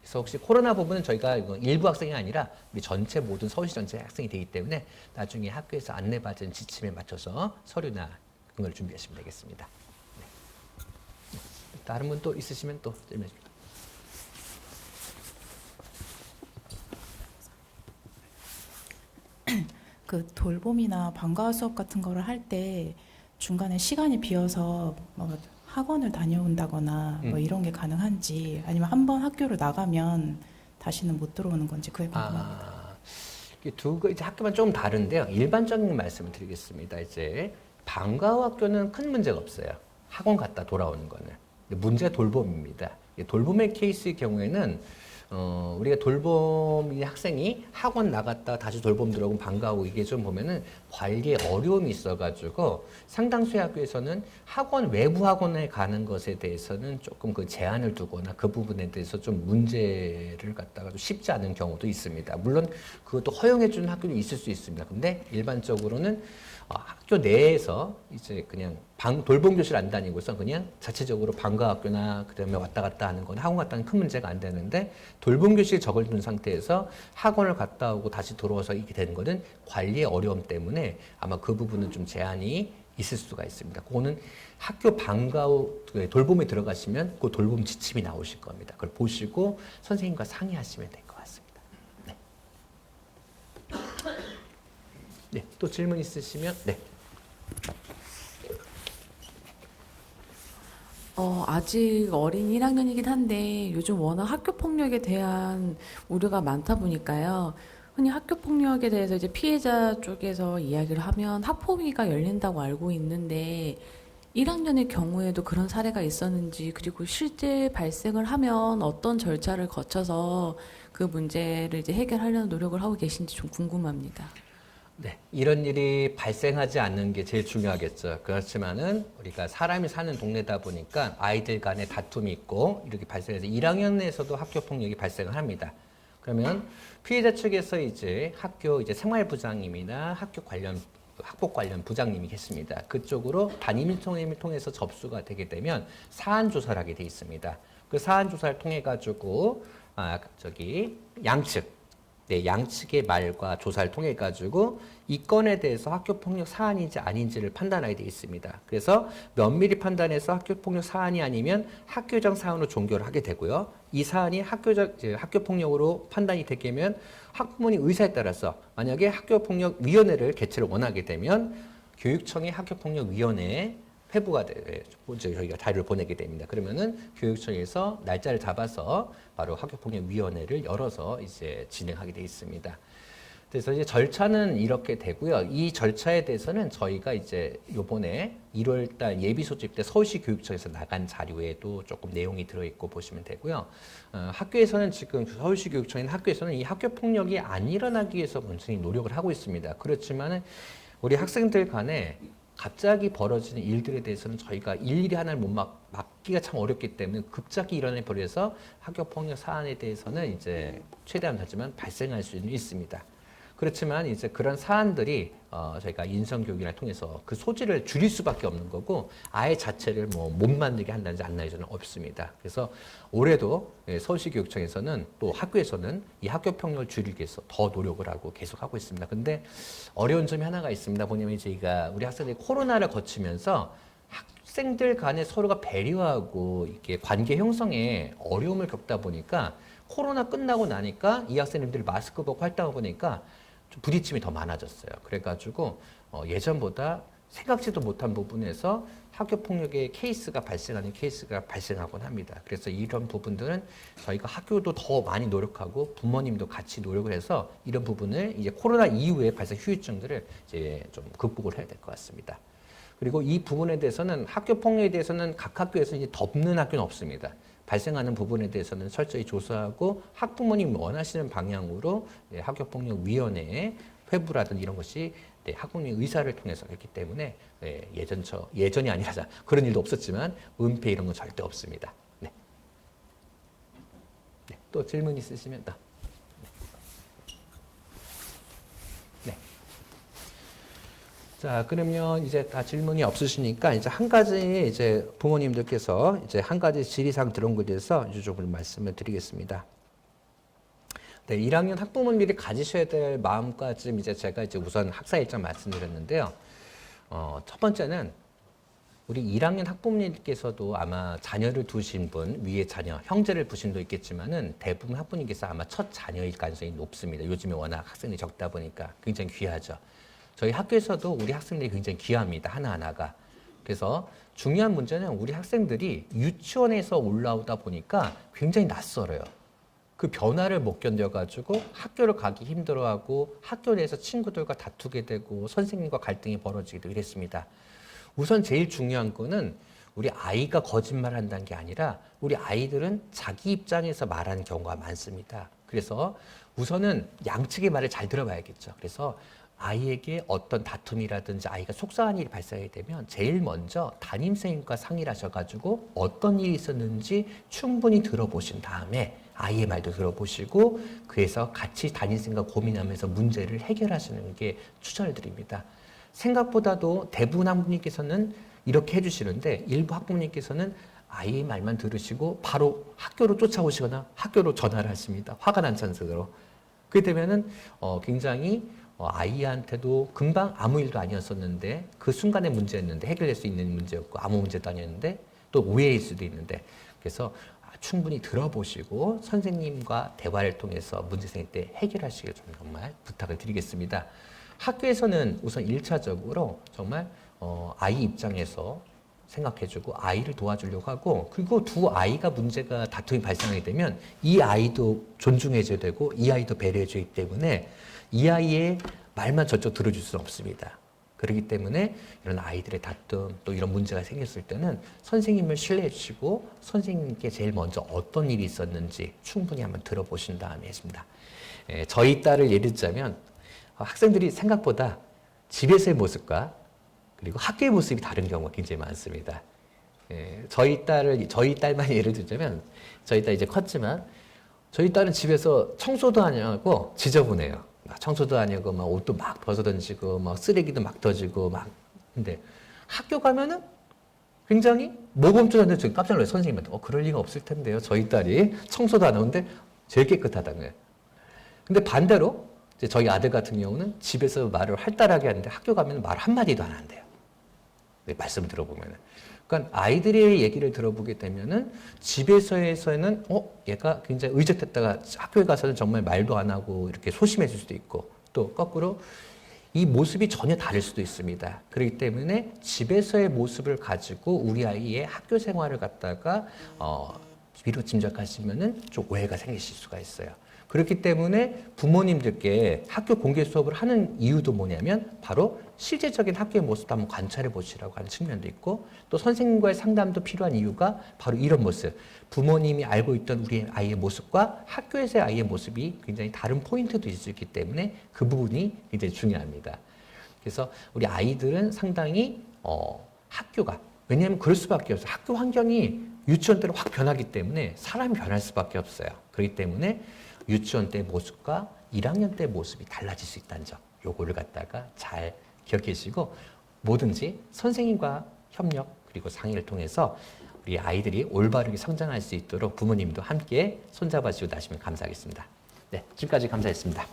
그래서 혹시 코로나 부분은 저희가 일부 학생이 아니라 우리 전체 모든 서울시 전체 학생이 되기 때문에 나중에 학교에서 안내받은 지침에 맞춰서 서류나 그런 걸 준비하시면 되겠습니다. 네. 다른 분 또 있으시면 또 질문해 주세요. 그 돌봄이나 방과후 수업 같은 거를 할 때 중간에 시간이 비어서 뭐 학원을 다녀온다거나 뭐 이런 게 가능한지 아니면 한번 학교를 나가면 다시는 못 들어오는 건지 그게 궁금합니다. 이게 이제 학교만 조금 다른데요. 일반적인 말씀을 드리겠습니다. 이제 방과 후 학교는 큰 문제가 없어요. 학원 갔다 돌아오는 거는. 근데 문제가 돌봄입니다. 돌봄의 케이스의 경우에는 우리가 돌봄이 학생이 학원 나갔다 다시 돌봄 들어오고 방과 후 이게 좀 보면은 관리에 어려움이 있어가지고 상당수의 학교에서는 학원 외부 학원에 가는 것에 대해서는 조금 그 제한을 두거나 그 부분에 대해서 좀 문제를 갖다가 좀 쉽지 않은 경우도 있습니다. 물론 그것도 허용해 주는 학교도 있을 수 있습니다. 근데 일반적으로는 학교 내에서 이제 그냥 돌봄 교실 안 다니고서 그냥 자체적으로 방과 학교나 그다음에 왔다 갔다 하는 건 학원 갔다 하는 큰 문제가 안 되는데 돌봄 교실 적을 둔 상태에서 학원을 갔다 오고 다시 돌아와서 이렇게 되는 거는 관리의 어려움 때문에 아마 그 부분은 좀 제한이 있을 수가 있습니다. 그거는 학교 방과 후 돌봄에 들어가시면 그 돌봄 지침이 나오실 겁니다. 그걸 보시고 선생님과 상의하시면 될 것 같습니다. 네. 네, 또 질문 있으시면 네. 아직 어린 1학년이긴 한데 요즘 워낙 학교 폭력에 대한 우려가 많다 보니까요. 흔히 학교 폭력에 대해서 이제 피해자 쪽에서 이야기를 하면 학폭위가 열린다고 알고 있는데 1학년의 경우에도 그런 사례가 있었는지 그리고 실제 발생을 하면 어떤 절차를 거쳐서 그 문제를 이제 해결하려는 노력을 하고 계신지 좀 궁금합니다. 네, 이런 일이 발생하지 않는 게 제일 중요하겠죠. 그렇지만은 우리가 사람이 사는 동네다 보니까 아이들 간에 다툼이 있고 이렇게 발생해서 1학년에서도 학교 폭력이 발생을 합니다. 그러면 피해자 측에서 이제 학교 이제 생활부장님이나 학폭 관련 부장님이 계십니다. 그쪽으로 담임선생님을 통해서 접수가 되게 되면 사안 조사를 하게 돼 있습니다. 그 사안 조사를 통해 가지고 양측의 말과 조사를 통해 가지고 이 건에 대해서 학교폭력 사안인지 아닌지를 판단하게 되어 있습니다. 그래서 면밀히 판단해서 학교폭력 사안이 아니면 학교장 사안으로 종결을 하게 되고요. 이 사안이 학교폭력으로 판단이 되면 학부모님 의사에 따라서 만약에 학교폭력위원회를 개최를 원하게 되면 교육청이 학교폭력위원회에 회부가 저희가 자료를 보내게 됩니다. 그러면은 교육청에서 날짜를 잡아서 바로 학교폭력위원회를 열어서 이제 진행하게 돼 있습니다. 그래서 이제 절차는 이렇게 되고요. 이 절차에 대해서는 저희가 이제 요번에 1월달 예비 소집 때 서울시 교육청에서 나간 자료에도 조금 내용이 들어있고 보시면 되고요. 학교에서는 지금 서울시 교육청인 학교에서는 이 학교폭력이 안 일어나기 위해서 굉장히 노력을 하고 있습니다. 그렇지만은 우리 학생들 간에 갑자기 벌어지는 일들에 대해서는 저희가 일일이 하나를 못 막기가 참 어렵기 때문에 급작이 일어나 버려서 학교폭력 사안에 대해서는 이제 최대한 하지만 발생할 수는 있습니다. 그렇지만 이제 그런 사안들이 저희가 인성교육을 통해서 그 소지를 줄일 수밖에 없는 거고 아예 자체를 못 만들게 한다든지 안 나요는 없습니다. 그래서 올해도 서울시 교육청에서는 또 학교에서는 이 학교 폭력을 줄이기 위해서 더 노력을 하고 계속 하고 있습니다. 근데 어려운 점이 하나가 있습니다. 뭐냐면 저희가 우리 학생들이 코로나를 거치면서 학생들 간에 서로가 배려하고 이렇게 관계 형성에 어려움을 겪다 보니까 코로나 끝나고 나니까 이 학생님들이 마스크 벗고 활동하고 보니까 좀 부딪힘이 더 많아졌어요. 그래가지고 예전보다 생각지도 못한 부분에서 학교폭력의 케이스가 발생하곤 합니다. 그래서 이런 부분들은 저희가 학교도 더 많이 노력하고 부모님도 같이 노력을 해서 이런 부분을 이제 코로나 이후에 발생 후유증들을 이제 좀 극복을 해야 될 것 같습니다. 그리고 이 부분에 대해서는 학교폭력에 대해서는 각 학교에서 이제 덮는 학교는 없습니다. 발생하는 부분에 대해서는 철저히 조사하고 학부모님이 원하시는 방향으로 학교폭력위원회에 회부라든지 이런 것이 학부모님 의사를 통해서 했기 때문에 예전이 아니라 그런 일도 없었지만 은폐 이런 건 절대 없습니다. 네. 네. 또 질문 있으시면 네. 네. 자, 그러면 이제 다 질문이 없으시니까 이제 한 가지 이제 부모님들께서 이제 한 가지 질의사항 들어온 것에 대해서 이제 조금 말씀을 드리겠습니다. 네, 1학년 학부모님들이 가지셔야 될 마음가짐 이제 제가 이제 우선 학사 일정 말씀드렸는데요. 첫 번째는 우리 1학년 학부모님께서도 아마 자녀를 두신 분, 위에 자녀, 형제를 두신 분도 있겠지만은 대부분 학부모님께서 아마 첫 자녀일 가능성이 높습니다. 요즘에 워낙 학생들이 적다 보니까 굉장히 귀하죠. 저희 학교에서도 우리 학생들이 굉장히 귀합니다. 하나하나가. 그래서 중요한 문제는 우리 학생들이 유치원에서 올라오다 보니까 굉장히 낯설어요. 그 변화를 못 견뎌가지고 학교를 가기 힘들어하고 학교 내에서 친구들과 다투게 되고 선생님과 갈등이 벌어지기도 이랬습니다. 우선 제일 중요한 거는 우리 아이가 거짓말한다는 게 아니라 우리 아이들은 자기 입장에서 말하는 경우가 많습니다. 그래서 우선은 양측의 말을 잘 들어봐야겠죠. 그래서 아이에게 어떤 다툼이라든지 아이가 속상한 일이 발생하게 되면 제일 먼저 담임선생님과 상의를 하셔가지고 어떤 일이 있었는지 충분히 들어보신 다음에 아이의 말도 들어보시고 그래서 같이 담임선생님과 고민하면서 문제를 해결하시는 게 추천을 드립니다. 생각보다도 대부분 학부모님께서는 이렇게 해주시는데 일부 학부모님께서는 아이의 말만 들으시고 바로 학교로 쫓아오시거나 학교로 전화를 하십니다. 화가 난 찬스로. 그렇게 되면은 굉장히 아이한테도 금방 아무 일도 아니었었는데 그 순간의 문제였는데 해결될 수 있는 문제였고 아무 문제도 아니었는데 또 오해일 수도 있는데 그래서 충분히 들어보시고 선생님과 대화를 통해서 문제 생길 때 해결하시길 좀 정말 부탁을 드리겠습니다. 학교에서는 우선 1차적으로 정말 아이 입장에서 생각해주고 아이를 도와주려고 하고 그리고 두 아이가 문제가 다툼이 발생하게 되면 이 아이도 존중해줘야 되고 이 아이도 배려해줘야 되기 때문에 이 아이의 말만 저쪽 들어줄 수는 없습니다. 그렇기 때문에 이런 아이들의 다툼 또 이런 문제가 생겼을 때는 선생님을 신뢰해 주시고 선생님께 제일 먼저 어떤 일이 있었는지 충분히 한번 들어보신 다음에 했습니다. 저희 딸을 예를 들자면 학생들이 생각보다 집에서의 모습과 그리고 학교의 모습이 다른 경우가 굉장히 많습니다. 저희 딸만 예를 들자면 저희 딸 이제 컸지만 저희 딸은 집에서 청소도 안 하고 지저분해요. 청소도 안 하고 막 옷도 막 벗어던지고 막 쓰레기도 막 터지고 막 근데 학교 가면은 굉장히 모범초등학교 저기 깜짝 놀라요. 선생님한테 그럴 리가 없을 텐데요. 저희 딸이 청소도 안 하는데 제일 깨끗하다는 거예요. 근데 반대로 이제 저희 아들 같은 경우는 집에서 말을 활달하게 하는데 학교 가면 말 한마디도 안 한대요. 말씀을 들어보면은. 그러니까 아이들의 얘기를 들어보게 되면은 집에서에서는 얘가 굉장히 의젓했다가 학교에 가서는 정말 말도 안 하고 이렇게 소심해질 수도 있고 또 거꾸로 이 모습이 전혀 다를 수도 있습니다. 그렇기 때문에 집에서의 모습을 가지고 우리 아이의 학교 생활을 갖다가 미루 짐작하시면은 좀 오해가 생기실 수가 있어요. 그렇기 때문에 부모님들께 학교 공개 수업을 하는 이유도 뭐냐면 바로 실제적인 학교의 모습도 한번 관찰해 보시라고 하는 측면도 있고 또 선생님과의 상담도 필요한 이유가 바로 이런 모습. 부모님이 알고 있던 우리 아이의 모습과 학교에서의 아이의 모습이 굉장히 다른 포인트도 있을 수 있기 때문에 그 부분이 굉장히 중요합니다. 그래서 우리 아이들은 상당히 학교가 왜냐하면 그럴 수밖에 없어요. 학교 환경이 유치원 때로 확 변하기 때문에 사람이 변할 수밖에 없어요. 그렇기 때문에 유치원 때 모습과 1학년 때 모습이 달라질 수 있다는 점, 요거를 갖다가 잘 기억해주시고 뭐든지 선생님과 협력 그리고 상의를 통해서 우리 아이들이 올바르게 성장할 수 있도록 부모님도 함께 손잡아주시고 나시면 감사하겠습니다. 네, 지금까지 감사했습니다.